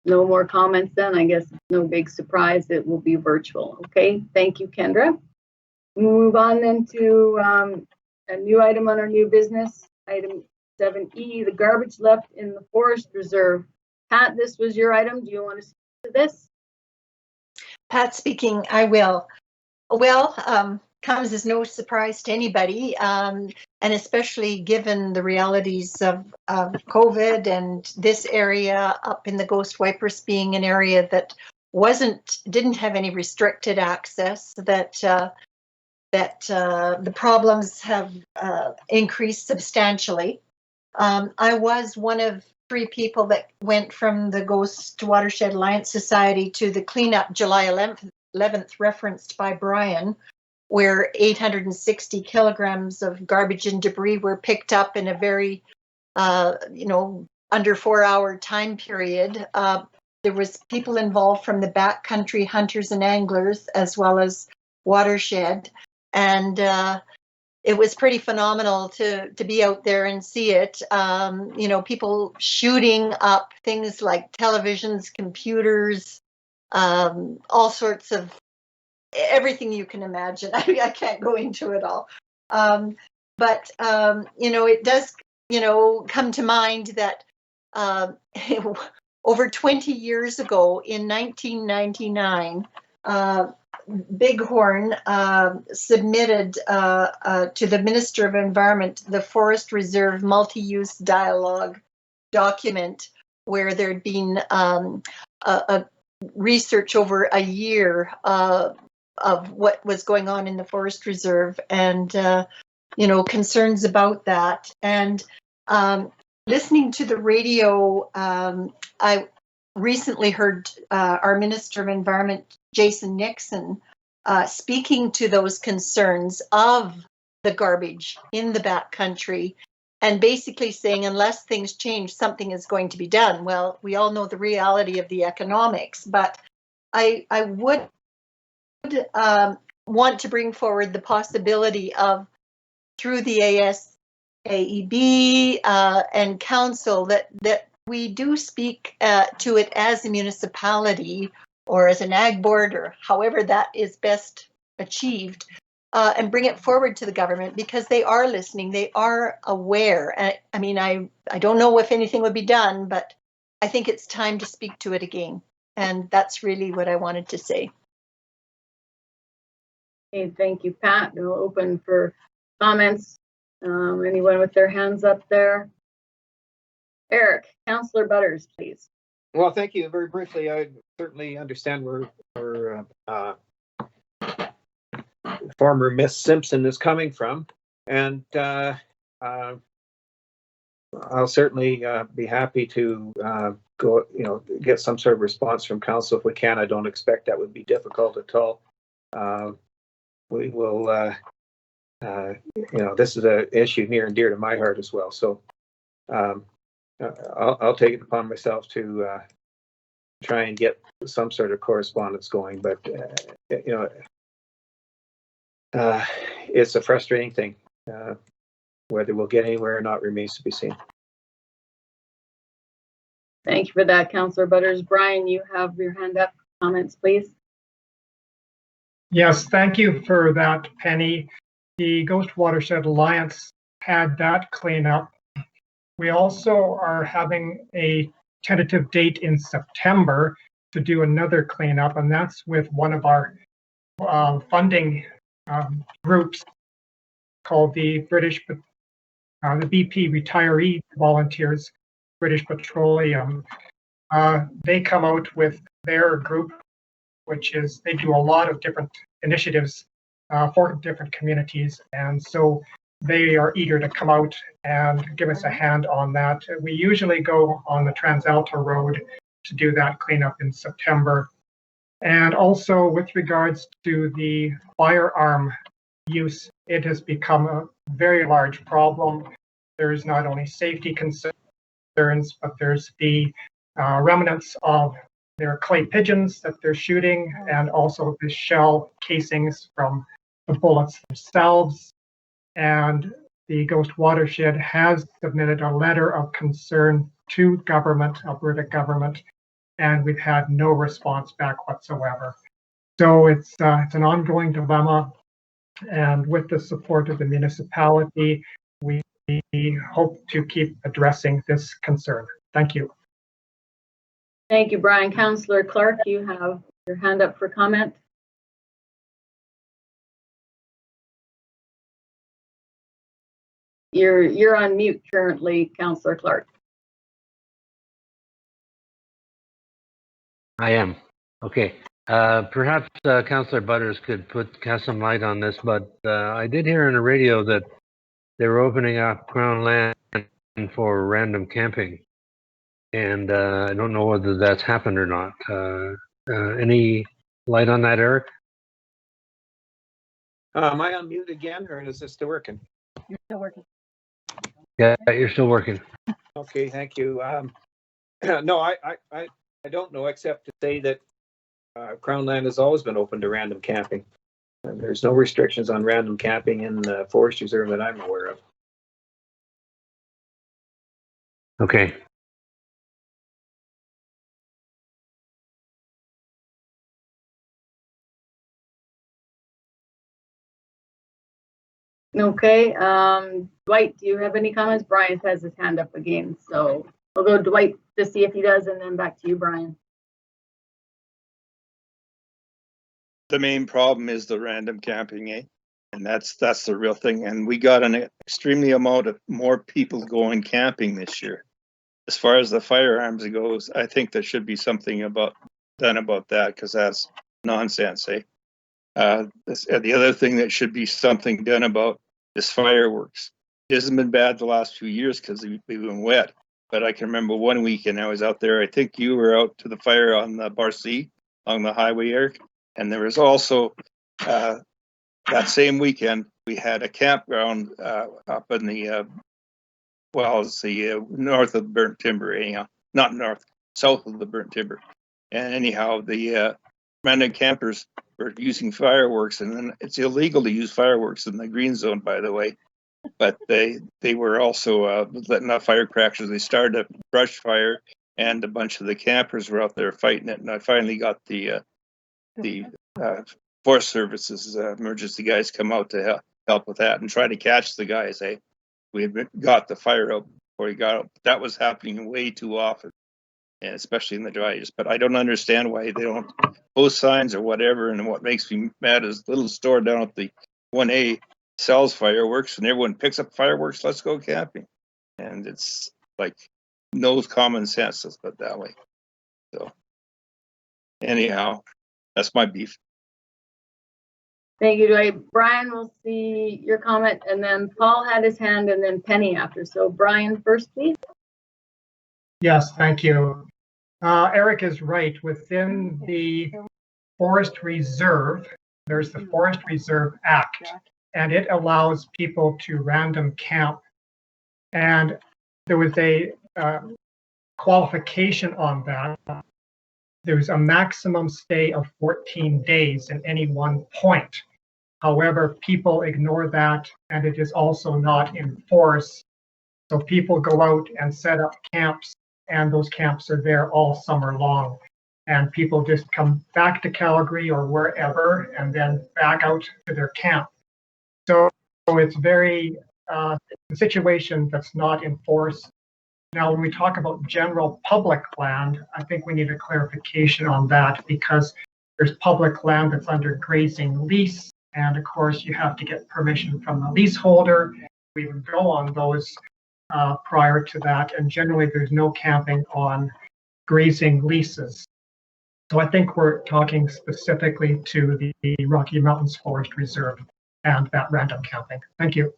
No more comments then. I guess it's no big surprise it will be virtual. Okay, thank you, Kendra. We'll move on then to a new item on our new business, item 7E, the garbage left in the forest reserve. Pat, this was your item. Do you want to speak to this? Pat speaking, I will. Well, comes as no surprise to anybody, and especially given the realities of COVID and this area up in the Ghost Wipers being an area that didn't have any restricted access, that the problems have increased substantially. I was one of 3 people that went from the Ghost Watershed Alliance Society to the cleanup July 11th referenced by Brian, where 860 kilograms of garbage and debris were picked up in a very, under 4-hour time period. There was people involved from the backcountry hunters and anglers, as well as Watershed. And it was pretty phenomenal to be out there and see it. People shooting up things like televisions, computers, all sorts of everything you can imagine. I can't go into it all. But it does, come to mind that over 20 years ago in 1999, Bighorn submitted to the Minister of Environment the Forest Reserve Multi-Use Dialogue document, where there'd been a research over a year of what was going on in the forest reserve, and concerns about that. And listening to the radio, I recently heard our Minister of Environment, Jason Nixon, speaking to those concerns of the garbage in the backcountry, and basically saying unless things change, something is going to be done. Well, we all know the reality of the economics, but I would want to bring forward the possibility of, through the AEB and council, that we do speak to it as a municipality or as an ag board or however that is best achieved, and bring it forward to the government because they are listening, they are aware. I mean, I don't know if anything would be done, but I think it's time to speak to it again. And that's really what I wanted to say. Okay, thank you, Pat. We'll open for comments. Anyone with their hands up there? Eric, Councillor Butters, please. Well, thank you. Very briefly, I certainly understand where former Miss Simpson is coming from, and I'll certainly be happy to go, get some sort of response from council if we can. I don't expect that would be difficult at all. We will, this is an issue near and dear to my heart as well. So I'll take it upon myself to try and get some sort of correspondence going. But, it's a frustrating thing. Whether we'll get anywhere or not remains to be seen. Thank you for that, Councillor Butters. Brian, you have your hand up. Comments, please. Yes, thank you for that, Penny. The Ghost Watershed Alliance had that cleanup. We also are having a tentative date in September to do another cleanup, and that's with one of our funding groups called the BP Retiree Volunteers, British Petroleum. They come out with their group, which is, they do a lot of different initiatives for different communities. And so they are eager to come out and give us a hand on that. We usually go on the TransAlta Road to do that cleanup in September. And also with regards to the firearm use, it has become a very large problem. There's not only safety concerns, but there's the remnants of their clay pigeons that they're shooting, and also the shell casings from the bullets themselves. And the Ghost Watershed has submitted a letter of concern to government, Alberta government, and we've had no response back whatsoever. So it's an ongoing dilemma, and with the support of the municipality, we hope to keep addressing this concern. Thank you. Thank you, Brian. Councillor Clark, you have your hand up for comment. You're on mute currently, Councillor Clark. I am. Okay. Perhaps Councillor Butters could cast some light on this, but I did hear on the radio that they were opening up Crown land for random camping. And I don't know whether that's happened or not. Any light on that, Eric? Am I on mute again, or is this still working? You're still working. Yeah, you're still working. Okay, thank you. No, I don't know, except to say that Crown land has always been open to random camping. And there's no restrictions on random camping in the forest reserve that I'm aware of. Okay. Okay, Dwight, do you have any comments? Brian has his hand up again, so we'll go Dwight to see if he does, and then back to you, Brian. The main problem is the random camping, eh? And that's the real thing. And we got an extremely amount of more people going camping this year. As far as the firearms goes, I think there should be something done about that, because that's nonsense, eh? The other thing that should be something done about is fireworks. It hasn't been bad the last few years because we've been wet. But I can remember one weekend I was out there. I think you were out to the fire on the Barcy on the highway, Eric. And there was also that same weekend we had a campground up in the it's the north of the burnt timber. Anyhow, not north, south of the burnt timber. And anyhow, the random campers were using fireworks, and then it's illegal to use fireworks in the green zone, by the way. but they were also letting off firecrackers. They started a brush fire, and a bunch of the campers were out there fighting it. And I finally got the Forest Services emergency guys come out to help with that and try to catch the guys. We had got the fire out before he got out. That was happening way too often, and especially in the dry years. But I don't understand why they don't post signs or whatever. And what makes me mad is the little store down at the 1A sells fireworks, and everyone picks up fireworks. Let's go camping, and it's like no common sense. Let's put it that way. So anyhow, that's my beef. Thank you, Dwight. Brian, we'll see your comment, and then Paul had his hand, and then Penny after. So Brian first, please. Yes, thank you. Eric is right. Within the Forest Reserve, there's the Forest Reserve Act, and it allows people to random camp. And there was a qualification on that. There's a maximum stay of 14 days in any one point. However, people ignore that, and it is also not enforced. So people go out and set up camps, and those camps are there all summer long. And people just come back to Calgary or wherever, and then back out to their camp. So it's very a situation that's not enforced. Now, when we talk about general public land, I think we need a clarification on that, because there's public land that's under grazing lease. And of course, you have to get permission from the leaseholder. We would go on those prior to that. And generally, there's no camping on grazing leases. So I think we're talking specifically to the Rocky Mountains Forest Reserve and that random camping. Thank you.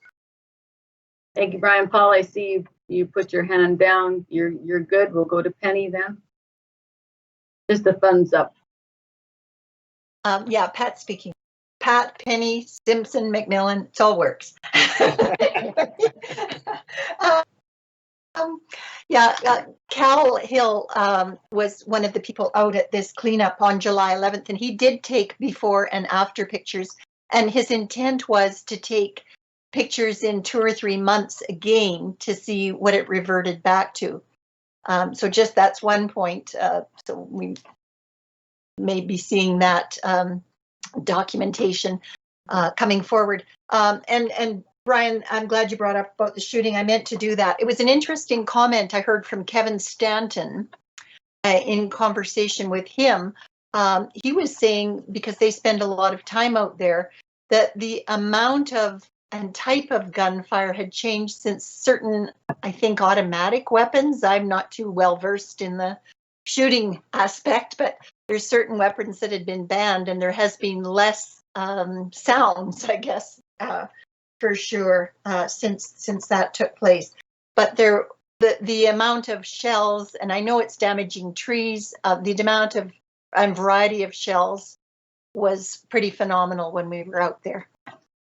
Thank you, Brian. Paul, I see you put your hand down. You're good. We'll go to Penny then. Just a thumbs up. Yeah, Pat speaking. Pat, Penny, Simpson, McMillan, it all works. Cal Hill was one of the people out at this cleanup on July 11th, and he did take before and after pictures. And his intent was to take pictures in 2 or 3 months again to see what it reverted back to. So just that's one point. So we may be seeing that documentation coming forward. And Brian, I'm glad you brought up about the shooting. I meant to do that. It was an interesting comment I heard from Kevin Stanton in conversation with him. He was saying, because they spend a lot of time out there, that the amount of and type of gunfire had changed since certain, I think, automatic weapons. I'm not too well versed in the shooting aspect, but there's certain weapons that had been banned, and there has been less sounds, I guess, for sure, since that took place. But the amount of shells, and I know it's damaging trees, the amount of and variety of shells was pretty phenomenal when we were out there.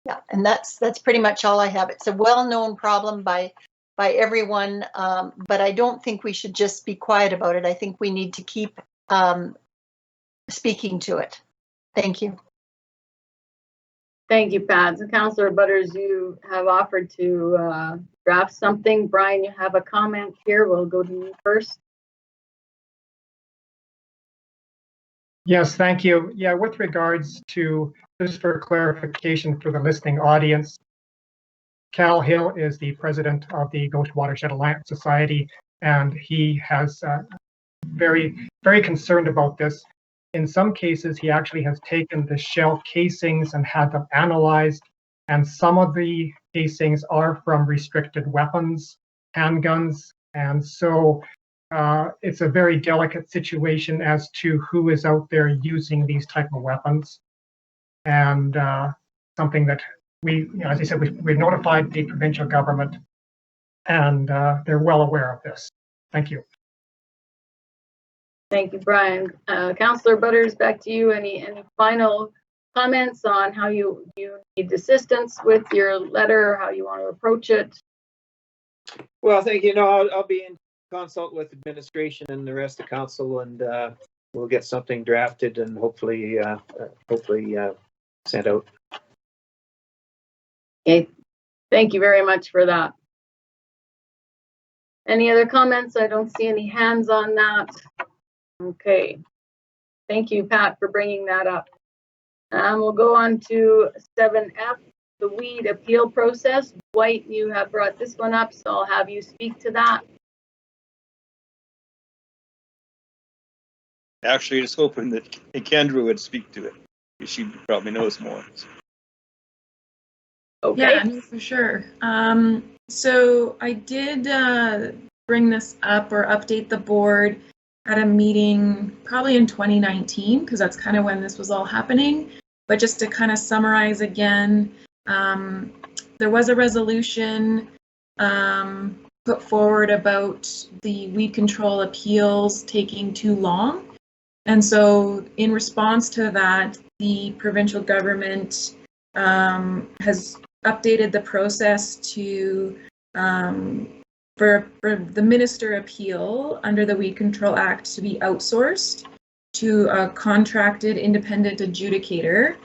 Yeah, and that's pretty much all I have. It's a well-known problem by everyone, but I don't think we should just be quiet about it. I think we need to keep speaking to it. Thank you. Thank you, Pat. So Councillor Butters, you have offered to draft something. Brian, you have a comment here. We'll go to you first. Yes, thank you. Yeah, with regards to, just for clarification for the listening audience, Cal Hill is the president of the Ghost Watershed Alliance Society, and he has very concerned about this. In some cases, he actually has taken the shell casings and had them analyzed, and some of the casings are from restricted weapons, handguns, and so it's a very delicate situation as to who is out there using these type of weapons, and something that we, as I said, we've notified the provincial government, and they're well aware of this. Thank you. Thank you, Brian. Councillor Butters, back to you. Any final comments on how you need assistance with your letter, how you want to approach it? Well, thank you. No, I'll be in consult with administration and the rest of council, and we'll get something drafted and hopefully sent out. Okay. Thank you very much for that. Any other comments? I don't see any hands on that. Okay. Thank you, Pat, for bringing that up. We'll go on to 7F, the weed appeal process. Dwight, you have brought this one up, so I'll have you speak to that. Actually, I was hoping that Kendra would speak to it. She probably knows more. Okay. Yeah, no, for sure. So I did bring this up or update the board at a meeting probably in 2019, because that's kind of when this was all happening. But just to kind of summarize again, there was a resolution put forward about the weed control appeals taking too long. And so in response to that, the provincial government has updated the process to for the minister appeal under the Weed Control Act to be outsourced to a contracted independent adjudicator.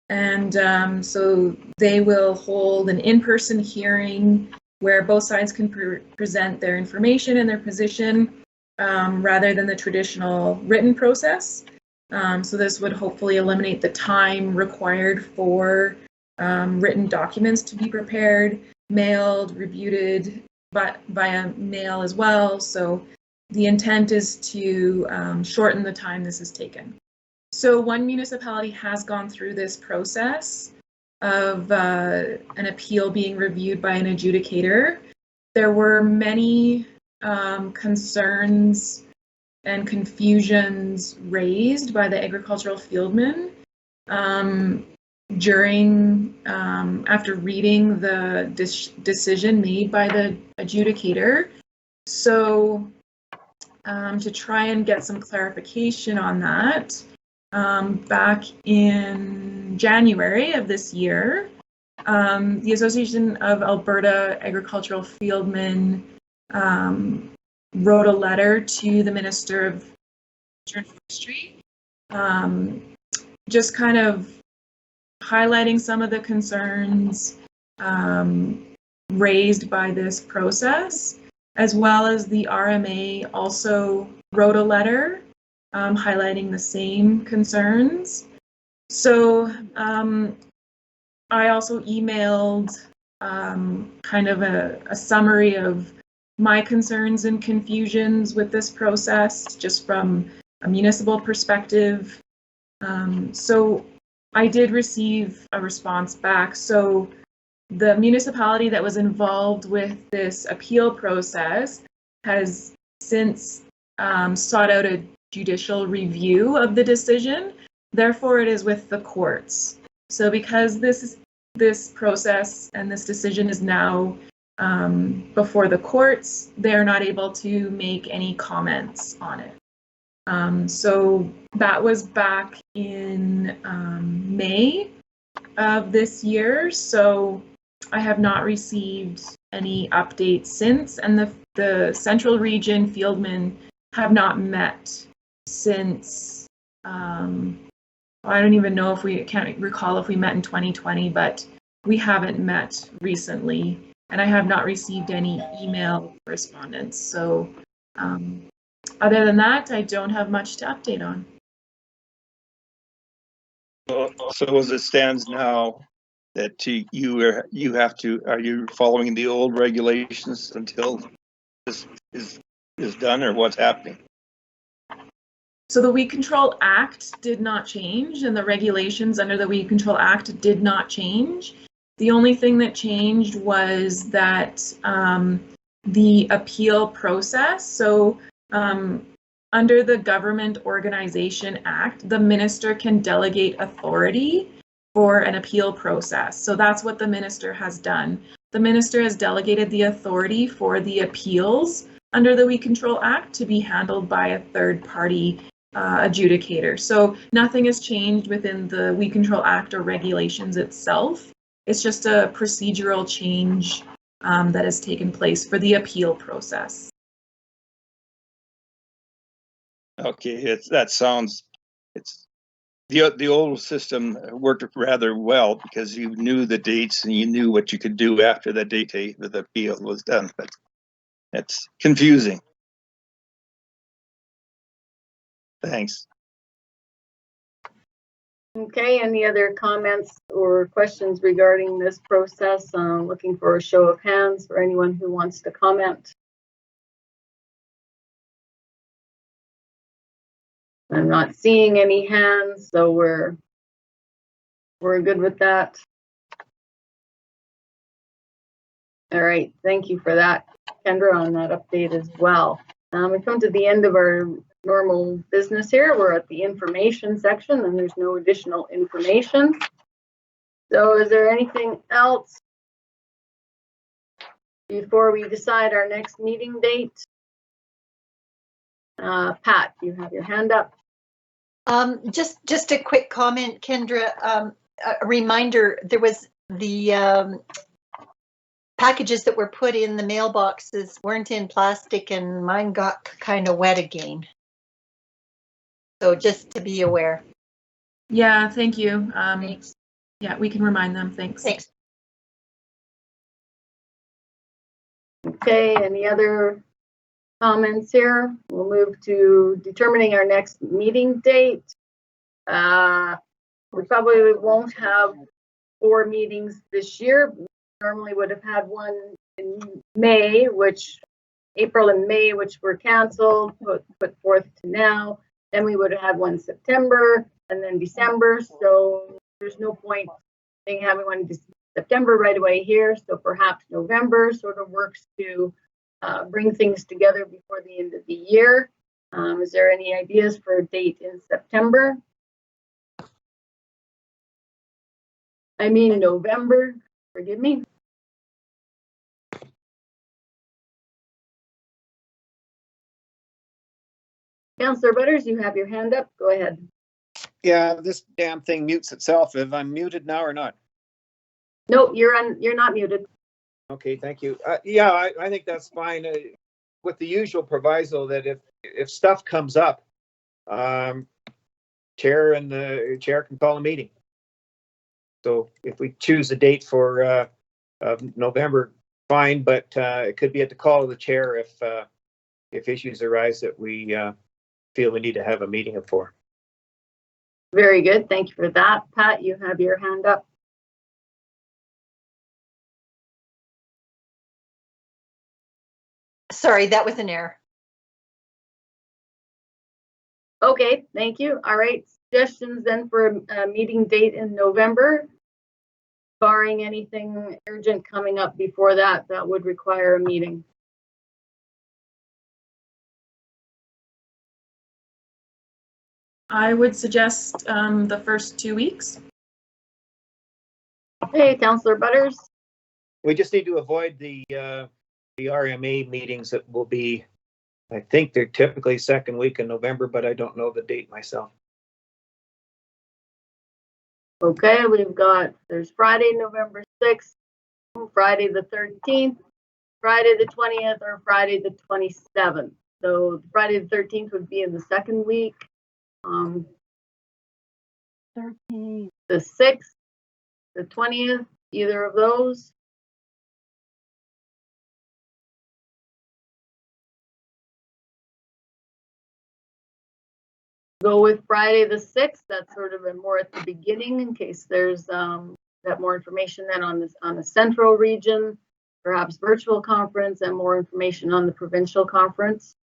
And so they will hold an in-person hearing where both sides can present their information and their position rather than the traditional written process. So this would hopefully eliminate the time required for written documents to be prepared, mailed, reviewed via mail as well. So the intent is to shorten the time this has taken. So one municipality has gone through this process of an appeal being reviewed by an adjudicator. There were many concerns and confusions raised by the agricultural fieldmen during after reading the decision made by the adjudicator. So to try and get some clarification on that, back in January of this year, the Association of Alberta Agricultural Fieldmen wrote a letter to the Minister of Forestry, just kind of highlighting some of the concerns raised by this process, as well as the RMA also wrote a letter highlighting the same concerns. So I also emailed kind of a summary of my concerns and confusions with this process, just from a municipal perspective. So I did receive a response back. So the municipality that was involved with this appeal process has since sought out a judicial review of the decision. Therefore, it is with the courts. So because this process and this decision is now before the courts, they're not able to make any comments on it. So that was back in May of this year. So I have not received any updates since, and the Central Region fieldmen have not met since, I don't even know if can't recall if we met in 2020, but we haven't met recently, and I have not received any email correspondence. So other than that, I don't have much to update on. So as it stands now, that you have to, are you following the old regulations until this is done, or what's happening? So the Weed Control Act did not change, and the regulations under the Weed Control Act did not change. The only thing that changed was that the appeal process. So under the Government Organization Act, the minister can delegate authority for an appeal process. So that's what the minister has done. The minister has delegated the authority for the appeals under the Weed Control Act to be handled by a third-party adjudicator. So nothing has changed within the Weed Control Act or regulations itself. It's just a procedural change that has taken place for the appeal process. Okay, that sounds, it's The old system worked rather well because you knew the dates and you knew what you could do after the date that the appeal was done. But it's confusing. Thanks. Okay, any other comments or questions regarding this process? Looking for a show of hands for anyone who wants to comment. I'm not seeing any hands, so we're good with that. All right, thank you for that, Kendra, on that update as well. We come to the end of our normal business here. We're at the information section and there's no additional information. So is there anything else before we decide our next meeting date? Pat, you have your hand up. Just a quick comment, Kendra. A reminder, there was the packages that were put in the mailboxes weren't in plastic and mine got kind of wet again. So just to be aware. Yeah, thank you. Thanks. Yeah, we can remind them. Thanks. Thanks. Okay, any other comments here? We'll move to determining our next meeting date. We probably won't have 4 meetings this year. We normally would have had one in May, April and May, which were canceled, put forth to now. Then we would have had one September and then December. So there's no point in having one in September right away here. So perhaps November sort of works to bring things together before the end of the year. Is there any ideas for a date in September? I mean November, forgive me. Councillor Butters, you have your hand up. Go ahead. Yeah, this damn thing mutes itself. If I'm muted now or not? No, you're not muted. Okay, thank you. Yeah, I think that's fine. With the usual proviso that if stuff comes up, chair and the chair can call a meeting. So if we choose a date for November, fine, but it could be at the call of the chair if issues arise that we feel we need to have a meeting for. Very good. Thank you for that. Pat, you have your hand up. Sorry, that was an error. Okay, thank you. All right, suggestions then for a meeting date in November, barring anything urgent coming up before that would require a meeting. I would suggest the first 2 weeks. Hey, Councillor Butters. We just need to avoid the RMA meetings that will be, I think they're typically second week in November, but I don't know the date myself. Okay, there's Friday, November 6th, Friday the 13th, Friday the 20th, or Friday the 27th. So Friday the 13th would be in the second week. 13. The 6th, the 20th, either of those. Go with Friday the 6th. That's sort of more at the beginning in case there's that more information then on the central region, perhaps virtual conference, and more information on the provincial conference.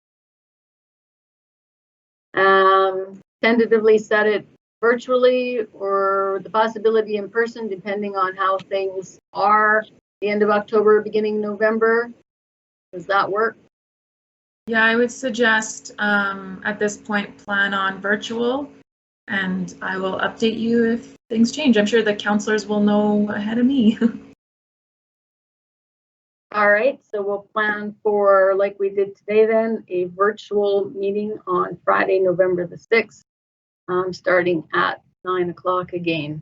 Tentatively set it virtually or the possibility in person, depending on how things are the end of October, beginning November. Does that work? Yeah, I would suggest at this point plan on virtual, and I will update you if things change. I'm sure the counselors will know ahead of me. All right, so we'll plan for, like we did today then, a virtual meeting on Friday, November the 6th, starting at 9 o'clock again.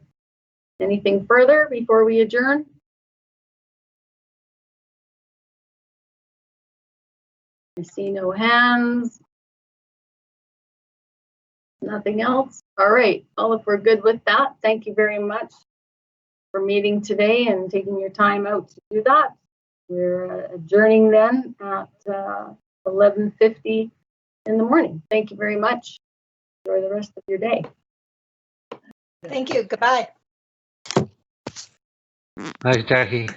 Anything further before we adjourn? I see no hands. Nothing else. All right. Well, if we're good with that, thank you very much for meeting today and taking your time out to do that. We're adjourning then at 11:50 in the morning. Thank you very much. Enjoy the rest of your day. Thank you. Goodbye. Hi, Jackie.